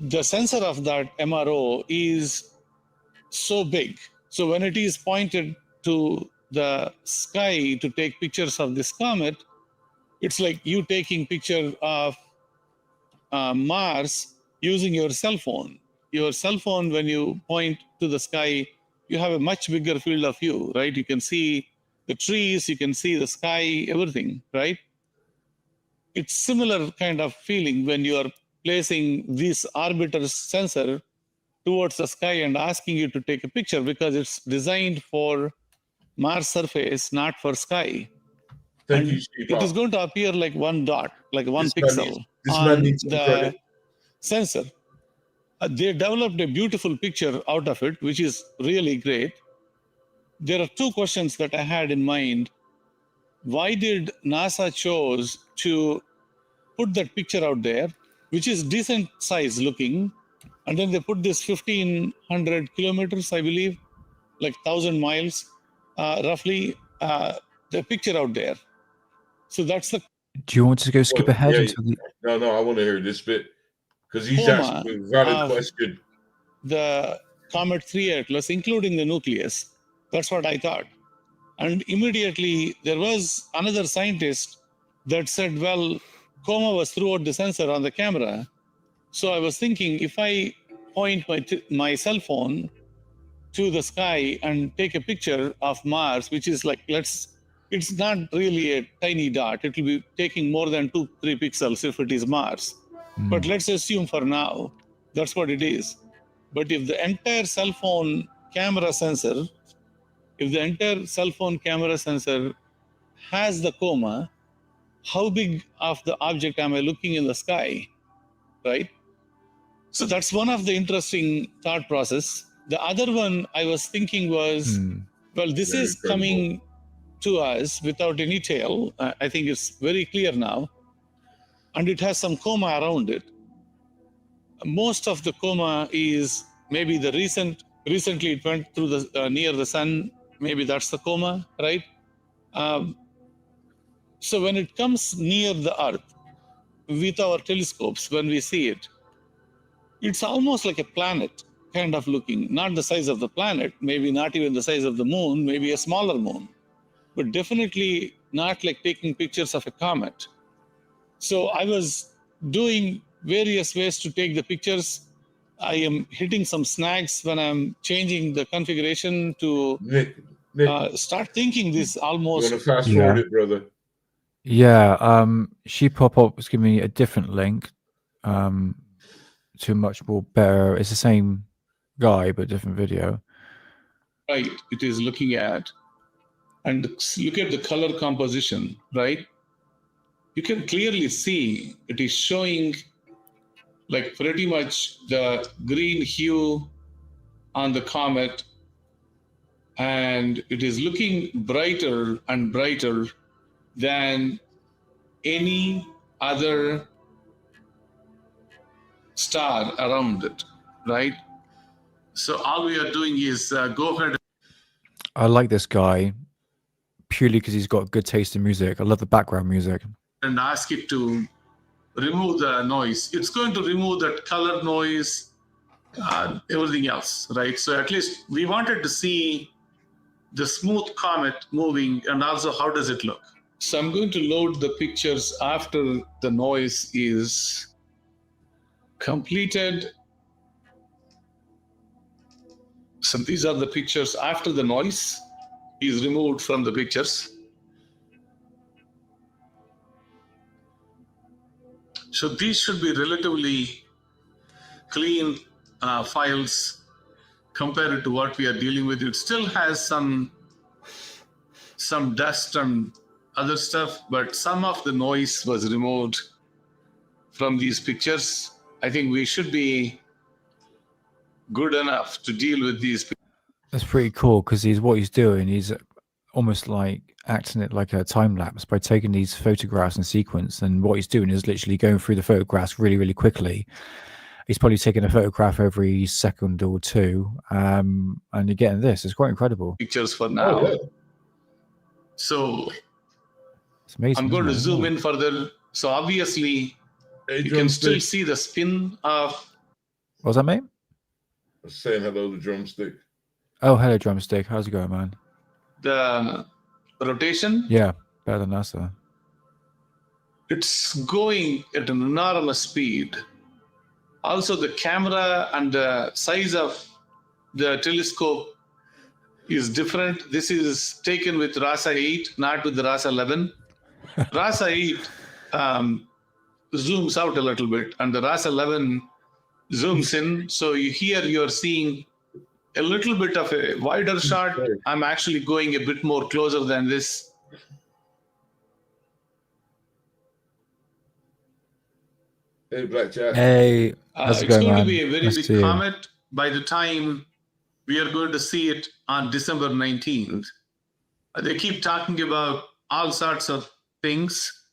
[SPEAKER 6] the sensor of that MRO is so big. So when it is pointed to the sky to take pictures of this comet, it's like you taking picture of Mars using your cell phone. Your cell phone, when you point to the sky, you have a much bigger field of view, right? You can see the trees, you can see the sky, everything, right? It's similar kind of feeling when you are placing this orbiter's sensor towards the sky and asking you to take a picture, because it's designed for Mars surface, not for sky.
[SPEAKER 1] Thank
[SPEAKER 6] And
[SPEAKER 1] you, Steve.
[SPEAKER 6] it is going to appear like one dot, like one
[SPEAKER 1] This
[SPEAKER 6] pixel
[SPEAKER 1] man
[SPEAKER 6] on
[SPEAKER 1] needs some
[SPEAKER 6] the
[SPEAKER 1] credit.
[SPEAKER 6] sensor. They developed a beautiful picture out of it, which is really great. There are two questions that I had in mind. Why did NASA chose to put that picture out there, which is decent size looking, and then they put this 1,500 kilometers, I believe, like 1,000 miles, roughly, the picture out there. So that's the
[SPEAKER 2] Do you want to go skip ahead until the...
[SPEAKER 1] No, I want to hear this bit because he's
[SPEAKER 6] coma
[SPEAKER 1] asking a valid
[SPEAKER 6] of
[SPEAKER 1] question.
[SPEAKER 6] the Comet 3 Atlas, including the nucleus. That's what I thought. And immediately there was another scientist that said, well, coma was throughout the sensor on the camera. So I was thinking, if I point my cell phone to the sky and take a picture of Mars, which is like, it's not really a tiny dot. It will be taking more than 2-3 pixels if it is Mars. But let's assume for now, that's what it is. But if the entire cell phone camera sensor, has the coma, how big of the object am I looking in the sky, right? So that's one of the interesting thought process. The other one I was thinking was, well, this
[SPEAKER 1] Very
[SPEAKER 6] is
[SPEAKER 1] incredible.
[SPEAKER 6] coming to us without any tail. I think it's very clear now. And it has some coma around it. Most of the coma is maybe the recently it went through the near the sun. Maybe that's the coma, right? So when it comes near the Earth with our telescopes, when we see it, it's almost like a planet kind of looking, not the size of the planet, maybe not even the size of the moon, maybe a smaller moon, but definitely not like taking pictures of a comet. So I was doing various ways to take the pictures. I am hitting some snags when I'm changing the configuration to
[SPEAKER 1] Nick,
[SPEAKER 6] start thinking this
[SPEAKER 1] you
[SPEAKER 6] almost.
[SPEAKER 1] want to fast forward it, brother?
[SPEAKER 2] Yeah, she pop-up was giving me a different link to a much more better, it's the same guy but different video.
[SPEAKER 6] Right, it is looking at, and look at the color composition, right? You can clearly see it is showing like pretty much the green hue on the comet, and it is looking brighter and brighter than any other star around it, right? So all we are doing is go ahead.
[SPEAKER 2] I like this guy purely because he's got good taste in music. I love the background music.
[SPEAKER 6] And ask it to remove the noise. It's going to remove that color noise, everything else, right? So at least we wanted to see the smooth comet moving, and also how does it look. So I'm going to load the pictures after the noise is completed. So these are the pictures after the noise is removed from the pictures. So these should be relatively clean files compared to what we are dealing with. It still has some dust and other stuff, but some of the noise was removed from these pictures. I think we should be good enough to deal with these.
[SPEAKER 2] That's pretty cool because what he's doing, he's almost like acting it like a time lapse by taking these photographs in sequence. And what he's doing is literally going through the photographs really, really quickly. He's probably taking a photograph every second or two. And you're getting this. It's quite incredible.
[SPEAKER 6] Pictures for now.
[SPEAKER 1] Oh, yeah.
[SPEAKER 6] So
[SPEAKER 2] It's amazing.
[SPEAKER 6] I'm going to
[SPEAKER 2] isn't it?
[SPEAKER 6] zoom in further. So obviously,
[SPEAKER 1] Hey,
[SPEAKER 6] you can still
[SPEAKER 1] Drumstick.
[SPEAKER 6] see the spin of
[SPEAKER 2] What was that, mate?
[SPEAKER 1] Saying hello to Drumstick.
[SPEAKER 2] Oh, hello, Drumstick. How's it going, man?
[SPEAKER 6] the rotation.
[SPEAKER 2] Yeah, better than NASA.
[SPEAKER 6] It's going at an enormous speed. Also, the camera and the size of the telescope is different. This is taken with RASA 8, not with the RASA 11. RASA 8 zooms out a little bit, and the RASA 11 zooms in. So you're seeing a little bit of a wider shot. I'm actually going a bit more closer than this.
[SPEAKER 1] Hey, Blackjack.
[SPEAKER 2] Hey, how's it
[SPEAKER 6] It's
[SPEAKER 2] going,
[SPEAKER 6] going
[SPEAKER 2] man?
[SPEAKER 6] to be a very
[SPEAKER 2] Nice to
[SPEAKER 6] big
[SPEAKER 2] see you.
[SPEAKER 6] comet. By the time we are going to see it on December 19th, they keep talking about all sorts of things,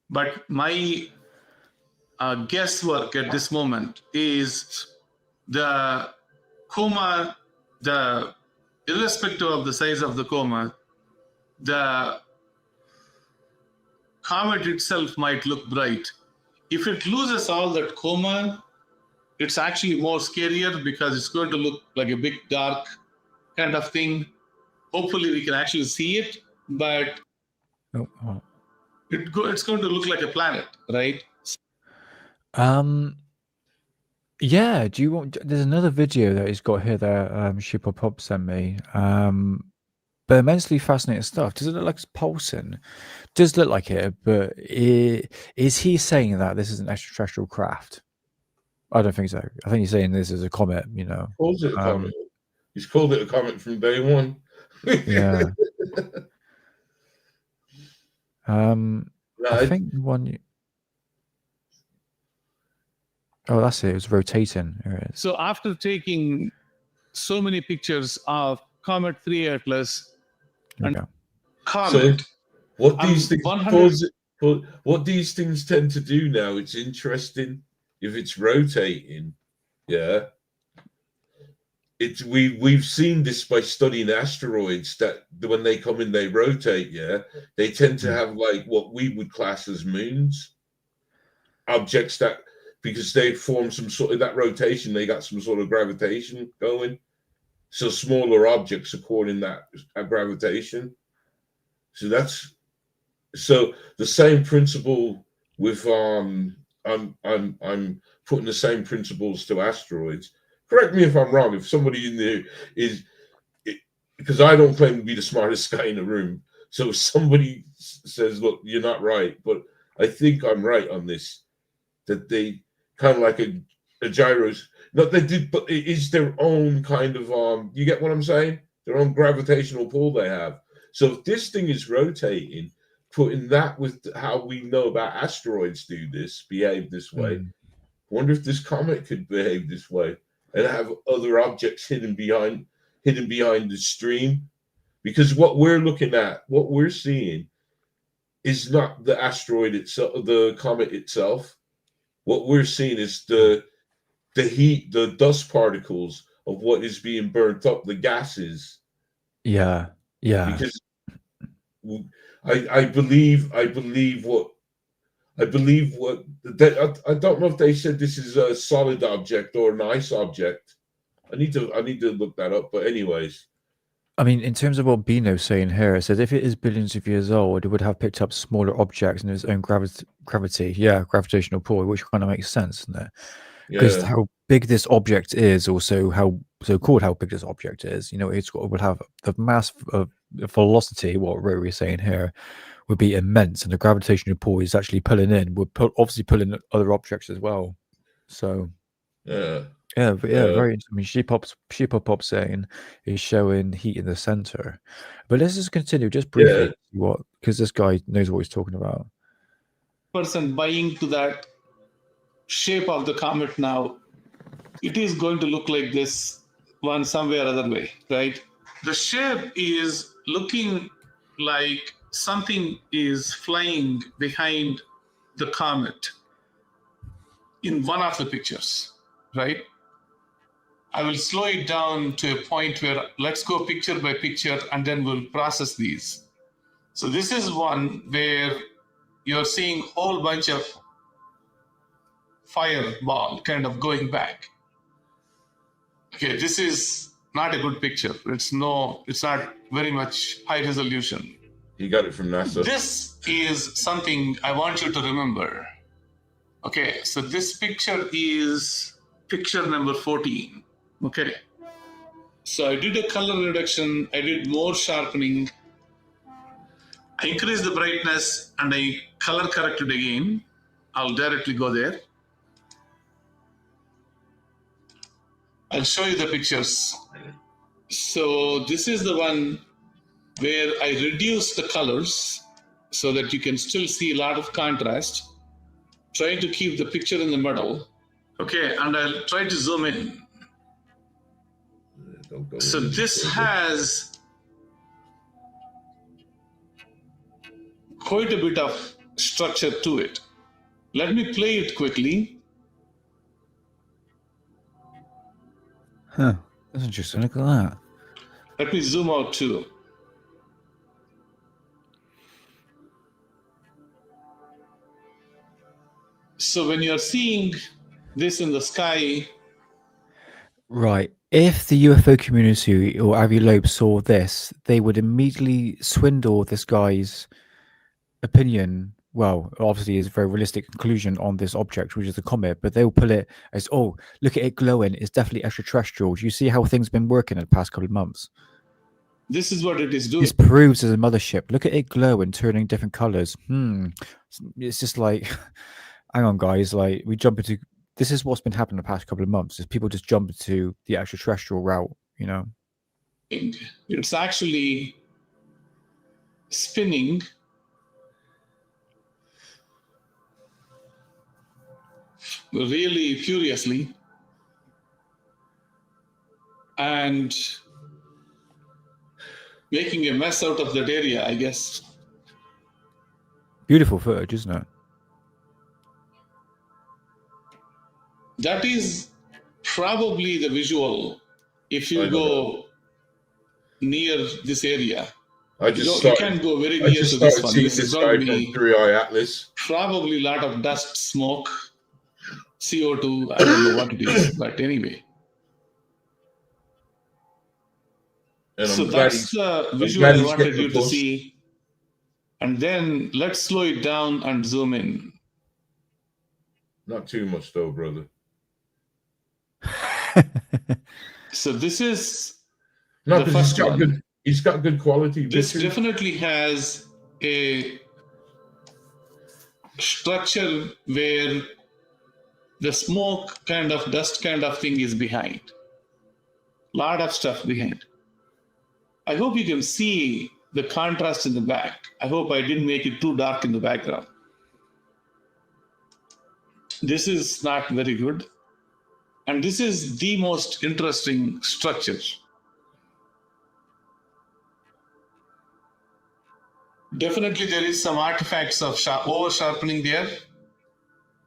[SPEAKER 6] but my guesswork at this moment is the coma, irrespective of the size of the coma, the comet itself might look bright. If it loses all that coma, it's actually more scarier because it's going to look like a big dark kind of thing. Hopefully we can actually see it, but
[SPEAKER 2] Oh.
[SPEAKER 6] it's going to look like a planet, right?
[SPEAKER 2] Yeah, do you want, there's another video that he's got here that Shipper Pop sent me. But immensely fascinating stuff. Does it look like it's pulsing? Does look like it, but is he saying that this is an extraterrestrial craft? I don't think so. I think he's saying this is a comet, you know.
[SPEAKER 1] Calls it a comet. He's called it a comet from day one.
[SPEAKER 2] Yeah. I
[SPEAKER 1] Right.
[SPEAKER 2] think one. Oh, that's it. It was rotating. Here it is.
[SPEAKER 6] So after taking so many pictures of Comet 3 Atlas
[SPEAKER 2] Here we
[SPEAKER 6] and
[SPEAKER 2] go.
[SPEAKER 6] Comet,
[SPEAKER 1] What these things
[SPEAKER 6] 100
[SPEAKER 1] what these things tend to do now, it's interesting. If it's rotating, yeah. We've seen this by studying asteroids that when they come in, they rotate, yeah. They tend to have like what we would class as moons. Objects that, because they form some sort of that rotation, they got some sort of gravitation going. So smaller objects are caught in that gravitation. So that's the same principle with I'm putting the same principles to asteroids. Correct me if I'm wrong. If somebody in there is, because I don't claim to be the smartest guy in the room. So if somebody says, "Look, you're not right," but I think I'm right on this. That they kind of like a gyros. Not they did, but it is their own kind of you get what I'm saying? Their own gravitational pull they have. So if this thing is rotating, putting that with how we know about asteroids behave this way. Wonder if this comet could behave this way and have other objects hidden behind the stream. Because what we're looking at, what we're seeing, is not the asteroid itself, the comet itself. What we're seeing is the heat, the dust particles of what is being burnt up, the gases.
[SPEAKER 2] Yeah.
[SPEAKER 1] Because I believe what I don't know if they said this is a solid object or an ice object. I need to look that up. But anyways,
[SPEAKER 2] I mean, in terms of what Bino's saying here, it says if it is billions of years old, it would have picked up smaller objects in its own gravity. Yeah, gravitational pull, which kind of makes sense, doesn't it? Because how big this object is, also how big this object is. You know, it would have the mass of velocity. What we're saying here would be immense, and the gravitational pull is actually pulling in, would obviously pull in other objects as well. So
[SPEAKER 1] Yeah.
[SPEAKER 2] yeah, but yeah, very. I mean, Sheepop saying is showing heat in the center, but let's just continue just briefly. What, because this guy knows what he's talking about.
[SPEAKER 6] Person buying to that shape of the comet now, it is going to look like this one somewhere other way, right? The shape is looking like something is flying behind the comet in one of the pictures, right? I will slow it down to a point where let's go picture by picture and then we'll process these. So this is one where you're seeing a whole bunch of fireball kind of going back. Okay, this is not a good picture. It's not very much high resolution.
[SPEAKER 1] He got it from NASA.
[SPEAKER 6] This is something I want you to remember. Okay, so this picture is picture number 14. Okay. So I did a color reduction, I did more sharpening, I increased the brightness and I color corrected again. I'll directly go there. I'll show you the pictures. So this is the one where I reduced the colors so that you can still see a lot of contrast, trying to keep the picture in the middle. Okay, and I'll try to zoom in. So this has quite a bit of structure to it. Let me play it quickly.
[SPEAKER 2] Huh, that's interesting. Look at that.
[SPEAKER 6] Let me zoom out too. So when you're seeing this in the sky,
[SPEAKER 2] right, if the UFO community or Avi Loeb saw this, they would immediately swindle this guy's opinion. Well, obviously, it's a very realistic conclusion on this object, which is the comet, but they'll pull it as, oh, look at it glowing. It's definitely extraterrestrial. Do you see how things have been working in the past couple of months?
[SPEAKER 6] this is what it is doing.
[SPEAKER 2] This proves as a mothership. Look at it glow and turning different colors. It's just like, hang on, guys. Like, we jump into, this is what's been happening the past couple of months, is people just jump into the extraterrestrial route, you know?
[SPEAKER 6] It's actually spinning really furiously and making a mess out of that area, I guess.
[SPEAKER 2] Beautiful footage, isn't it?
[SPEAKER 6] That is probably the visual if you go near this area.
[SPEAKER 1] I just
[SPEAKER 6] you can go very near to this one.
[SPEAKER 1] Seeing
[SPEAKER 6] This is
[SPEAKER 1] this
[SPEAKER 6] going
[SPEAKER 1] guy
[SPEAKER 6] to
[SPEAKER 1] from
[SPEAKER 6] be
[SPEAKER 1] 3i Atlas.
[SPEAKER 6] probably a lot of dust, smoke, CO2. I don't know what it is, but anyway.
[SPEAKER 1] And
[SPEAKER 6] So
[SPEAKER 1] I'm glad
[SPEAKER 6] that's the visual
[SPEAKER 1] glad
[SPEAKER 6] I
[SPEAKER 1] he's
[SPEAKER 6] wanted
[SPEAKER 1] getting
[SPEAKER 6] you
[SPEAKER 1] the
[SPEAKER 6] to
[SPEAKER 1] bus.
[SPEAKER 6] see. And then let's slow it down and zoom in.
[SPEAKER 1] Not too much though, brother.
[SPEAKER 6] So this is
[SPEAKER 1] No,
[SPEAKER 6] the
[SPEAKER 1] because
[SPEAKER 6] first one.
[SPEAKER 1] He's got good quality.
[SPEAKER 6] This
[SPEAKER 1] pictures.
[SPEAKER 6] definitely has a structure where the smoke kind of dust kind of thing is behind. Lot of stuff behind. I hope you can see the contrast in the back. I hope I didn't make it too dark in the background. This is not very good. And this is the most interesting structure. Definitely there is some artifacts of over sharpening there.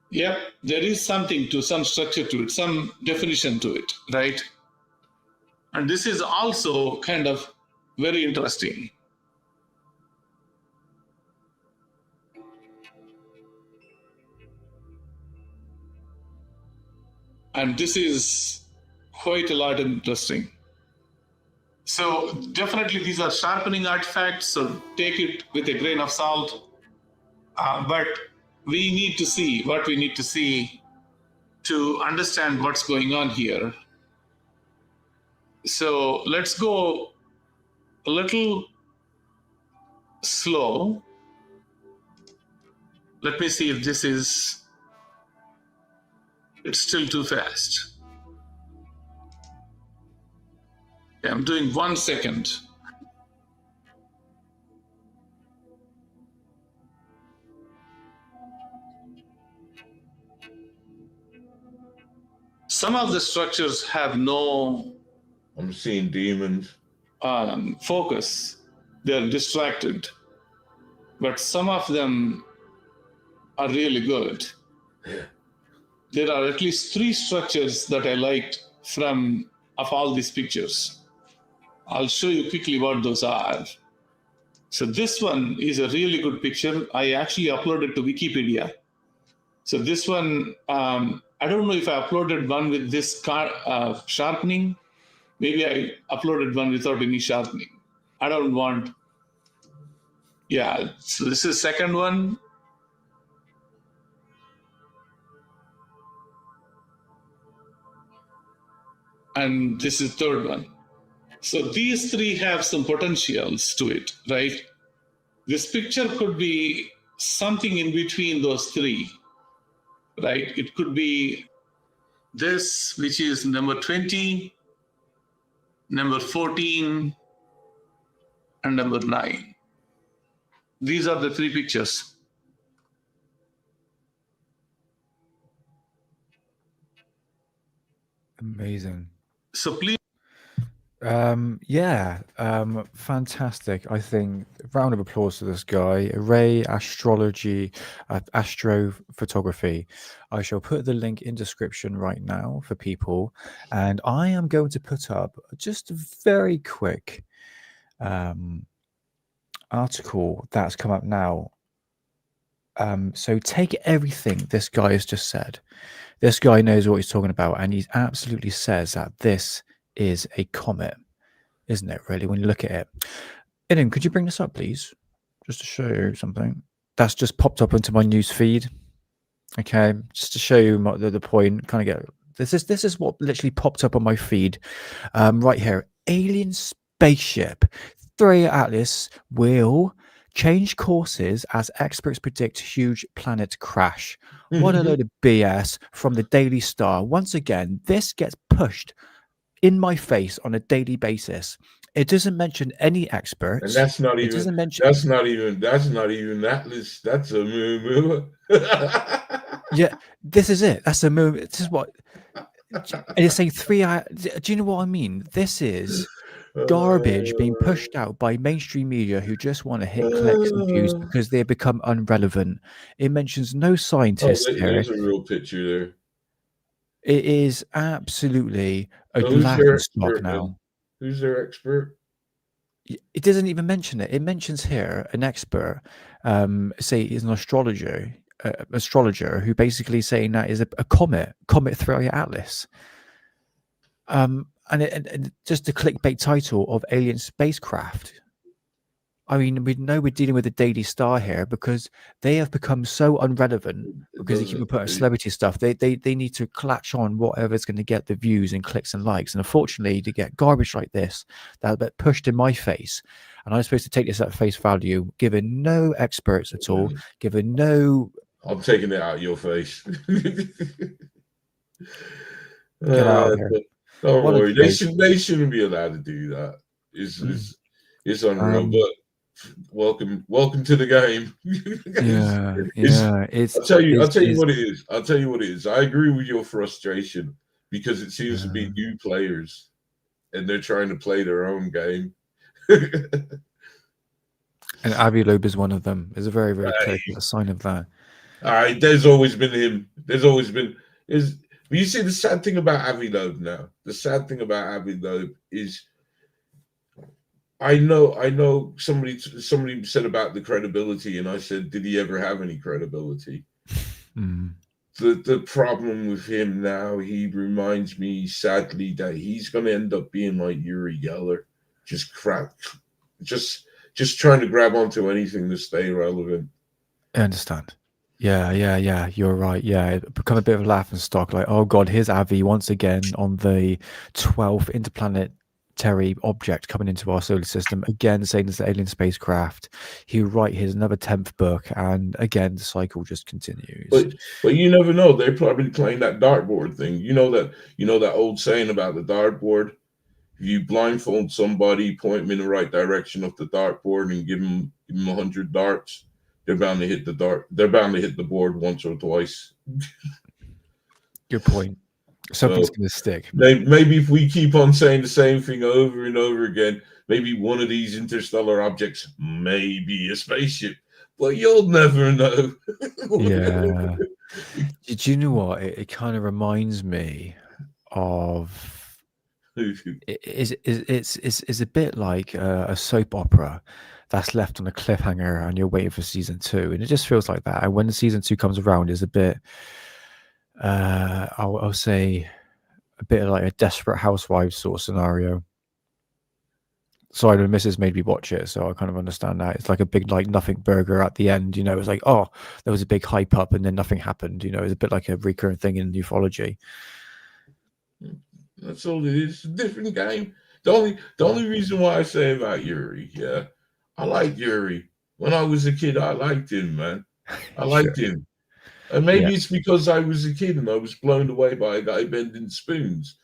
[SPEAKER 6] Yep, there is something to some structure to it, some definition to it, right? And this is also kind of very interesting. And this is quite a lot interesting. So definitely these are sharpening artifacts, so take it with a grain of salt. But we need to see what we need to see to understand what's going on here. So let's go a little slow Let me see if this is, it's still too fast. Yeah, I'm doing 1 second. Some of the structures have no
[SPEAKER 1] I'm seeing demons.
[SPEAKER 6] focus. They're distracted. But some of them are really good. There are at least 3 structures that I liked of all these pictures. I'll show you quickly what those are. So this one is a really good picture. I actually uploaded to Wikipedia. So this one, I don't know if I uploaded one with this sharpening. Maybe I uploaded one without any sharpening. I don't want. Yeah, so this is second one. And this is third one. So these 3 have some potentials to it, right? This picture could be something in between those 3, right? It could be this, which is number 20, number 14, and number 9. These are the 3 pictures.
[SPEAKER 2] Amazing.
[SPEAKER 6] So please.
[SPEAKER 2] Fantastic. I think round of applause to this guy. Array Astrology, Astrophotography. I shall put the link in description right now for people, and I am going to put up just a very quick article that's come up now. So take everything this guy has just said. This guy knows what he's talking about, and he absolutely says that this is a comet, isn't it, really, when you look at it? Ian, could you bring this up, please? Just to show you something. That's just popped up into my news feed. Okay, just to show you the point. Kind of get this is what literally popped up on my feed. Right here. Alien spaceship 3 Atlas will change courses as experts predict huge planet crash. What a load of BS from the Daily Star. Once again, this gets pushed in my face on a daily basis. It doesn't mention any experts.
[SPEAKER 1] And that's not even.
[SPEAKER 2] Doesn't mention.
[SPEAKER 1] That's not even that list. That's a moo.
[SPEAKER 2] Yeah, this is it. That's a move. This is what. And it's saying 3 hours. Do you know what I mean? This is garbage being pushed out by mainstream media who just want to hit clicks and views because they become irrelevant. It mentions no scientists here.
[SPEAKER 1] There's a real picture there.
[SPEAKER 2] It is absolutely a laughing stock now.
[SPEAKER 1] Who's their expert?
[SPEAKER 2] It doesn't even mention it. It mentions here an expert, say he's an astrologer who basically saying that is a comet 3 Atlas. And just the clickbait title of alien spacecraft. I mean, we know we're dealing with the Daily Star here because they have become so irrelevant because they keep putting celebrity stuff. They need to clutch on whatever's going to get the views and clicks and likes. And unfortunately, to get garbage like this that get pushed in my face, and I'm supposed to take this at face value, given no experts at all, given no.
[SPEAKER 1] I'm taking it out of your face.
[SPEAKER 2] Get out of here.
[SPEAKER 1] Don't worry. They shouldn't be allowed to do that. It's unreal. But welcome to the game. I'll tell you what it is. I agree with your frustration because it seems to be new players and they're trying to play their own game.
[SPEAKER 2] And Avi Loeb is one of them. There's a very, very clear sign of that.
[SPEAKER 1] All right, there's always been him. But you see, the sad thing about Avi Loeb now. The sad thing about Avi Loeb is, I know. Somebody said about the credibility, and I said, did he ever have any credibility? The problem with him now, he reminds me sadly that he's going to end up being like Uri Geller, just trying to grab onto anything to stay relevant.
[SPEAKER 2] I understand. Yeah. You're right. Yeah, it become a bit of a laughing stock. Like, oh God, here's Avi once again on the 12th interplanet unidentified object coming into our solar system. Again, saying it's an alien spacecraft. He would write his another 10th book, and again, the cycle just continues.
[SPEAKER 1] But you never know. They're probably playing that dartboard thing. You know that old saying about the dartboard. If you blindfold somebody, point them in the right direction of the dartboard, and give them 100 darts, they're bound to hit the dart. They're bound to hit the board once or twice.
[SPEAKER 2] Good point. Something's
[SPEAKER 1] So,
[SPEAKER 2] going to stick.
[SPEAKER 1] Maybe if we keep on saying the same thing over and over again, maybe one of these interstellar objects may be a spaceship, but you'll never know.
[SPEAKER 2] Yeah. Did you know what? It kind of reminds me of. It's a bit like a soap opera that's left on a cliffhanger, and you're waiting for season 2, and it just feels like that. And when season 2 comes around, it's a bit. I'll say a bit like a Desperate Housewives sort of scenario. Sorry, the missus made me watch it, so I kind of understand that. It's like a big, like, nothing burger at the end, you know. It's like, oh, there was a big hype up and then nothing happened, you know. It's a bit like a recurrent thing in ufology.
[SPEAKER 1] That's all it is. It's a different game. The only reason why I say about Yuri, yeah, I like Yuri. When I was a kid, I liked him, man. I liked him. And maybe it's because I was a kid and I was blown away by a guy bending spoons.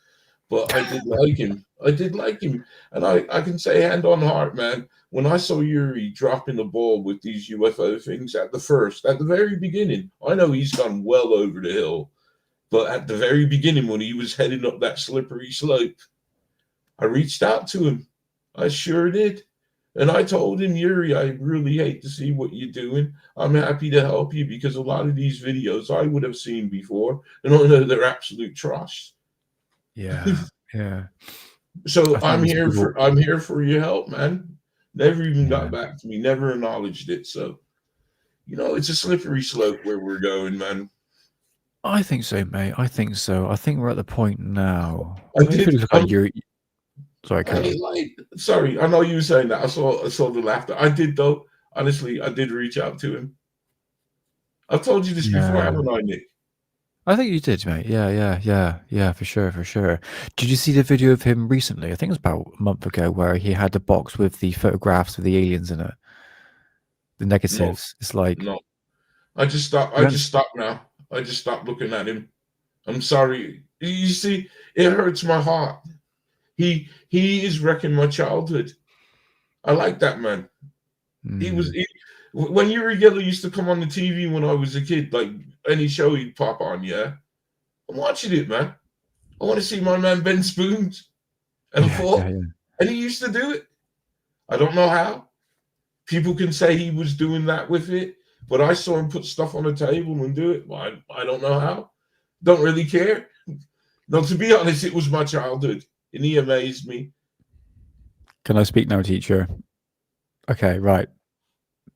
[SPEAKER 1] But I did like him. I did like him. And I can say hand on heart, man, when I saw Yuri dropping the ball with these UFO things at the very beginning, I know he's gone well over the hill. But at the very beginning, when he was heading up that slippery slope, I reached out to him. I sure did. And I told him, Yuri, I really hate to see what you're doing. I'm happy to help you because a lot of these videos I would have seen before, and I know they're absolute trash.
[SPEAKER 2] Yeah, yeah.
[SPEAKER 1] So I'm here for your help, man. Never even got back to me, never acknowledged it. So, it's a slippery slope where we're going, man.
[SPEAKER 2] I think so, mate. I think so. I think we're at the point now.
[SPEAKER 1] Sorry, I know you were saying that. I saw the laughter. I did, though. Honestly, I did reach out to him. I've told you this before, haven't I, Nick?
[SPEAKER 2] I think you did, mate. Yeah, for sure. Did you see the video of him recently? I think it was about a month ago, where he had the box with the photographs of the aliens in it, the negatives.
[SPEAKER 1] No,
[SPEAKER 2] it's like
[SPEAKER 1] no. I just stopped now. I just stopped looking at him. I'm sorry. You see, it hurts my heart. He is wrecking my childhood. I like that man. When Uri Geller used to come on the TV when I was a kid, like any show he'd pop on, I'm watching it, man. I want to see my man bend spoons and fall. And he used to do it. I don't know how. People can say he was doing that with it, but I saw him put stuff on the table and do it. Well, I don't know how. Don't really care. No, to be honest, it was my childhood, and he amazed me.
[SPEAKER 2] Can I speak now, teacher? Okay, right.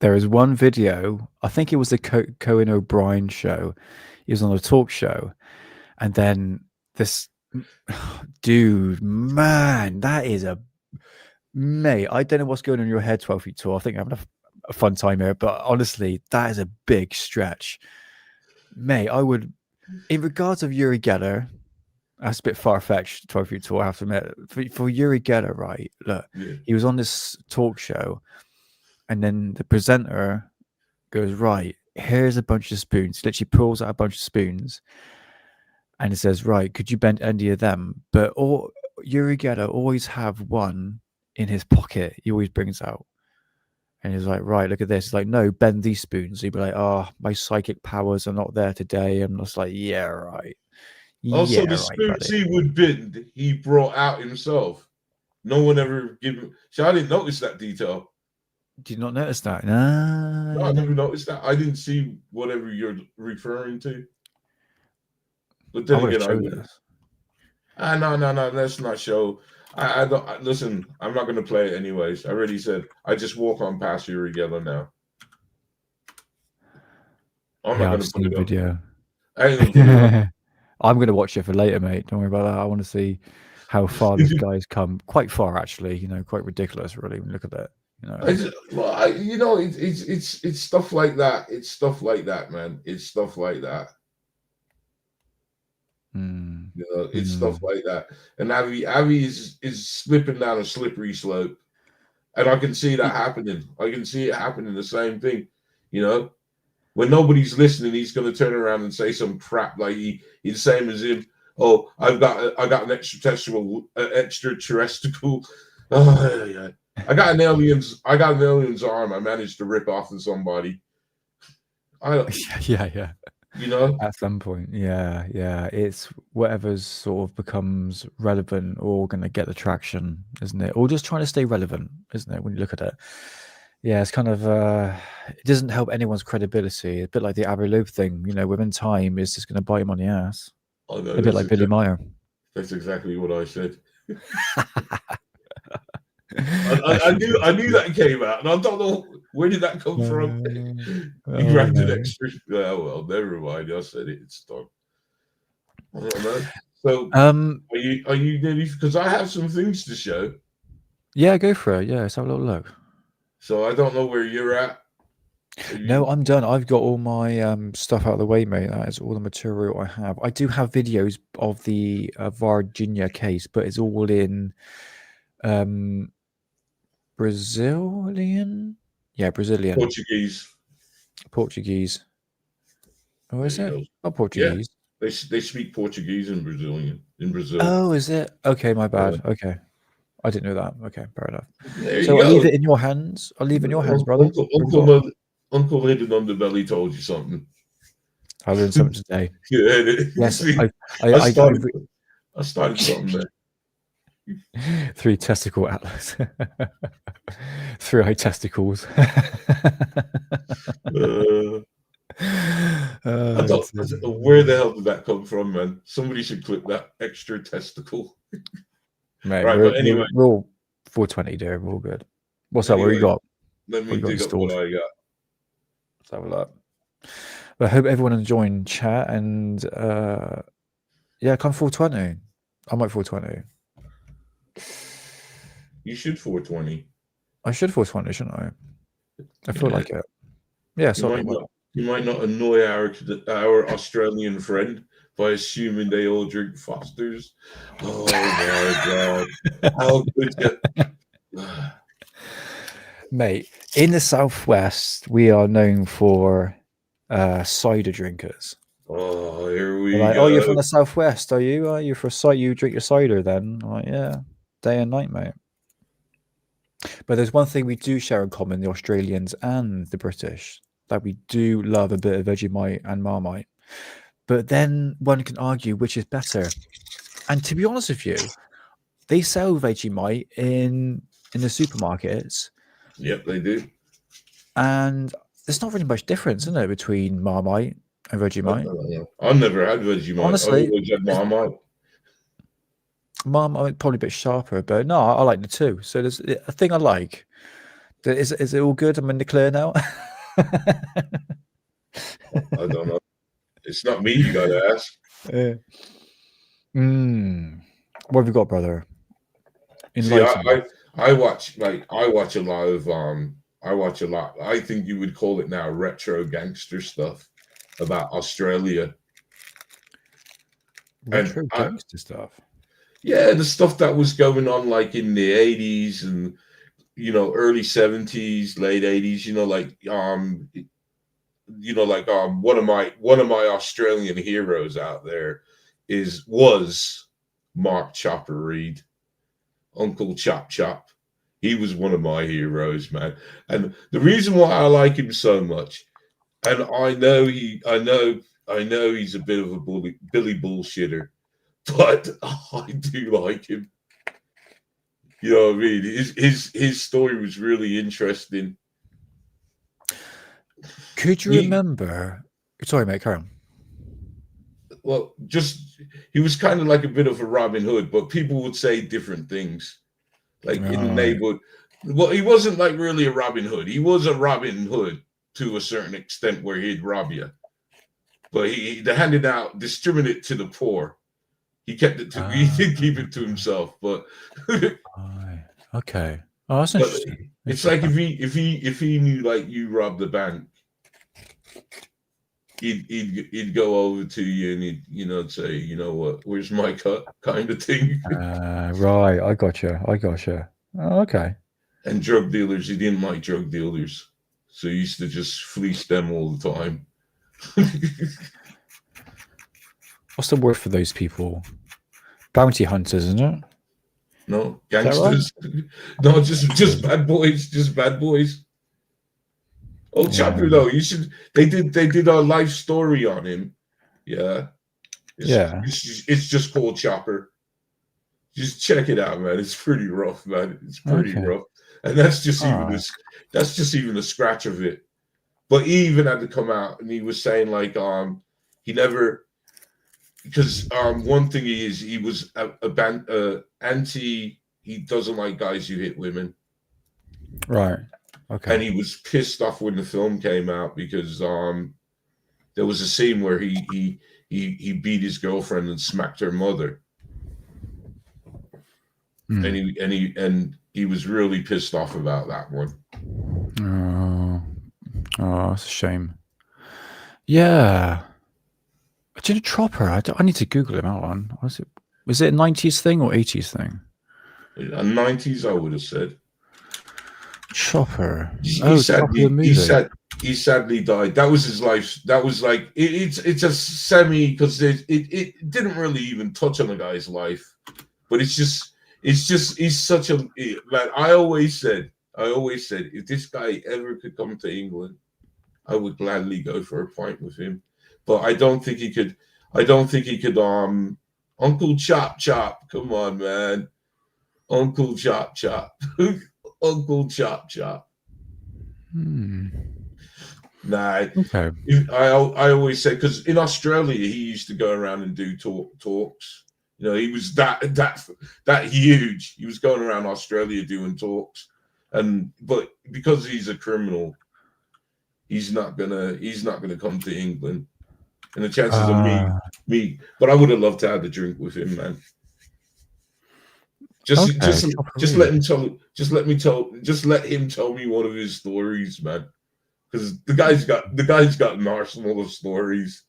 [SPEAKER 2] There is one video, I think it was the Cohen O'Brien show. He was on a talk show. And then this dude, man, that is mate, I don't know what's going on in your head, 12 feet tall. I think I'm having a fun time here, but honestly, that is a big stretch. Mate, I would, in regards of Uri Geller, that's a bit far-fetched, 12 feet tall, I have to admit. For Uri Geller, right, look, he was on this talk show, and then the presenter goes, right, here's a bunch of spoons. He literally pulls out a bunch of spoons, and it says, right, could you bend any of them? But Uri Geller always have one in his pocket. He always brings out. And he's like, right, look at this. He's like, no, bend these spoons. He'd be like, oh, my psychic powers are not there today. I'm just like, yeah, right.
[SPEAKER 1] Also, the spoons he would bend, he brought out himself. No one ever gave him. See, I didn't notice that detail.
[SPEAKER 2] Did you not notice that? No,
[SPEAKER 1] I never noticed that. I didn't see whatever you're referring to. But then again, I would. No, let's not show. I don't listen. I'm not going to play it anyways. I already said. I just walk on past Uri Geller now. I'm not going to put it
[SPEAKER 2] video.
[SPEAKER 1] I'm
[SPEAKER 2] going to watch it for later, mate. Don't worry about that. I want to see how far this guy's come. Quite far, actually. Quite ridiculous, really. Look at that.
[SPEAKER 1] It's stuff like that. It's stuff like that, man. It's stuff like that. You know, it's stuff like that. And Avi is slipping down a slippery slope. And I can see that happening. I can see it happening, the same thing. You know, when nobody's listening, he's going to turn around and say some crap like he's the same as him. Oh, I got an extraterrestrial. Oh, yeah. I got an alien's arm. I managed to rip off of somebody.
[SPEAKER 2] Yeah.
[SPEAKER 1] You know,
[SPEAKER 2] At some point, yeah. It's whatever's sort of becomes relevant or going to get the traction, isn't it? Or just trying to stay relevant, isn't it? When you look at it, yeah, it's kind of it doesn't help anyone's credibility. A bit like the Abu Loeb thing, you know. Within time, it's just going to bite him on the ass.
[SPEAKER 1] I know,
[SPEAKER 2] A bit like Billy Meyer.
[SPEAKER 1] That's exactly what I said. I knew that came out, and I don't know where did that come from. He grabbed an extra. Oh well, never mind. I said it. It's done. I don't know. So, are you nearly? Because I have some things to show.
[SPEAKER 2] Yeah, go for it. Yeah, let's have a little look.
[SPEAKER 1] So I don't know where you're at.
[SPEAKER 2] No, I'm done. I've got all my stuff out of the way, mate. That is all the material I have. I do have videos of the Varginha case, but it's all in Brazilian. Yeah, Brazilian. Portuguese. Oh, is it? Oh, Portuguese.
[SPEAKER 1] Yeah, they speak Portuguese in Brazil.
[SPEAKER 2] Oh, is it? Okay, my bad. Okay. I didn't know that. Okay, fair enough.
[SPEAKER 1] So
[SPEAKER 2] I'll leave it in your hands. I'll leave it in your hands, brother.
[SPEAKER 1] Uncle Hidden Underbelly told you something.
[SPEAKER 2] I learned something today. Yes,
[SPEAKER 1] I started something there.
[SPEAKER 2] 3 testicle atlas. 3 eye testicles.
[SPEAKER 1] Where the hell did that come from, man? Somebody should clip that extra testicle.
[SPEAKER 2] Mate,
[SPEAKER 1] right, but anyway,
[SPEAKER 2] we're all 420, dear. We're all good. What's up? What you got?
[SPEAKER 1] Let me dig up what I got.
[SPEAKER 2] Let's have a look. Well, I hope everyone enjoying chat and yeah, come 420. I might 420.
[SPEAKER 1] You should 420.
[SPEAKER 2] I should 420, shouldn't I? I feel like it. Yeah,
[SPEAKER 1] you might not annoy our Australian friend by assuming they all drink Fosters. Oh my god! How could you?
[SPEAKER 2] Mate, in the southwest, we are known for cider drinkers.
[SPEAKER 1] Oh, here we
[SPEAKER 2] go.
[SPEAKER 1] Oh,
[SPEAKER 2] you're from the southwest, are you? Are you for cider? You drink your cider then? I'm like, yeah, day and night, mate. But there's one thing we do share in common, the Australians and the British, that we do love a bit of Vegemite and Marmite. But then one can argue which is better. And to be honest with you, they sell Vegemite in the supermarkets.
[SPEAKER 1] Yep, they do.
[SPEAKER 2] And there's not really much difference, is there, between Marmite and Vegemite?
[SPEAKER 1] I've never had Vegemite.
[SPEAKER 2] Honestly,
[SPEAKER 1] I've always had Marmite.
[SPEAKER 2] Marmite probably a bit sharper, but no, I like the two. So there's a thing I like. Is it all good? I'm in the clear now.
[SPEAKER 1] I don't know. It's not me you got to ask.
[SPEAKER 2] What have you got, brother?
[SPEAKER 1] See, I watch a lot of I think you would call it now retro gangster stuff about Australia.
[SPEAKER 2] Retro gangster stuff.
[SPEAKER 1] Yeah, the stuff that was going on like in the 80s and early 70s, late 80s, one of my Australian heroes out there was Mark Chopper Reed, Uncle Chop Chop. He was one of my heroes, man. And the reason why I like him so much, and I know he's a bit of a Billy bullshitter, but I do like him. You know what I mean? His story was really interesting.
[SPEAKER 2] Could you remember? Sorry, mate, carry on.
[SPEAKER 1] Well, he was kind of like a bit of a Robin Hood, but people would say different things. Like in the neighborhood. Well, he wasn't like really a Robin Hood. He was a Robin Hood to a certain extent where he'd rob you. But he handed out, distributed to the poor. He kept it to he did keep it to himself, but
[SPEAKER 2] okay. Oh, that's interesting.
[SPEAKER 1] It's like if he knew like you robbed the bank, he'd go over to you and he'd, you know, say, you know what, where's my cut, kind of thing.
[SPEAKER 2] Right, I gotcha. Oh, okay.
[SPEAKER 1] And drug dealers, he didn't like drug dealers, so he used to just fleece them all the time.
[SPEAKER 2] What's the word for those people? Bounty hunters, isn't it?
[SPEAKER 1] No, gangsters. No, just bad boys. Just bad boys. Oh, Chopper though, you should. They did a life story on him. Yeah. It's just called Chopper. Just check it out, man. It's pretty rough, man. It's pretty rough, and that's just even a scratch of it. But he even had to come out, and he was saying like he never, because one thing he was anti. He doesn't like guys who hit women.
[SPEAKER 2] Right. Okay.
[SPEAKER 1] And he was pissed off when the film came out because there was a scene where he beat his girlfriend and smacked her mother. And he was really pissed off about that one.
[SPEAKER 2] Oh, that's a shame. Yeah. Do you know Chopper? I need to Google him out on. Was it a 90s thing or 80s thing?
[SPEAKER 1] A 90s, I would have said.
[SPEAKER 2] Chopper.
[SPEAKER 1] He sadly died. That was his life. That was like it's a semi, because it didn't really even touch on the guy's life, but it's just he's such a man. I always said if this guy ever could come to England, I would gladly go for a pint with him. But I don't think he could. Uncle Chop Chop, come on, man. Uncle Chop Chop. Uncle Chop Chop. Nah.
[SPEAKER 2] Okay.
[SPEAKER 1] I always say, because in Australia he used to go around and do talks. You know, he was that huge. He was going around Australia doing talks, but because he's a criminal, he's not gonna come to England. And the chances of me, but I would have loved to have the drink with him, man. Just let him tell me one of his stories, man. Because the guy's got an arsenal of stories.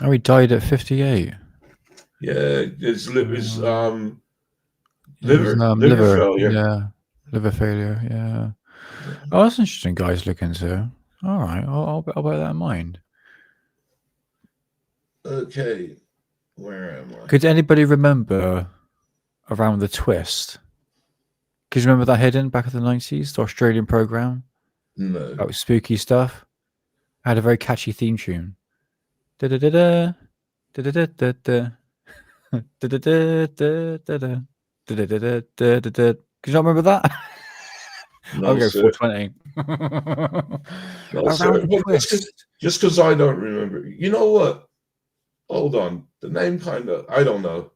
[SPEAKER 2] Oh, he died at 58.
[SPEAKER 1] Yeah, it's liver failure.
[SPEAKER 2] Yeah, liver failure. Yeah. Oh, that's interesting, guys. Look into. All right, I'll bear that in mind.
[SPEAKER 1] Okay, where am I?
[SPEAKER 2] Could anybody remember Around the Twist? Could you remember that hidden back in the 90s, the Australian program?
[SPEAKER 1] No.
[SPEAKER 2] That was spooky stuff. It had a very catchy theme tune. Da da da da da da da da da da da da da da da. Could you not remember that?
[SPEAKER 1] No,
[SPEAKER 2] I'll go
[SPEAKER 1] sir.
[SPEAKER 2] 420.
[SPEAKER 1] No, sir. Just because I don't remember. You know what? Hold on. The name kind of, I don't know.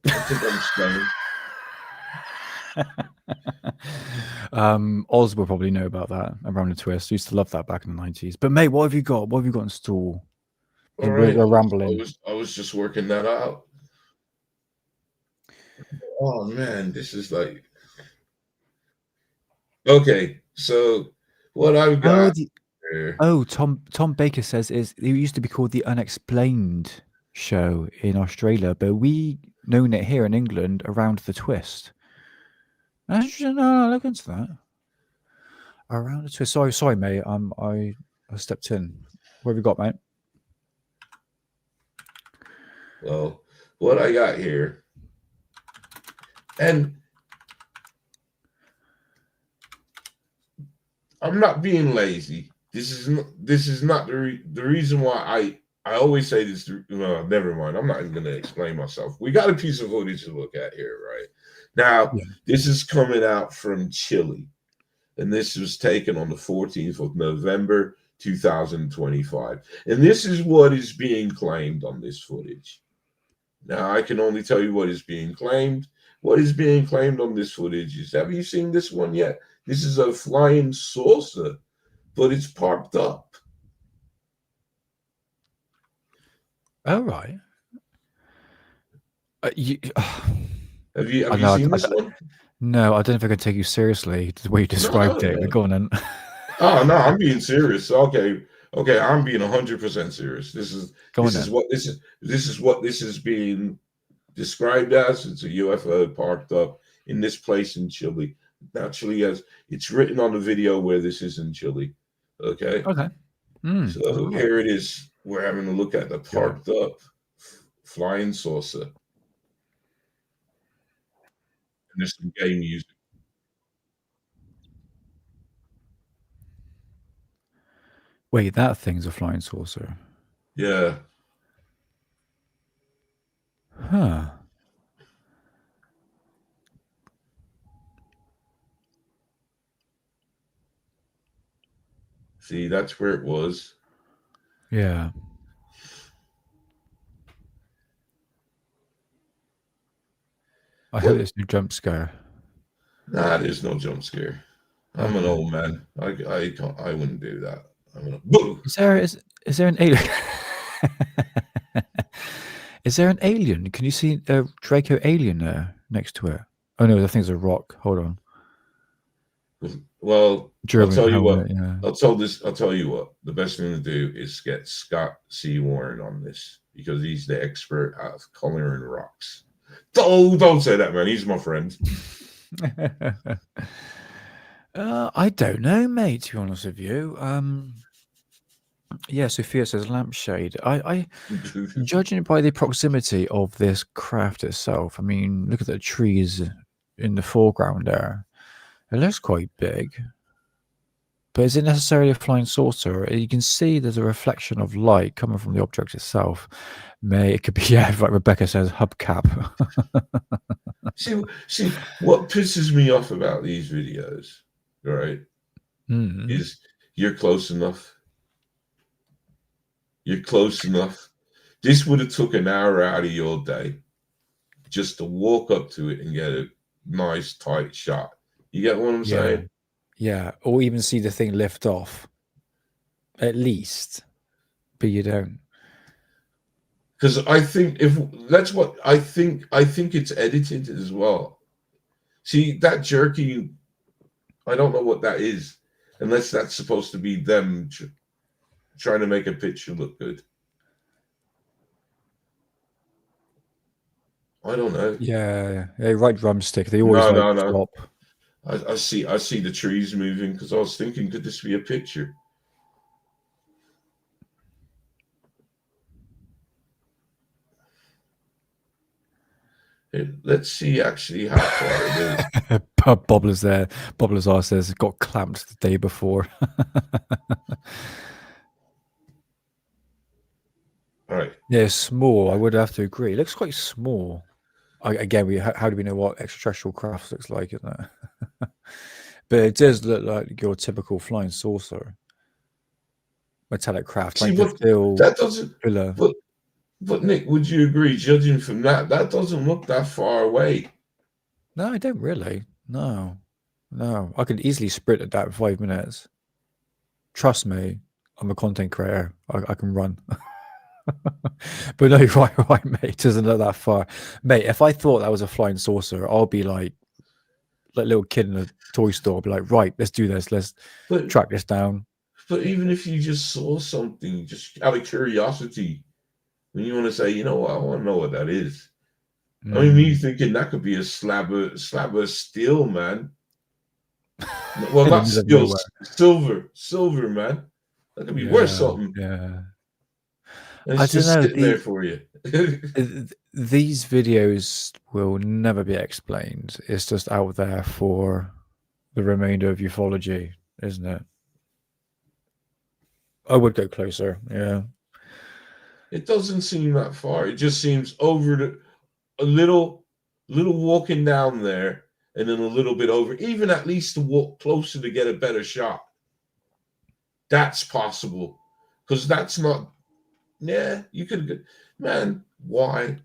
[SPEAKER 1] I think I'm Spain.
[SPEAKER 2] Oz will probably know about that. Around the Twist. I used to love that back in the 90s. But mate, what have you got? What have you got in store?
[SPEAKER 1] All right.
[SPEAKER 2] We're rambling.
[SPEAKER 1] I was just working that out. Oh man, this is like, okay. So what I've got.
[SPEAKER 2] Tom Baker says it used to be called the Unexplained Show in Australia, but we known it here in England Around the Twist. No, look into that. Around the Twist. Sorry, mate. I stepped in. What have you got, mate?
[SPEAKER 1] Well, what I got here, and I'm not being lazy. This is not the reason why I always say this. No, never mind. I'm not even going to explain myself. We got a piece of footage to look at here, right? Now, This is coming out from Chile, and this was taken on the 14th of November, 2025. And this is what is being claimed on this footage. Now, I can only tell you what is being claimed. What is being claimed on this footage is, have you seen this one yet? This is a flying saucer, but it's parked up.
[SPEAKER 2] Oh, right.
[SPEAKER 1] Have you seen this one?
[SPEAKER 2] No, I don't know if I can take you seriously the way you described it. But go on then.
[SPEAKER 1] Oh no, I'm being serious. Okay, I'm being 100% serious. This is what this is being described as. It's a UFO parked up in this place in Chile. Now Chile has, it's written on the video where this is in Chile. Okay.
[SPEAKER 2] Okay.
[SPEAKER 1] So here it is. We're having a look at the parked up flying saucer. And there's some gay music.
[SPEAKER 2] Wait, that thing's a flying saucer.
[SPEAKER 1] Yeah.
[SPEAKER 2] Huh.
[SPEAKER 1] See, that's where it was.
[SPEAKER 2] Yeah. I hope there's no jump scare.
[SPEAKER 1] Nah, there's no jump scare. I'm an old man. I wouldn't do that. I'm gonna boo.
[SPEAKER 2] Is there an alien? Is there an alien? Can you see a Draco alien there next to it? Oh no, I think it's a rock. Hold on.
[SPEAKER 1] Well,
[SPEAKER 2] German
[SPEAKER 1] I'll tell you
[SPEAKER 2] helmet,
[SPEAKER 1] what.
[SPEAKER 2] yeah.
[SPEAKER 1] I'll tell you what. The best thing to do is get Scott C. Warren on this because he's the expert at coloring rocks. Don't say that, man. He's my friend.
[SPEAKER 2] I don't know, mate, to be honest with you. Yeah, Sophia says lampshade. I judging by the proximity of this craft itself, I mean, look at the trees in the foreground there. It looks quite big. But is it necessarily a flying saucer? You can see there's a reflection of light coming from the object itself. It could be, yeah, like Rebecca says, hubcap.
[SPEAKER 1] see, what pisses me off about these videos, right, is you're close enough. You're close enough. This would have took an hour out of your day just to walk up to it and get a nice tight shot. You get what I'm saying?
[SPEAKER 2] Yeah, or even see the thing lift off, at least, but you don't.
[SPEAKER 1] Because I think that's what I think it's edited as well. See that jerky, I don't know what that is, unless that's supposed to be them trying to make a picture look good. I don't know.
[SPEAKER 2] Yeah, right drumstick. They always stop.
[SPEAKER 1] I see the trees moving because I was thinking, could this be a picture? Let's see actually how far it is.
[SPEAKER 2] Bobbler's there. Bobbler's R says it got clamped the day before.
[SPEAKER 1] All right.
[SPEAKER 2] Yeah, small. I would have to agree. It looks quite small. Again, how do we know what extraterrestrial craft looks like, isn't it? But it does look like your typical flying saucer, metallic craft.
[SPEAKER 1] See,
[SPEAKER 2] like
[SPEAKER 1] that doesn't. But Nick, would you agree? Judging from that doesn't look that far away.
[SPEAKER 2] No, I don't really. No, I could easily sprint at that in 5 minutes. Trust me, I'm a content creator. I can run. But no, right, mate. It doesn't look that far, mate. If I thought that was a flying saucer, I'll be like little kid in a toy store. I'll be like, right, let's do this. Let's track this down.
[SPEAKER 1] But even if you just saw something, just out of curiosity, when you want to say, you know what, I want to know what that is. I mean, me thinking that could be a slab of steel, man. Well, not steel, silver, man. That could be worth something.
[SPEAKER 2] Yeah.
[SPEAKER 1] And it's just sitting there for you.
[SPEAKER 2] These videos will never be explained. It's just out there for the remainder of ufology, isn't it? I would go closer. Yeah.
[SPEAKER 1] It doesn't seem that far. It just seems over a little walking down there, and then a little bit over, even at least to walk closer to get a better shot. That's possible, because that's not. Yeah, you could, man. Why?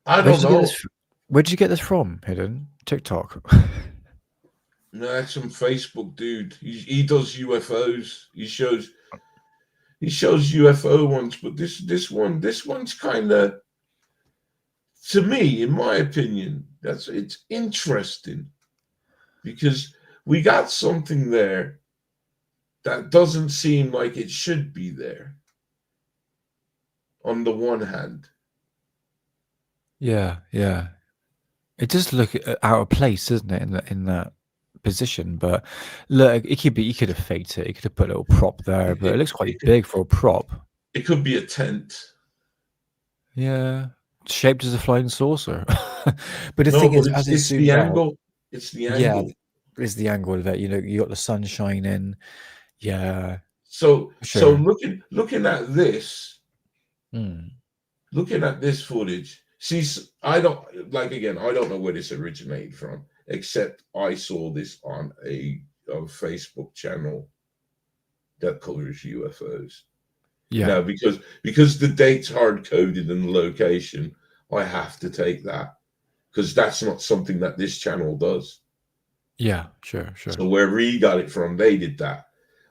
[SPEAKER 1] I don't know.
[SPEAKER 2] Where did you get this from? Hidden TikTok.
[SPEAKER 1] No, that's some Facebook dude. He does UFOs. He shows UFO ones, but this one's kind of, to me, in my opinion, it's interesting because we got something there that doesn't seem like it should be there. On the one hand,
[SPEAKER 2] Yeah, yeah. It does look out of place, doesn't it, in that position? But look, it could be. You could have faked it. You could have put a little prop there, but it looks quite big for a prop.
[SPEAKER 1] it could be a tent.
[SPEAKER 2] Yeah, shaped as a flying saucer. But the
[SPEAKER 1] No,
[SPEAKER 2] thing
[SPEAKER 1] but
[SPEAKER 2] is, as
[SPEAKER 1] it's
[SPEAKER 2] it
[SPEAKER 1] the
[SPEAKER 2] zooms out,
[SPEAKER 1] angle. It's the
[SPEAKER 2] yeah,
[SPEAKER 1] angle.
[SPEAKER 2] it's the angle of it. You know, you got the sun shining. Yeah,
[SPEAKER 1] So
[SPEAKER 2] for
[SPEAKER 1] so
[SPEAKER 2] sure.
[SPEAKER 1] looking at this,
[SPEAKER 2] Mm.
[SPEAKER 1] looking at this footage, see, I don't know where this originated from, except I saw this on a Facebook channel that covers UFOs.
[SPEAKER 2] Yeah,
[SPEAKER 1] Now, because the date's hard coded and the location, I have to take that because that's not something that this channel does.
[SPEAKER 2] yeah, sure.
[SPEAKER 1] So wherever he got it from, they did that.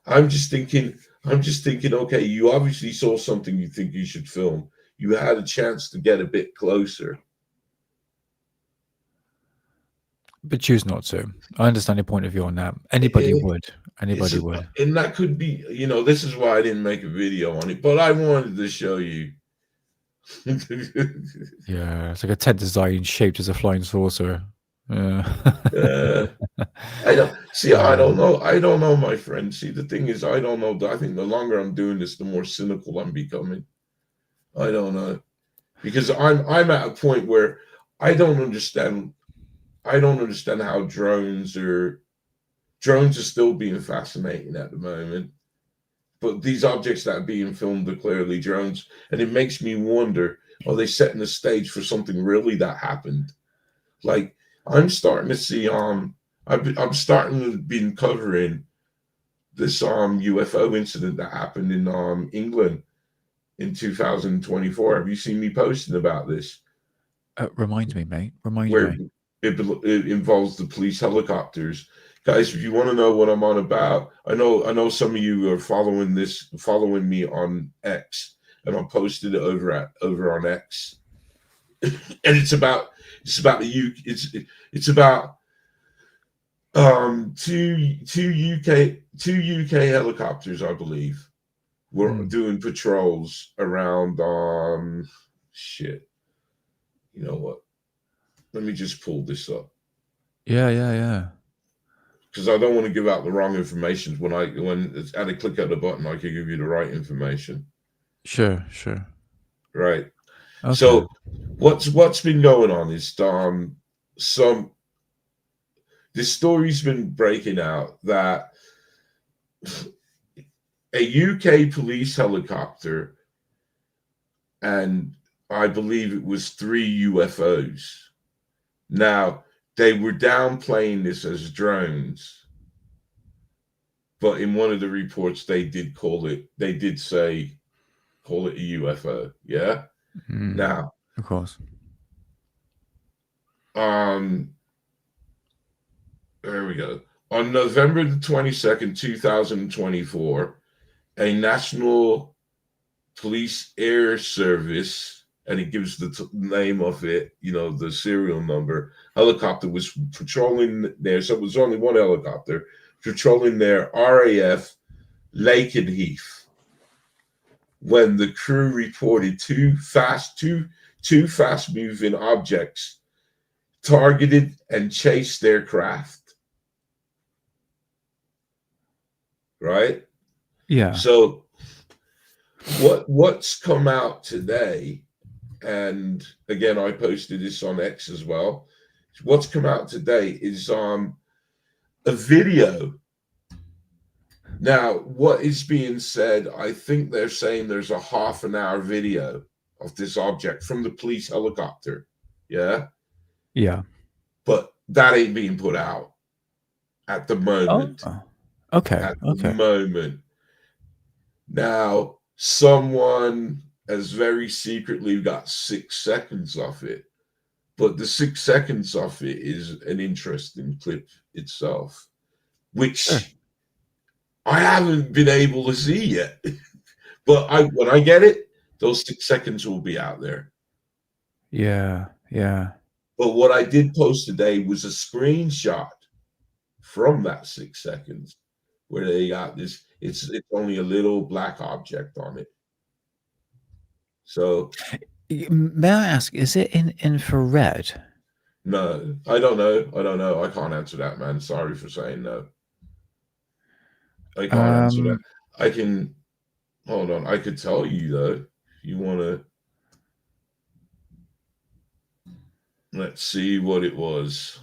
[SPEAKER 1] I'm just thinking, okay, you obviously saw something you think you should film. You had a chance to get a bit closer.
[SPEAKER 2] But choose not to. I understand your point of view on that. Anybody would. Anybody would.
[SPEAKER 1] And that could be, this is why I didn't make a video on it, but I wanted to show you.
[SPEAKER 2] Yeah, it's like a tent design shaped as a flying saucer. Yeah.
[SPEAKER 1] I don't know, my friend. See, the thing is, I don't know. I think the longer I'm doing this, the more cynical I'm becoming. I don't know, because I'm at a point where I don't understand how drones are still being fascinating at the moment, but these objects that are being filmed are clearly drones, and it makes me wonder: are they setting the stage for something really that happened? Like, I'm starting to see I'm starting to be covering this UFO incident that happened in England in 2024. Have you seen me posting about this?
[SPEAKER 2] Remind me, mate. Remind
[SPEAKER 1] Where
[SPEAKER 2] me.
[SPEAKER 1] it involves the police helicopters. Guys, if you want to know what I'm on about, I know some of you are following me on X, and I posted it over on X, and it's about two UK helicopters, I believe, were doing patrols around shit. You know what? Let me just pull this up.
[SPEAKER 2] Yeah.
[SPEAKER 1] Because I don't want to give out the wrong information. When it's at a click of the button, I can give you the right information.
[SPEAKER 2] Sure.
[SPEAKER 1] Right.
[SPEAKER 2] Okay.
[SPEAKER 1] So what's been going on is this story's been breaking out that a UK police helicopter, and I believe it was 3 UFOs. Now, they were downplaying this as drones, but in one of the reports they did call it a UFO. Yeah. Now,
[SPEAKER 2] of course.
[SPEAKER 1] there we go. On November the 22nd, 2024, a National Police Air Service, and it gives the name of it, the serial number, helicopter was patrolling there. So it was only one helicopter patrolling their RAF Lakenheath when the crew reported two fast moving objects targeted and chased their craft. Right?
[SPEAKER 2] Yeah.
[SPEAKER 1] So what's come out today, and again, I posted this on X as well. What's come out today is a video. Now, what is being said, I think they're saying there's a half-an-hour video of this object from the police helicopter. Yeah?
[SPEAKER 2] Yeah.
[SPEAKER 1] But that ain't being put out at the moment.
[SPEAKER 2] Oh. Okay.
[SPEAKER 1] At the moment. Now, someone has very secretly got 6 seconds of it, but the 6 seconds of it is an interesting clip itself, which I haven't been able to see yet. But when I get it, those 6 seconds will be out there.
[SPEAKER 2] Yeah.
[SPEAKER 1] But what I did post today was a screenshot from that 6 seconds, where they got this. It's only a little black object on it. So
[SPEAKER 2] May I ask, is it in infrared?
[SPEAKER 1] no, I don't know. I can't answer that, man. Sorry for saying no. I can't answer that. I can hold on. I could tell you though, if you want to. Let's see what it was.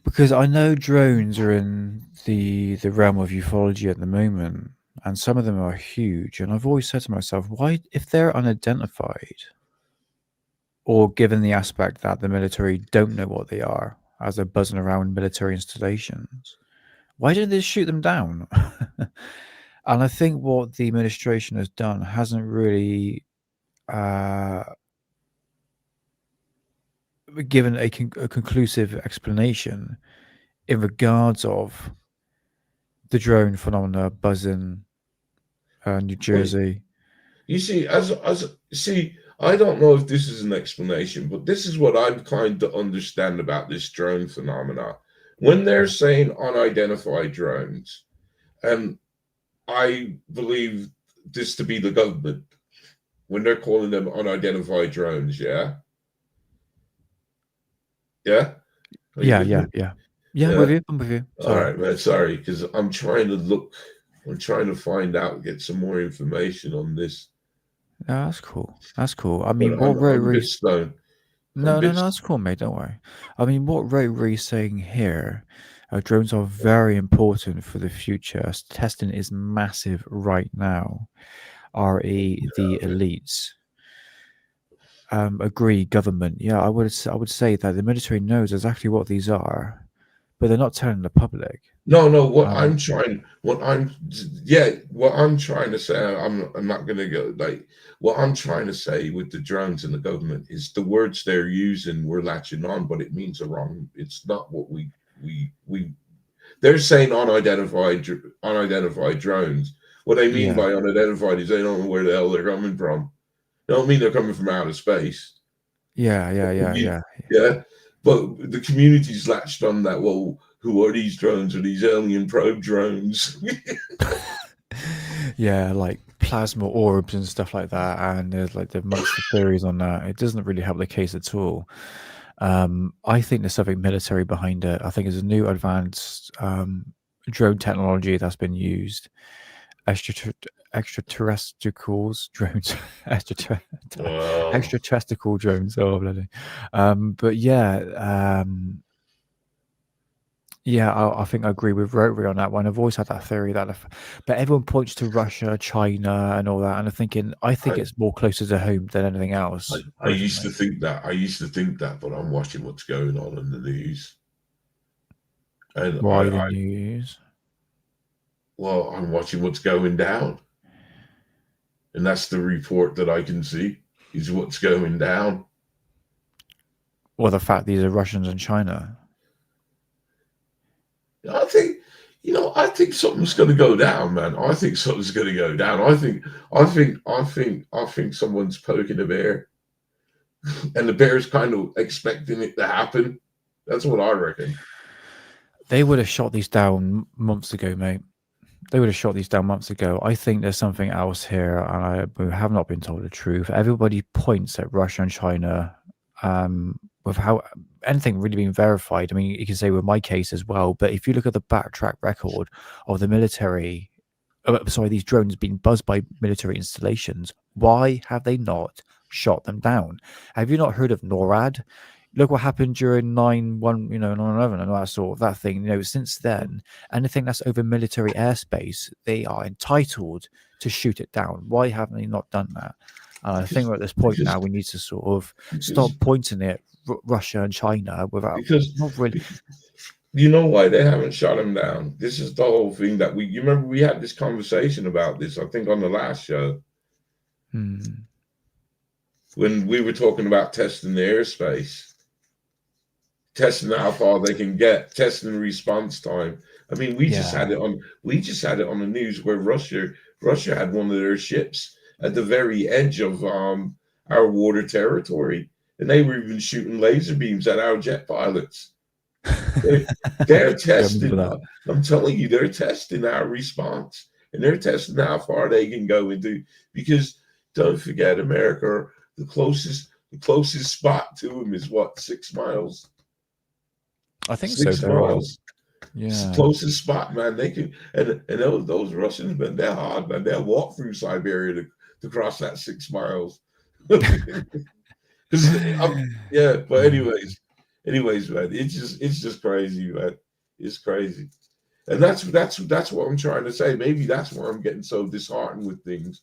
[SPEAKER 2] Because I know drones are in the realm of ufology at the moment, and some of them are huge. And I've always said to myself, why, if they're unidentified, or given the aspect that the military don't know what they are, as they're buzzing around military installations, why didn't they shoot them down? And I think what the administration has done hasn't really given a conclusive explanation in regards of the drone phenomena buzzing New Jersey.
[SPEAKER 1] You see, I don't know if this is an explanation, but this is what I'm trying to understand about this drone phenomena. When they're saying unidentified drones, and I believe this to be the government, when they're calling them unidentified drones, yeah? Yeah?
[SPEAKER 2] Yeah, I'm with you.
[SPEAKER 1] All right, man. Sorry, because I'm trying to find out, get some more information on this.
[SPEAKER 2] Yeah, that's cool. I mean,
[SPEAKER 1] But
[SPEAKER 2] what
[SPEAKER 1] I'm a bit stoned.
[SPEAKER 2] No, that's cool, mate. Don't worry. I mean, what Rotary's saying here, drones are very important for the future. As testing is massive right now. The elites. Agree, government. Yeah, I would say that the military knows exactly what these are, but they're not telling the public.
[SPEAKER 1] No. What I'm trying to say, I'm not gonna go like what I'm trying to say with the drones and the government is the words they're using, we're latching on, but it means wrong. It's not what we they're saying unidentified drones. What they mean by unidentified is they don't know where the hell they're coming from. They don't mean they're coming from outer space.
[SPEAKER 2] Yeah.
[SPEAKER 1] Yeah. But the community's latched on that. Well, who are these drones? Are these alien probe drones?
[SPEAKER 2] Yeah, like plasma orbs and stuff like that. And there's like the amongst the theories on that. It doesn't really help the case at all. I think there's something military behind it. I think it's a new advanced drone technology that's been used. Extraterrestrials drones, extraterrestrial drones. Oh bloody! But yeah, I think I agree with Rotary on that one. I've always had that theory that, but everyone points to Russia, China, and all that, and I think it's more closer to home than anything else.
[SPEAKER 1] I used to think that, but I'm watching what's going on in the news. And
[SPEAKER 2] why the news?
[SPEAKER 1] Well, I'm watching what's going down. And that's the report that I can see is what's going down.
[SPEAKER 2] Well, the fact these are Russians and China.
[SPEAKER 1] I think something's going to go down, man. I think something's going to go down. I think someone's poking a bear, and the bear's kind of expecting it to happen. That's what I reckon.
[SPEAKER 2] They would have shot these down months ago, mate. They would have shot these down months ago. I think there's something else here, and we have not been told the truth. Everybody points at Russia and China without anything really being verified. I mean, you can say with my case as well, but if you look at the backtrack record of the military, these drones being buzzed by military installations, why have they not shot them down? Have you not heard of NORAD? Look what happened during 9/11, 9/11 and that sort of that thing. Since then, anything that's over military airspace, they are entitled to shoot it down. Why haven't they not done that? I think we're at this point now. We need to sort of stop pointing at Russia and China without not really.
[SPEAKER 1] You know why they haven't shot them down? This is the whole thing that you remember we had this conversation about this, I think, on the last show. When we were talking about testing the airspace. Testing how far they can get, testing response time. I mean, we just had it on the news where Russia had one of their ships at the very edge of our water territory, and they were even shooting laser beams at our jet pilots. They're testing.
[SPEAKER 2] that.
[SPEAKER 1] I'm telling you, they're testing our response, and they're testing how far they can go into. Because don't forget, America, the closest spot to them is what, 6 miles?
[SPEAKER 2] I think
[SPEAKER 1] 6
[SPEAKER 2] so. They're all,
[SPEAKER 1] miles. It's the closest spot, man. They can, and those Russians, man, they're hard, man. They'll walk through Siberia to cross that 6 miles. Yeah, but anyways, man, it's just crazy, man. It's crazy, and that's what I'm trying to say. Maybe that's why I'm getting so disheartened with things.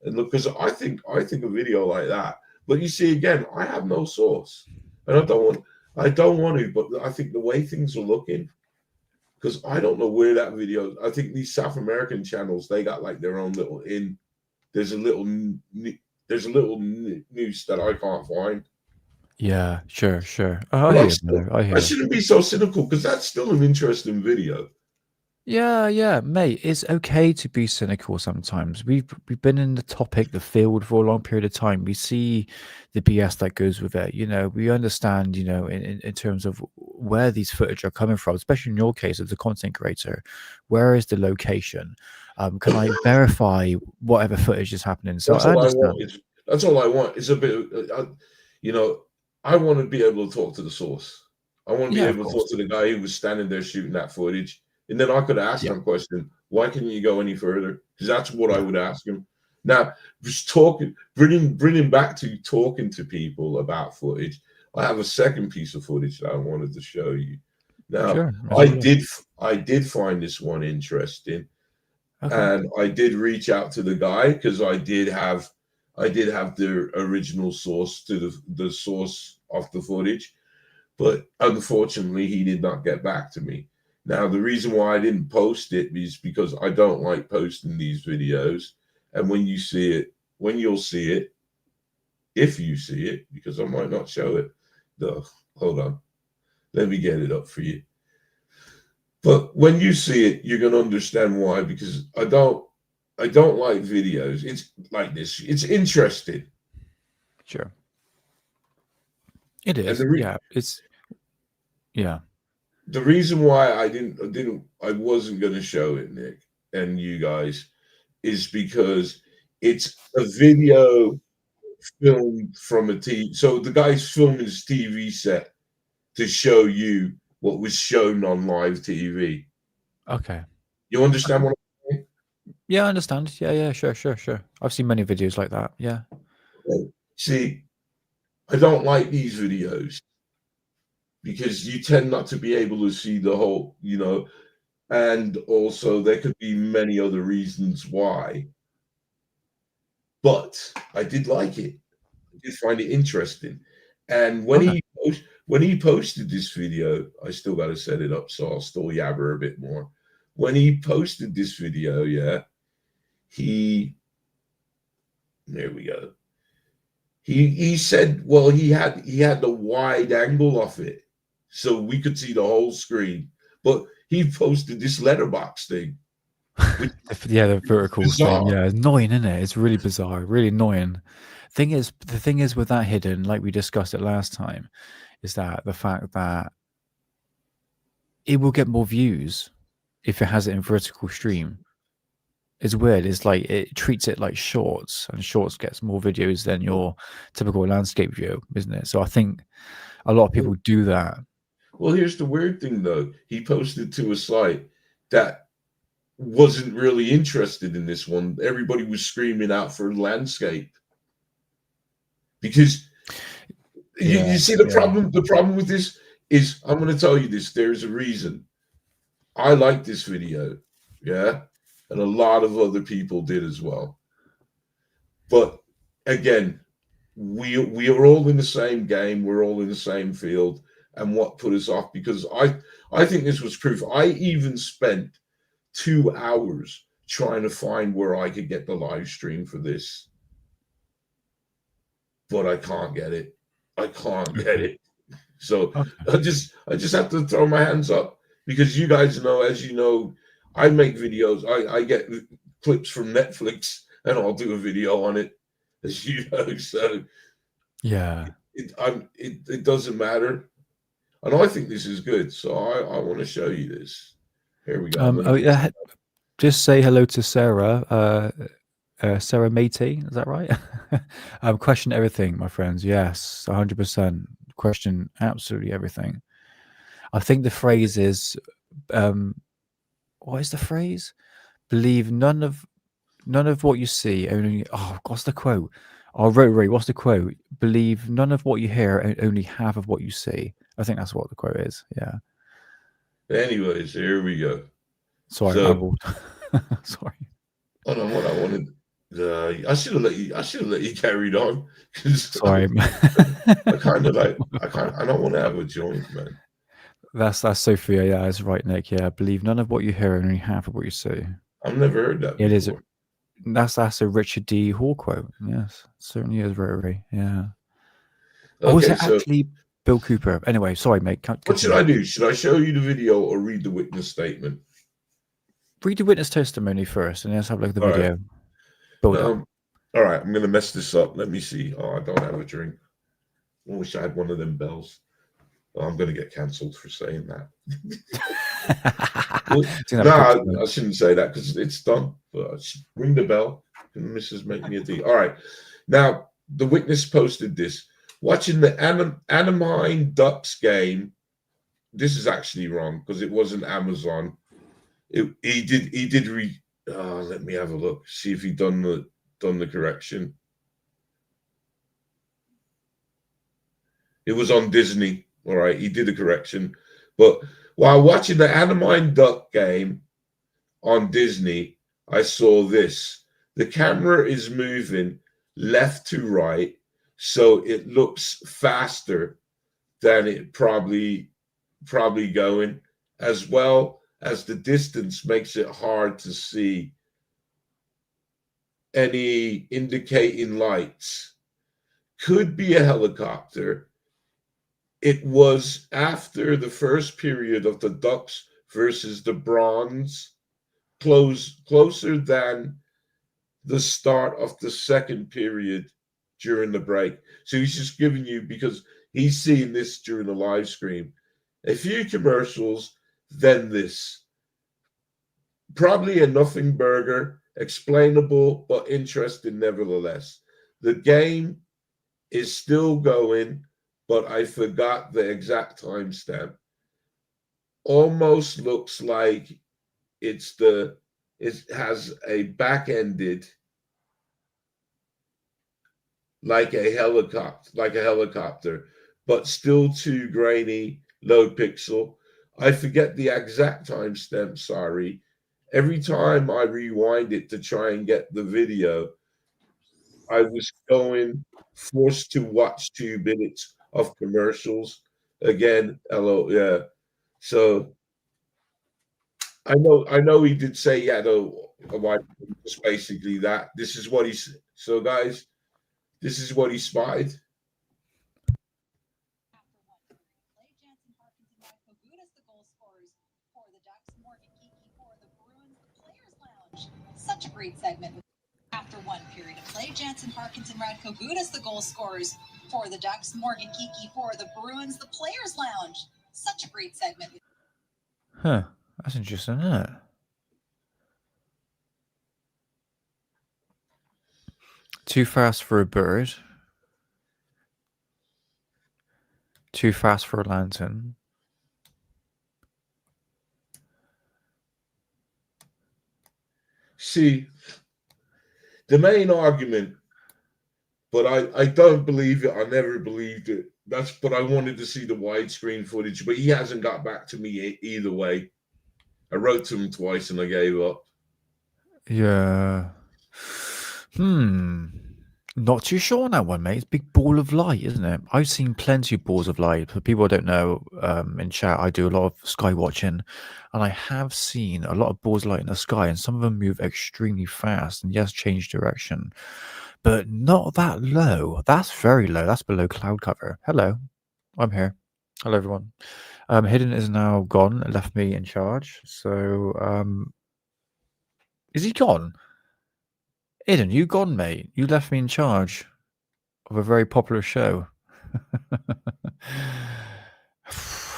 [SPEAKER 1] And look, because I think a video like that, but you see, again, I have no source, and I don't want to. But I think the way things are looking, because I don't know where that video. I think these South American channels, they got like their own little in. There's a little news that I can't find.
[SPEAKER 2] Yeah, sure.
[SPEAKER 1] I
[SPEAKER 2] hear.
[SPEAKER 1] shouldn't be so cynical, because that's still an interesting video.
[SPEAKER 2] Yeah, mate. It's okay to be cynical sometimes. We've been in the field for a long period of time. We see the BS that goes with it. We understand, in terms of where these footage are coming from, especially in your case as a content creator. Where is the location? Can I verify whatever footage is happening? So
[SPEAKER 1] That's
[SPEAKER 2] I
[SPEAKER 1] all I
[SPEAKER 2] understand.
[SPEAKER 1] want. That's all I want. It's a bit, I want to be able to talk to the source. I want to be able to talk to the guy who was standing there shooting that footage. And then I could ask him a question, why couldn't you go any further? Because that's what I would ask him. Now, just bringing back to talking to people about footage, I have a second piece of footage that I wanted to show you. Now, I did find this one interesting.
[SPEAKER 2] Okay.
[SPEAKER 1] And I did reach out to the guy, because I did have the original source to the source of the footage, but unfortunately he did not get back to me. Now, the reason why I didn't post it is because I don't like posting these videos. And when you'll see it, if you see it, because I might not show it. Hold on. Let me get it up for you. But when you see it, you're going to understand why, because I don't like videos. It's like this. It's interesting.
[SPEAKER 2] Sure. It is. Yeah.
[SPEAKER 1] The reason why I wasn't going to show it, Nick, and you guys, is because it's a video filmed from a TV. So the guy's filming his TV set to show you what was shown on live TV.
[SPEAKER 2] Okay.
[SPEAKER 1] You understand what I'm saying?
[SPEAKER 2] Yeah, I understand. Yeah, sure. I've seen many videos like that. Yeah.
[SPEAKER 1] Okay. See, I don't like these videos, because you tend not to be able to see the whole, and also there could be many other reasons why. But I did like it. I did find it interesting. And when he posted this video, I still got to set it up, so I'll still yabber a bit more. When he posted this video, there we go. He said, well, he had the wide angle of it, so we could see the whole screen. But he posted this letterbox thing.
[SPEAKER 2] The vertical thing. Yeah, it's annoying, isn't it? It's really bizarre, really annoying. The thing is with that hidden, like we discussed it last time, is that the fact that it will get more views if it has it in vertical stream. It's weird. It's like it treats it like shorts, and shorts gets more videos than your typical landscape view, isn't it? So I think a lot of people do that.
[SPEAKER 1] Well, here's the weird thing, though. He posted to a site that wasn't really interested in this one. Everybody was screaming out for landscape, because you see the problem. The problem with this is, I'm going to tell you this. There's a reason. I like this video, and a lot of other people did as well. But again, we are all in the same game. We're all in the same field. And what put us off, because I think this was proof. I even spent 2 hours trying to find where I could get the live stream for this, but I can't get it. So I just have to throw my hands up, because you guys know, as you know, I make videos. I get clips from Netflix, and I'll do a video on it, as you know. So
[SPEAKER 2] yeah,
[SPEAKER 1] it doesn't matter. And I think this is good. So I want to show you this. Here we go. I'm gonna
[SPEAKER 2] Oh
[SPEAKER 1] get
[SPEAKER 2] yeah,
[SPEAKER 1] some-
[SPEAKER 2] just say hello to Sarah. Sarah Matey, is that right? Question everything, my friends. Yes, 100%. Question absolutely everything. I think the phrase is, what is the phrase? Believe none of what you see, only. Oh, what's the quote? Oh, Rotary, what's the quote? Believe none of what you hear, only half of what you see. I think that's what the quote is. Yeah.
[SPEAKER 1] Anyways, here we go.
[SPEAKER 2] Sorry,
[SPEAKER 1] So-
[SPEAKER 2] rambled. Sorry.
[SPEAKER 1] I don't know what I wanted. I should have let you carried on. 'Cause
[SPEAKER 2] Sorry.
[SPEAKER 1] I don't want to have a joint, man.
[SPEAKER 2] That's Sophia. Yeah, that's right, Nick. Yeah, believe none of what you hear, only half of what you see.
[SPEAKER 1] I've never heard that
[SPEAKER 2] It is.
[SPEAKER 1] before.
[SPEAKER 2] That's a Richard D. Hall quote. Yes, certainly is Rotary. Yeah. Oh, is
[SPEAKER 1] Okay,
[SPEAKER 2] it
[SPEAKER 1] so
[SPEAKER 2] actually Bill Cooper? Anyway, sorry, mate.
[SPEAKER 1] what should I do? Should I show you the video or read the witness statement?
[SPEAKER 2] Read the witness testimony first, and let's have a look at the
[SPEAKER 1] All right.
[SPEAKER 2] video. Build up.
[SPEAKER 1] All right, I'm gonna mess this up. Let me see. Oh, I don't have a drink. I wish I had one of them bells. Oh, I'm gonna get cancelled for saying that. No, I shouldn't say that because it's done. But I should ring the bell. Can Mrs. make me a tea? All right. Now the witness posted this. Watching the Anaheim Ducks game. This is actually wrong because it wasn't Amazon. He did read. Let me have a look. See if he done the correction. It was on Disney. All right, he did a correction. But while watching the Anaheim Duck game on Disney, I saw this. The camera is moving left to right, so it looks faster than it probably going, as well as the distance makes it hard to see any indicating lights. Could be a helicopter. It was after the first period of the Ducks versus the Bronze, closer than the start of the second period during the break. So he's just giving you, because he's seeing this during the live stream, a few commercials, then this. Probably a nothing burger, explainable but interesting nevertheless. The game is still going, but I forgot the exact timestamp. Almost looks like it has a back-ended, like a helicopter, but still too grainy, low pixel. I forget the exact timestamp, sorry. Every time I rewind it to try and get the video, I was forced to watch 2 minutes of commercials. Again, hello, yeah. So I know he did say, yeah, no, just basically that. This is what he's, so guys, this is what he spotted.
[SPEAKER 7] Such a great segment. After one period of play, Jansen, Parkinson, Radko Gudas, the goal scorers for the Ducks. Morgan Kiki for the Bruins, the Players Lounge. Such a great segment.
[SPEAKER 2] Huh. That's interesting, isn't it? Too fast for a bird. Too fast for a lantern.
[SPEAKER 1] See, the main argument, but I don't believe it. I never believed it. But I wanted to see the widescreen footage, but he hasn't got back to me either way. I wrote to him twice and I gave up.
[SPEAKER 2] Yeah. Not too sure on that one, mate. It's a big ball of light, isn't it? I've seen plenty of balls of light. For people who don't know, in chat, I do a lot of sky watching, and I have seen a lot of balls of light in the sky, and some of them move extremely fast and yes, change direction, but not that low. That's very low. That's below cloud cover. Hello, I'm here. Hello, everyone. Hidden is now gone, left me in charge. So, is he gone? Eden, you gone, mate? You left me in charge of a very popular show.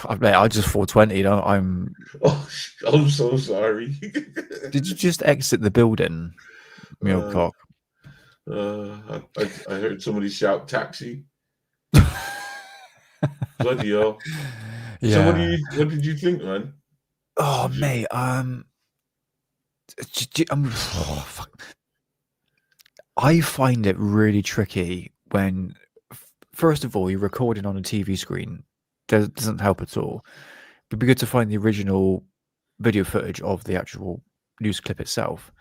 [SPEAKER 2] I just 420. I'm.
[SPEAKER 1] Oh, I'm so sorry.
[SPEAKER 2] Did you just exit the building, Meal
[SPEAKER 1] Uh,
[SPEAKER 2] Cock?
[SPEAKER 1] I heard somebody shout taxi. Bloody hell. So
[SPEAKER 2] Yeah.
[SPEAKER 1] what did you think, man?
[SPEAKER 2] Oh,
[SPEAKER 1] Did you-
[SPEAKER 2] mate. Oh, fuck. I find it really tricky when, first of all, you're recording on a TV screen. Doesn't help at all. But it'd be good to find the original video footage of the actual news clip itself.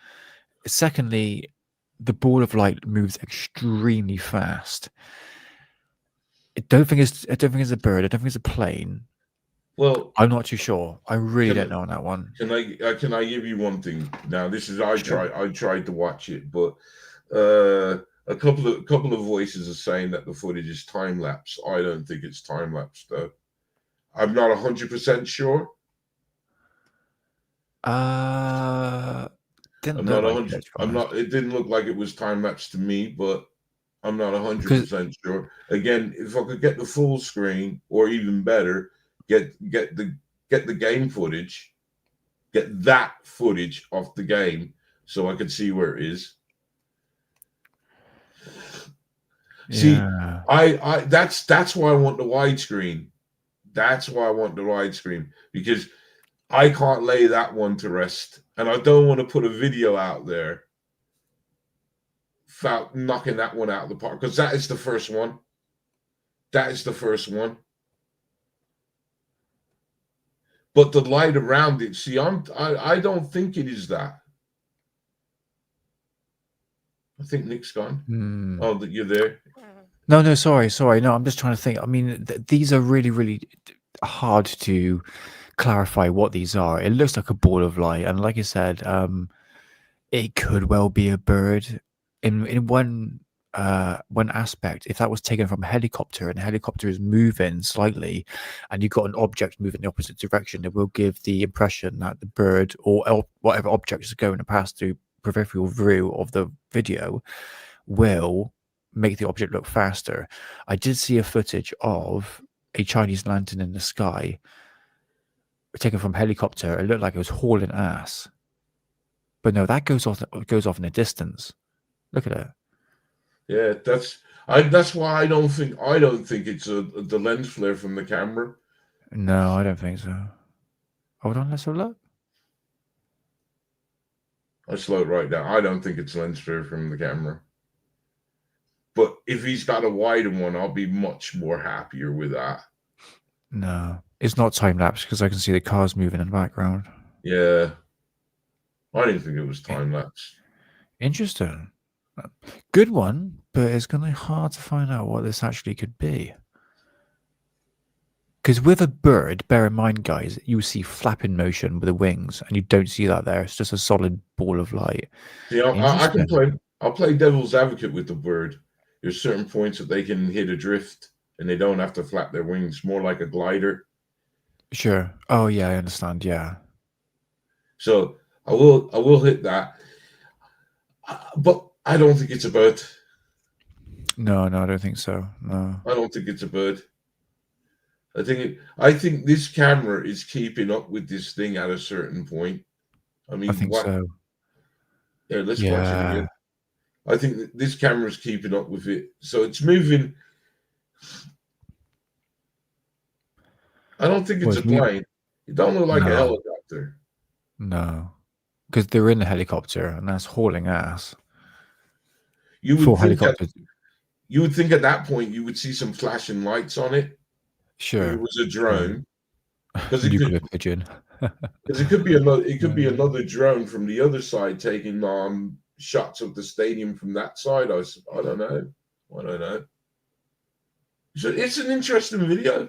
[SPEAKER 2] Secondly, the ball of light moves extremely fast. I don't think it's a bird. I don't think it's a plane.
[SPEAKER 1] Well,
[SPEAKER 2] I'm not too sure. I really
[SPEAKER 1] Can
[SPEAKER 2] don't
[SPEAKER 1] I-
[SPEAKER 2] know on that one.
[SPEAKER 1] can I give you one thing? Now, this is I
[SPEAKER 2] Sure.
[SPEAKER 1] tried to watch it, but a couple of voices are saying that the footage is time lapse. I don't think it's time lapse though. I'm not 100% sure.
[SPEAKER 2] Didn't
[SPEAKER 1] I'm
[SPEAKER 2] look
[SPEAKER 1] not
[SPEAKER 2] like
[SPEAKER 1] 100.
[SPEAKER 2] it, to be
[SPEAKER 1] I'm
[SPEAKER 2] honest.
[SPEAKER 1] not. It didn't look like it was time lapse to me, but I'm not 100%
[SPEAKER 2] Because
[SPEAKER 1] sure. Again, if I could get the full screen, or even better, get the game footage, get that footage of the game, so I could see where it is. See,
[SPEAKER 2] yeah,
[SPEAKER 1] I that's why I want the widescreen. That's why I want the widescreen, because I can't lay that one to rest, and I don't want to put a video out there without knocking that one out of the park, because that is the first one. That is the first one. But the light around it, see, I don't think it is that. I think Nick's gone.
[SPEAKER 2] Hmm.
[SPEAKER 1] Oh, that you're there.
[SPEAKER 2] No, sorry. No, I'm just trying to think. I mean, these are really, really hard to clarify what these are. It looks like a ball of light, and like I said, it could well be a bird. In one aspect, if that was taken from a helicopter and the helicopter is moving slightly, and you've got an object moving in the opposite direction, it will give the impression that the bird or whatever object is going to pass through peripheral view of the video will make the object look faster. I did see a footage of a Chinese lantern in the sky taken from helicopter. It looked like it was hauling ass. But no, that goes off in the distance. Look at it.
[SPEAKER 1] Yeah, that's why I don't think it's the lens flare from the camera.
[SPEAKER 2] No, I don't think so. Hold on, let's have a look.
[SPEAKER 1] I slow it right down. I don't think it's lens flare from the camera. But if he's got a wider one, I'll be much more happier with that.
[SPEAKER 2] No, it's not time lapse because I can see the cars moving in the background.
[SPEAKER 1] Yeah. I didn't think it was time lapse.
[SPEAKER 2] Interesting. Good one, but it's going to be hard to find out what this actually could be. Because with a bird, bear in mind, guys, you see flapping motion with the wings, and you don't see that there. It's just a solid ball of light.
[SPEAKER 1] See, I can
[SPEAKER 2] Interesting.
[SPEAKER 1] I'll play devil's advocate with the bird. There's certain points that they can hit adrift and they don't have to flap their wings, more like a glider.
[SPEAKER 2] Sure. Oh yeah, I understand. Yeah.
[SPEAKER 1] So I will hit that. But I don't think it's a bird.
[SPEAKER 2] No, I don't think so. No.
[SPEAKER 1] I don't think it's a bird. I think this camera is keeping up with this thing at a certain point. I mean,
[SPEAKER 2] I think so.
[SPEAKER 1] Yeah, let's watch it
[SPEAKER 2] Yeah.
[SPEAKER 1] again. I think that this camera is keeping up with it, so it's moving. I don't think it's
[SPEAKER 2] Well,
[SPEAKER 1] a
[SPEAKER 2] it's moving.
[SPEAKER 1] plane. It don't look like a
[SPEAKER 2] No.
[SPEAKER 1] helicopter.
[SPEAKER 2] No. Because they're in the helicopter, and that's hauling ass.
[SPEAKER 1] You
[SPEAKER 2] For
[SPEAKER 1] would think
[SPEAKER 2] helicopters.
[SPEAKER 1] you would think at that point you would see some flashing lights on it. If
[SPEAKER 2] Sure.
[SPEAKER 1] it was a drone, because
[SPEAKER 2] Nuclear pigeon.
[SPEAKER 1] it could be another drone from the other side taking shots of the stadium from that side. I don't know. So it's an interesting video.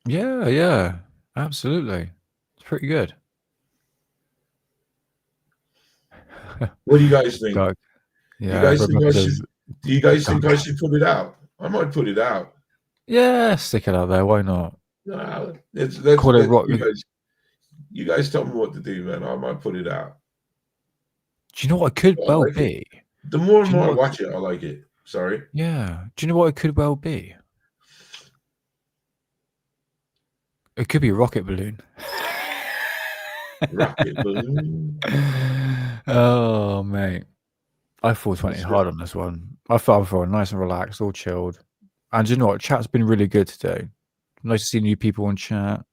[SPEAKER 2] Yeah. Absolutely. It's pretty good.
[SPEAKER 1] What do you guys think?
[SPEAKER 2] Doug.
[SPEAKER 1] Do
[SPEAKER 2] Yeah.
[SPEAKER 1] you guys think
[SPEAKER 2] remember
[SPEAKER 1] I should?
[SPEAKER 2] those-
[SPEAKER 1] Do you guys think I
[SPEAKER 2] Doug.
[SPEAKER 1] should put it out? I might put it out.
[SPEAKER 2] Yeah, stick it out there. Why not?
[SPEAKER 1] Call
[SPEAKER 2] it rock.
[SPEAKER 1] You guys tell me what to do, man. I might put it out.
[SPEAKER 2] Do you know what it could
[SPEAKER 1] I
[SPEAKER 2] well
[SPEAKER 1] like
[SPEAKER 2] be?
[SPEAKER 1] The more and
[SPEAKER 2] Do you know
[SPEAKER 1] more I
[SPEAKER 2] what-
[SPEAKER 1] watch it, I like it. Sorry.
[SPEAKER 2] Yeah. Do you know what it could well be? It could be a rocket balloon.
[SPEAKER 1] Rocket balloon.
[SPEAKER 2] Oh, mate. I thought 20
[SPEAKER 1] That's
[SPEAKER 2] hard
[SPEAKER 1] good.
[SPEAKER 2] on this one. I felt I'm feeling nice and relaxed, all chilled. And you know what? Chat's been really good today. Nice to see new people on chat.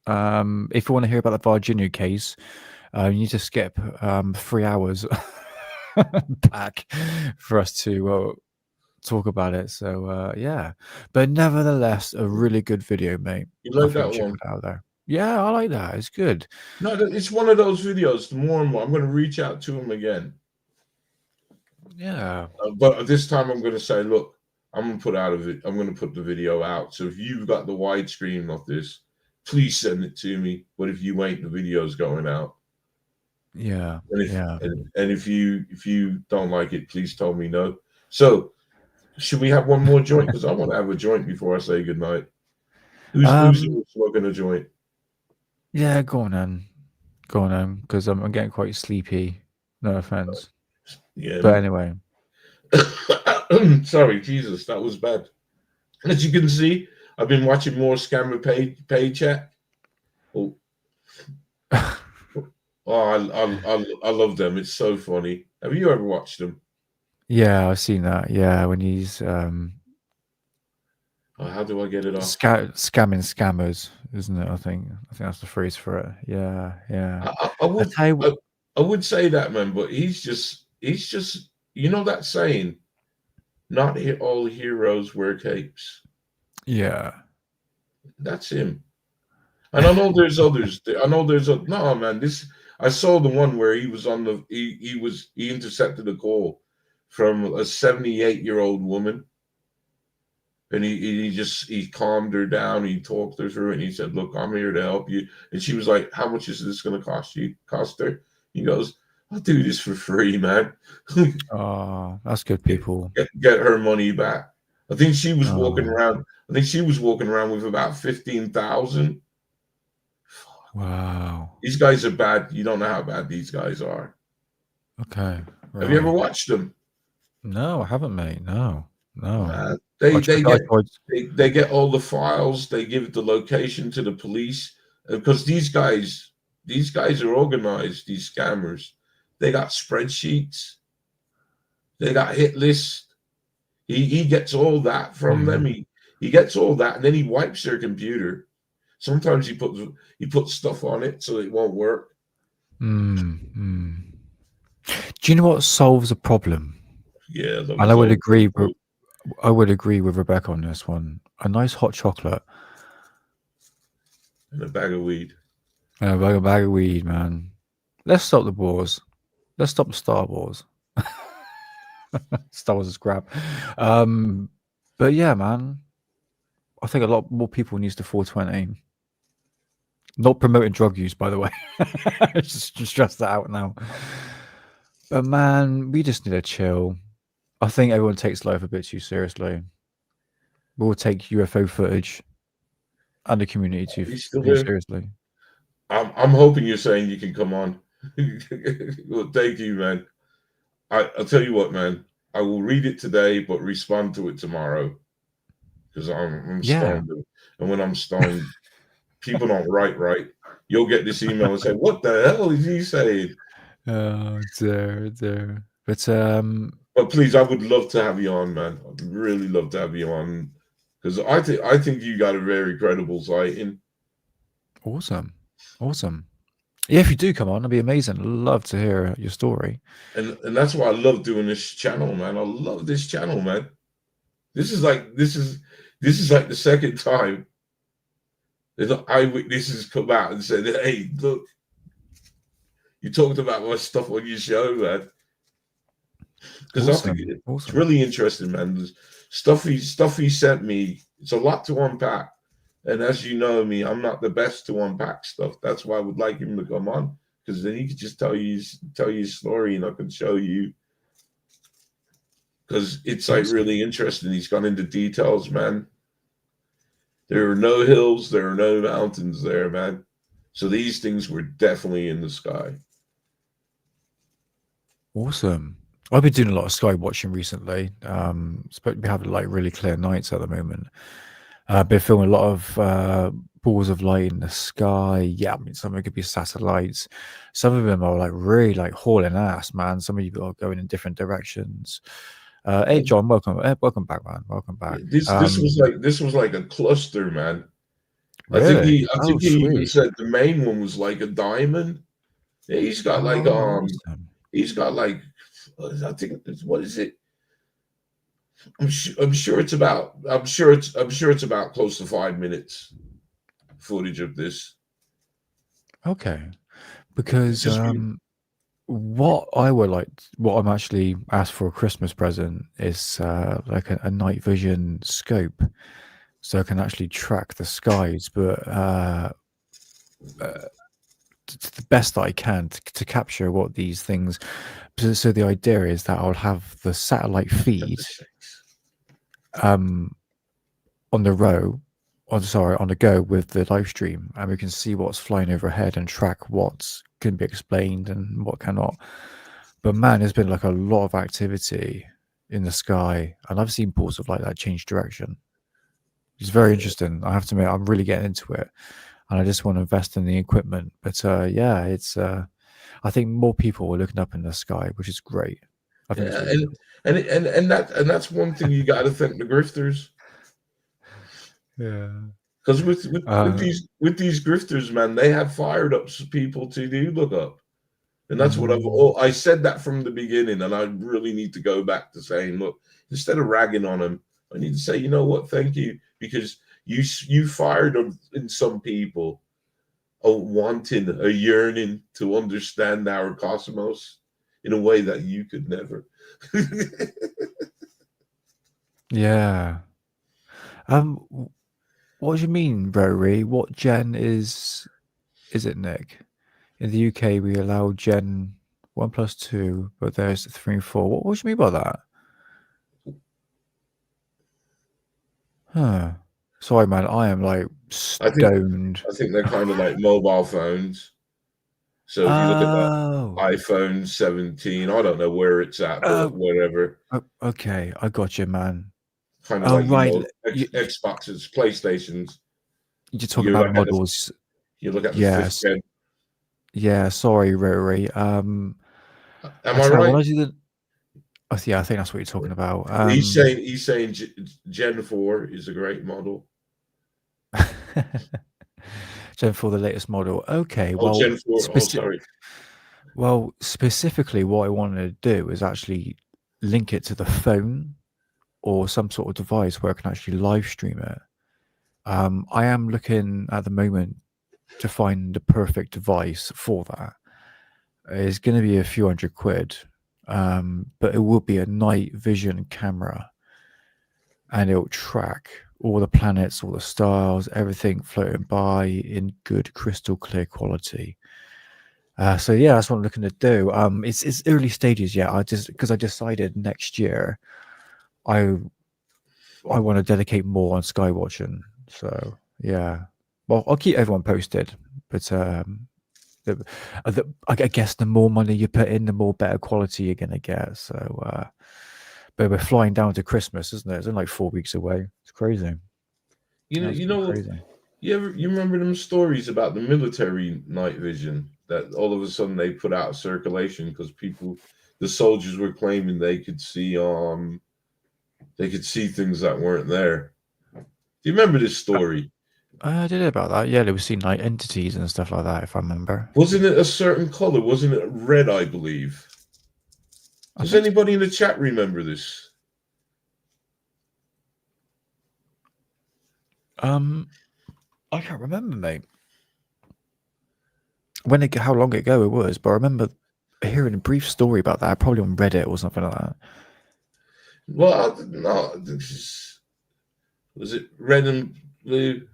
[SPEAKER 2] If you want to hear about the Varginha case, you need to skip 3 hours back for us to talk about it. So yeah, but nevertheless, a really good video, mate.
[SPEAKER 1] You
[SPEAKER 2] I
[SPEAKER 1] like
[SPEAKER 2] think
[SPEAKER 1] that
[SPEAKER 2] check
[SPEAKER 1] one?
[SPEAKER 2] it out there. Yeah, I like that. It's good.
[SPEAKER 1] No, it's one of those videos. The more and more, I'm going to reach out to him again.
[SPEAKER 2] Yeah.
[SPEAKER 1] But this time, I'm going to say, look, I'm going to put out I'm going to put the video out. So if you've got the widescreen of this, please send it to me. But if you ain't, the video's going out.
[SPEAKER 2] Yeah.
[SPEAKER 1] And if
[SPEAKER 2] Yeah.
[SPEAKER 1] and if you don't like it, please tell me no. So should we have one more joint? Because I want to have a joint before I say goodnight. Who's smoking a joint?
[SPEAKER 2] Yeah, go on then. Go on then, because I'm getting quite sleepy. No offense.
[SPEAKER 1] Yeah.
[SPEAKER 2] But anyway.
[SPEAKER 1] Sorry, Jesus, that was bad. As you can see, I've been watching more Scammer Paycheck. Oh, I love them. It's so funny. Have you ever watched them?
[SPEAKER 2] Yeah, I've seen that. Yeah, when he's
[SPEAKER 1] How do I get it off?
[SPEAKER 2] scamming scammers, isn't it? I think that's the phrase for it. Yeah, yeah.
[SPEAKER 1] I would say that, man, but he's just you know that saying, not all heroes wear capes.
[SPEAKER 2] Yeah.
[SPEAKER 1] That's him. And I know there's others. No, man. I saw the one where he was on he intercepted a call from a 78-year-old woman, and he calmed her down. He talked her through it, and he said, "Look, I'm here to help you." And she was like, "How much is this going to cost her?" He goes, "I'll do this for free, man."
[SPEAKER 2] Oh, that's good, people.
[SPEAKER 1] Get her money back. I think she was walking around. I think she was walking around with about 15,000.
[SPEAKER 2] Wow.
[SPEAKER 1] These guys are bad. You don't know how bad these guys are.
[SPEAKER 2] Okay. Right.
[SPEAKER 1] Have you ever watched them?
[SPEAKER 2] No, I haven't, mate. No.
[SPEAKER 1] They get all the files. They give the location to the police because these guys are organized. These scammers, they got spreadsheets. They got hit lists. He gets all that from them. He gets all that, and then he wipes their computer. Sometimes he puts stuff on it so it won't work.
[SPEAKER 2] Do you know what solves a problem?
[SPEAKER 1] Yeah,
[SPEAKER 2] and I would agree. I would agree with Rebecca on this one. A nice hot chocolate
[SPEAKER 1] and a bag of weed.
[SPEAKER 2] And a bag of weed, man. Let's stop the wars. Let's stop the Star Wars. Star Wars is crap. But yeah, man. I think a lot more people needs to 420. Not promoting drug use, by the way. just stress that out now. But man, we just need to chill. I think everyone takes life a bit too seriously. We'll take UFO footage and the community too seriously.
[SPEAKER 1] I'm hoping you're saying you can come on. Well, thank you, man. I'll tell you what, man. I will read it today, but respond to it tomorrow. Because I'm stoned. And when I'm stoned, people don't write right. You'll get this email and say, "What the hell is he saying?"
[SPEAKER 2] Oh, dear.
[SPEAKER 1] But please, I would love to have you on, man. I'd really love to have you on because I think you got a very credible sighting.
[SPEAKER 2] Awesome. Yeah, if you do come on, it'd be amazing. I'd love to hear your story.
[SPEAKER 1] And that's why I love doing this channel, man. I love this channel, man. This is like the second time that eyewitnesses come out and said, "Hey, look, you talked about my stuff on your show, man." Because I think it's really interesting, man. The stuff he sent me, it's a lot to unpack. And as you know me, I'm not the best to unpack stuff. That's why I would like him to come on, because then he could just tell you his story, and I can show you. Because it's like really interesting. He's gone into details, man. There are no hills, there are no mountains there, man. So these things were definitely in the sky.
[SPEAKER 2] Awesome. I've been doing a lot of sky watching recently. Supposed to be having like really clear nights at the moment. I've been filming a lot of balls of light in the sky. Yeah, I mean, some of it could be satellites. Some of them are like really like hauling ass, man. Some of you are going in different directions. Hey, John, welcome back, man. Welcome back.
[SPEAKER 1] This was like a cluster, man.
[SPEAKER 2] Really?
[SPEAKER 1] I
[SPEAKER 2] Oh,
[SPEAKER 1] think he even
[SPEAKER 2] sweet.
[SPEAKER 1] said the main one was like a diamond. Yeah, he's got like
[SPEAKER 2] Oh, awesome.
[SPEAKER 1] he's got like I think what is it? I'm sure it's about close to 5 minutes footage of this.
[SPEAKER 2] Okay, because
[SPEAKER 1] Just
[SPEAKER 2] what I'm actually asked for a Christmas present is like a night vision scope, so I can actually track the skies, but to the best that I can to capture what these things. So the idea is that I'll have the satellite feed on the on the go with the live stream, and we can see what's flying overhead and track what can be explained and what cannot. But man, there's been like a lot of activity in the sky, and I've seen balls of light that change direction. It's very interesting. I have to admit, I'm really getting into it, and I just want to invest in the equipment. But yeah, it's I think more people are looking up in the sky, which is great. I think it's really cool.
[SPEAKER 1] And that's one thing you got to thank the grifters.
[SPEAKER 2] Yeah.
[SPEAKER 1] Because with these grifters, man, they have fired up people to do look up, and that's what I said that from the beginning, and I really need to go back to saying, look, instead of ragging on them, I need to say, you know what, thank you, because you fired in some people a wanting, a yearning to understand our cosmos in a way that you could never.
[SPEAKER 2] Yeah. What do you mean, Rory? What gen is it, Nick? In the UK, we allow Gen 1 plus 2, but there's 3 and 4. What do you mean by that? Huh. Sorry, man. I am like stoned.
[SPEAKER 1] I think they're kind of like mobile phones. So if you look at that iPhone 17, I don't know where it's at, but whatever.
[SPEAKER 2] Okay, I got you, man.
[SPEAKER 1] Kind of like Xboxes, PlayStations.
[SPEAKER 2] You're talking about models.
[SPEAKER 1] You look at the 5th gen.
[SPEAKER 2] Yeah, sorry, Rory.
[SPEAKER 1] Am I right?
[SPEAKER 2] Yeah, I think that's what you're talking about.
[SPEAKER 1] He's saying Gen 4 is a great model.
[SPEAKER 2] Gen 4, the latest model. Okay,
[SPEAKER 1] well, Gen 4. Sorry.
[SPEAKER 2] Well, specifically, what I wanted to do is actually link it to the phone or some sort of device where I can actually live stream it. I am looking at the moment to find the perfect device for that. It's going to be a few £100, but it will be a night vision camera, and it'll track all the planets, all the stars, everything floating by in good crystal clear quality. So yeah, that's what I'm looking to do. It's early stages yet. Because I decided next year I want to dedicate more on sky watching. So yeah, well, I'll keep everyone posted. But I guess the more money you put in, the more better quality you're gonna get. So, but we're flying down to Christmas, isn't it? It's in like 4 weeks away. It's crazy.
[SPEAKER 1] You know, crazy. You remember them stories about the military night vision that all of a sudden they put out of circulation because the soldiers were claiming they could see things that weren't there. Do you remember this story?
[SPEAKER 2] I did about that. Yeah, they were seeing like entities and stuff like that, if I remember.
[SPEAKER 1] Wasn't it a certain color? Wasn't it red, I believe? Does anybody in the chat remember this?
[SPEAKER 2] I can't remember, mate. How long ago it was, but I remember hearing a brief story about that, probably on Reddit or something like that.
[SPEAKER 1] Well, no, was it red and blue?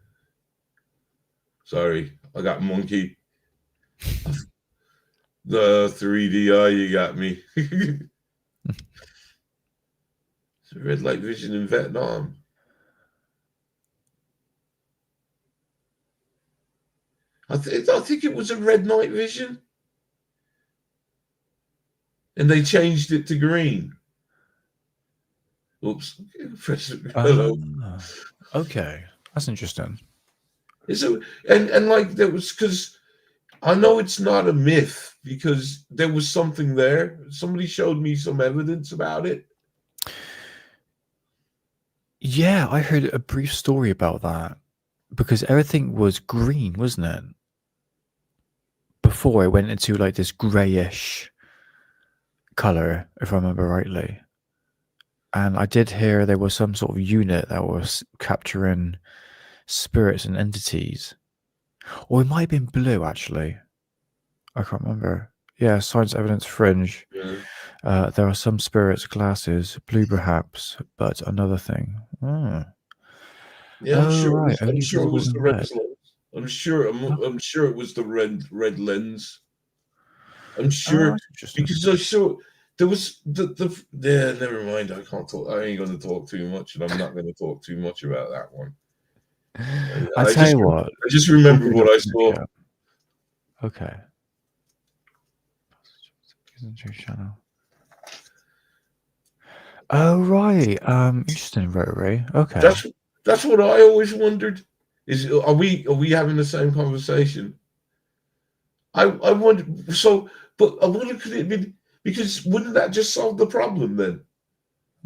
[SPEAKER 1] Sorry, I got monkey. The 3DI, you got me. It's a red light vision in Vietnam. I think it was a red night vision, and they changed it to green. Oops. Hello.
[SPEAKER 2] Okay, that's interesting.
[SPEAKER 1] Is it? And like there was, because I know it's not a myth because there was something there. Somebody showed me some evidence about it.
[SPEAKER 2] Yeah, I heard a brief story about that because everything was green, wasn't it? Before it went into like this grayish color, if I remember rightly. And I did hear there was some sort of unit that was capturing spirits and entities. Or it might have been blue, actually. I can't remember. Yeah, Science Evidence Fringe.
[SPEAKER 1] Yeah.
[SPEAKER 2] There are some spirits, glasses, blue perhaps, but another thing. Oh,
[SPEAKER 1] Yeah, I'm
[SPEAKER 2] oh
[SPEAKER 1] sure.
[SPEAKER 2] right.
[SPEAKER 1] I'm
[SPEAKER 2] Only
[SPEAKER 1] sure it
[SPEAKER 2] visible
[SPEAKER 1] was the
[SPEAKER 2] in
[SPEAKER 1] red
[SPEAKER 2] red.
[SPEAKER 1] lens. I'm sure. I'm sure it was the red lens. I'm
[SPEAKER 2] Oh,
[SPEAKER 1] sure
[SPEAKER 2] that's interesting.
[SPEAKER 1] because I saw there was the. Yeah, never mind. I can't talk. I ain't going to talk too much, and I'm not going to talk too much about that one.
[SPEAKER 2] I tell you what.
[SPEAKER 1] I just
[SPEAKER 2] we'll
[SPEAKER 1] remember
[SPEAKER 2] bring
[SPEAKER 1] what
[SPEAKER 2] up
[SPEAKER 1] I
[SPEAKER 2] the
[SPEAKER 1] saw.
[SPEAKER 2] next- yeah. Okay. Channel. Oh right. Interesting, Rotary. Okay.
[SPEAKER 1] That's what I always wondered. Are we having the same conversation? I wonder. So, but I wonder could it be because wouldn't that just solve the problem then?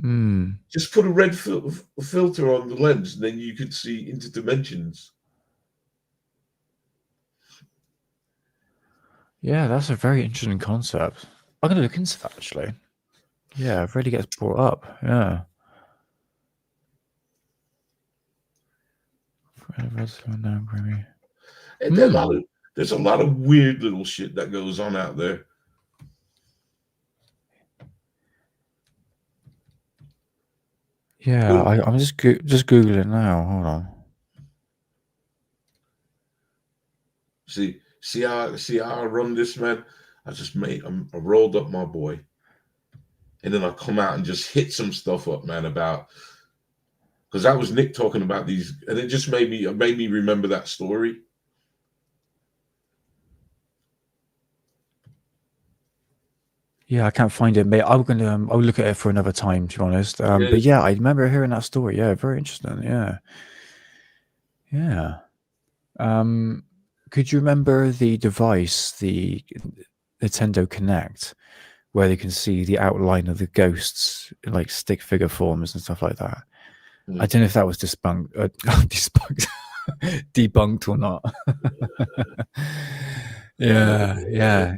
[SPEAKER 2] Hmm.
[SPEAKER 1] Just put a red filter on the lens, and then you could see into dimensions.
[SPEAKER 2] Yeah, that's a very interesting concept. I'm gonna look into that actually. Yeah, it really gets brought up. Yeah.
[SPEAKER 1] And there's a lot of weird little shit that goes on out there.
[SPEAKER 2] Yeah, I'm just googling now. Hold on.
[SPEAKER 1] See how I run this, man. I rolled up my boy, and then I come out and just hit some stuff up, man. About because that was Nick talking about these, and it just made me remember that story.
[SPEAKER 2] Yeah, I can't find it, mate. I'm gonna I'll look at it for another time, to be honest. But
[SPEAKER 1] Yes.
[SPEAKER 2] yeah, I remember hearing that story. Yeah, very interesting. Yeah, yeah. Could you remember the device, the Nintendo Connect, where they can see the outline of the ghosts, in, like stick figure forms and stuff like that? I don't know if that was debunked or not. Yeah.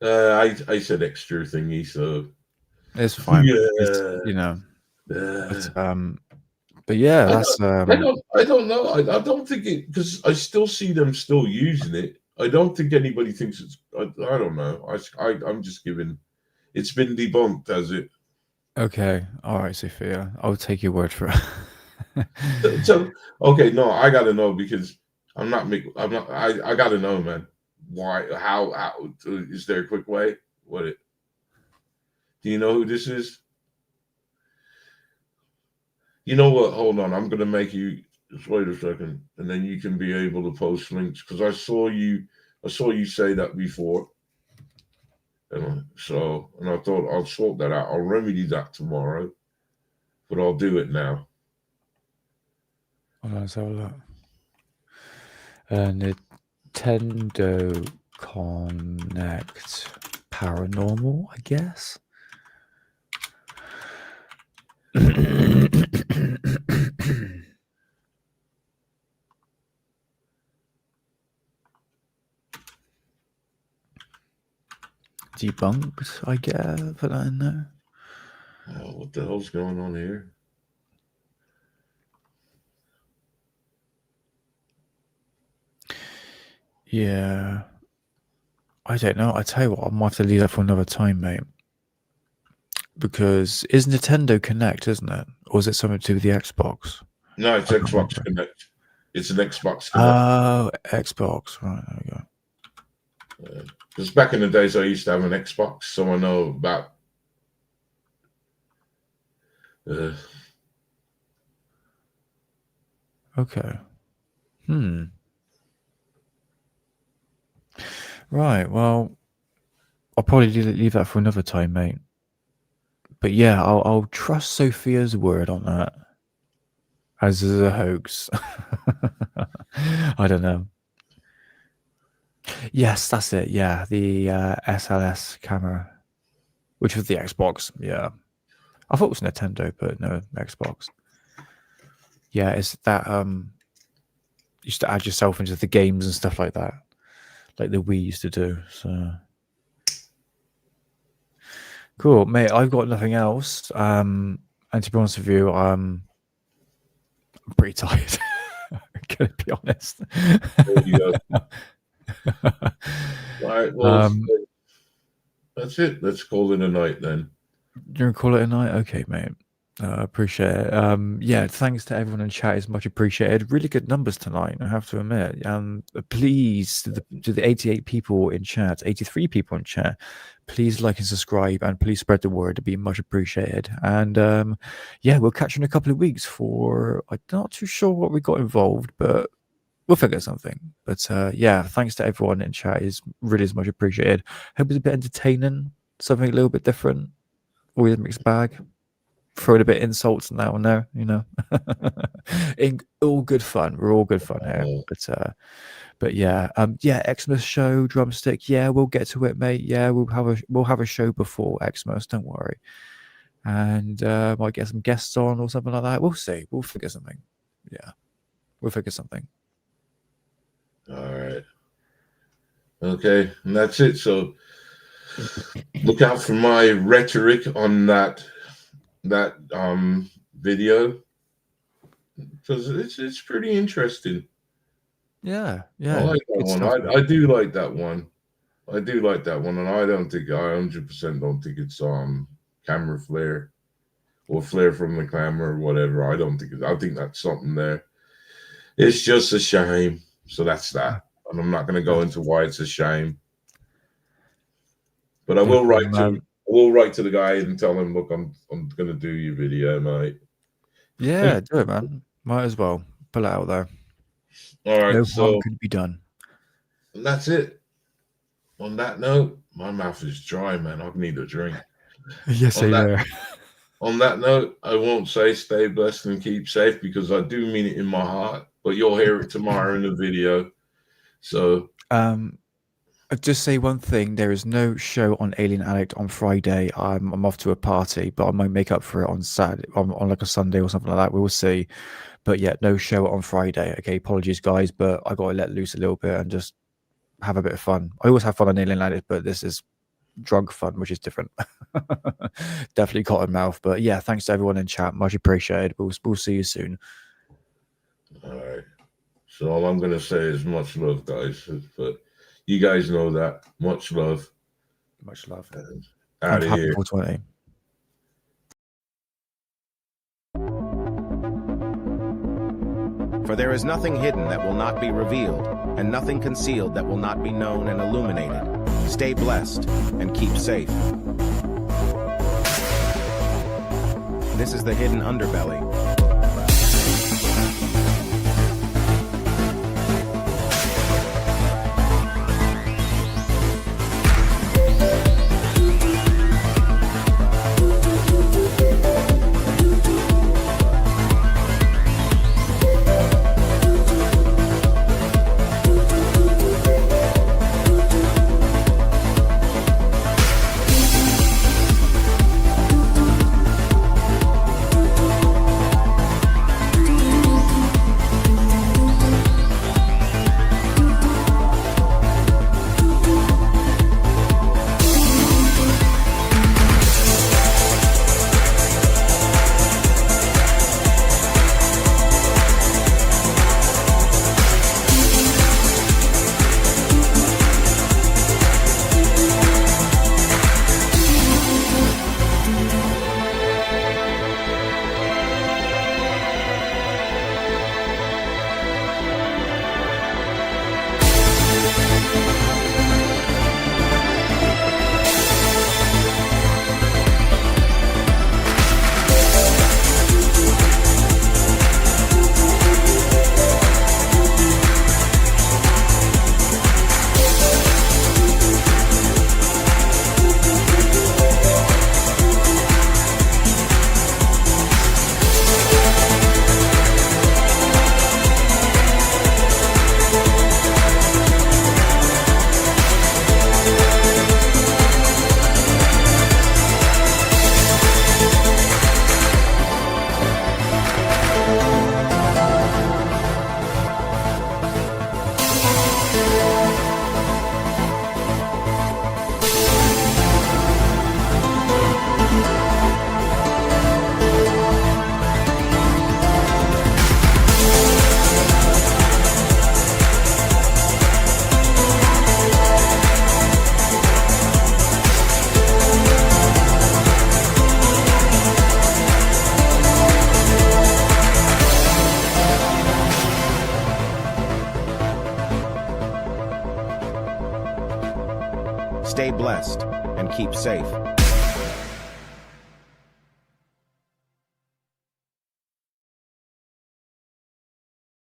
[SPEAKER 1] I said extra thingy, so
[SPEAKER 2] It's fine.
[SPEAKER 1] yeah.
[SPEAKER 2] But yeah, that's
[SPEAKER 1] I don't know. I don't think it because I still see them still using it. I don't think anybody thinks it's. I don't know. I'm just giving. It's been debunked, has it?
[SPEAKER 2] okay. All right, Sophia. I'll take your word for it.
[SPEAKER 1] So okay, no, I gotta know because I'm not. I gotta know, man. Why? How? Is there a quick way? Do you know who this is? You know what? Hold on. I'm gonna make you just wait a second, and then you can be able to post links because I saw you say that before, and I thought I'll sort that out. I'll remedy that tomorrow, but I'll do it now.
[SPEAKER 2] Hold on, let's have a look. Nintendo Connect Paranormal, I guess. Debunked, I guess. Put that in there.
[SPEAKER 1] Oh, what the hell's going on here?
[SPEAKER 2] Yeah. I don't know. I tell you what, I might have to leave that for another time, mate. Because is Nintendo Connect, isn't it? Or is it something to do with the Xbox?
[SPEAKER 1] No, it's Xbox Connect. It's an Xbox Connect.
[SPEAKER 2] Oh, Xbox. Right, there we go.
[SPEAKER 1] Because back in the days, I used to have an Xbox, so I know about.
[SPEAKER 2] Okay. Right. Well, I'll probably leave that for another time, mate. But yeah, I'll trust Sophia's word on that. as a hoax. I don't know. Yes, that's it. Yeah, the SLS camera, which was the Xbox. Yeah, I thought it was Nintendo, but no, Xbox. Yeah, it's that you used to add yourself into the games and stuff like that, like the Wii used to do. So cool, mate. I've got nothing else. And to be honest with you, I'm pretty tired. I'm gonna be honest.
[SPEAKER 1] There you go. All right, well, that's it. Let's call it a night then.
[SPEAKER 2] You're gonna call it a night? Okay, mate. Appreciate it. Yeah, thanks to everyone in chat. Is much appreciated. Really good numbers tonight, I have to admit. Please, to the 88 people in chat, 83 people in chat, please like and subscribe, and please spread the word. It'd be much appreciated. And yeah, we'll catch you in a couple of weeks for, I'm not too sure what we got involved, but we'll figure something. But yeah, thanks to everyone in chat. Is really much appreciated. Hope it's a bit entertaining, something a little bit different. Always a mixed bag. Throwing a bit of insults now and there, you know. In all good fun. We're all good fun here. But yeah, Xmas show, drumstick. Yeah, we'll get to it, mate. Yeah, we'll have a show before Xmas. Don't worry. And might get some guests on or something like that. We'll see. We'll figure something. Yeah, we'll figure something.
[SPEAKER 1] All right. Okay, and that's it. So look out for my rhetoric on that video, because it's pretty interesting.
[SPEAKER 2] Yeah.
[SPEAKER 1] I like that one. I do like that one. I do like that one, and I 100% don't think it's camera flare or flare from the camera or whatever. I think that's something there. It's just a shame. So that's that. And I'm not going to go into why it's a shame. But I will write to the guy and tell him, look, I'm going to do your video, mate.
[SPEAKER 2] Yeah, do it, man. Might as well pull it out there.
[SPEAKER 1] All right,
[SPEAKER 2] no
[SPEAKER 1] so
[SPEAKER 2] harm could be done.
[SPEAKER 1] And that's it. On that note, my mouth is dry, man. I need a drink.
[SPEAKER 2] Yes,
[SPEAKER 1] on
[SPEAKER 2] on
[SPEAKER 1] that note, I won't say stay blessed and keep safe, because I do mean it in my heart. But you'll hear it tomorrow in the video. So
[SPEAKER 2] I'll just say one thing. There is no show on Alien Addict on Friday. I'm off to a party, but I might make up for it on Saturday, on like a Sunday or something like that. We will see. But yeah, no show on Friday. Okay, apologies, guys, but I got to let loose a little bit and just have a bit of fun. I always have fun on Alien Addict, but this is drug fun, which is different. Definitely cotton mouth. But yeah, thanks to everyone in chat. Much appreciated. We'll see you soon.
[SPEAKER 1] All right. So all I'm going to say is much love, guys. But you guys know that. Much love.
[SPEAKER 2] Much love.
[SPEAKER 1] Out of
[SPEAKER 2] happy
[SPEAKER 1] here.
[SPEAKER 2] 420.
[SPEAKER 8] For there is nothing hidden that will not be revealed, and nothing concealed that will not be known and illuminated. Stay blessed and keep safe. This is the hidden underbelly. Stay blessed and keep safe.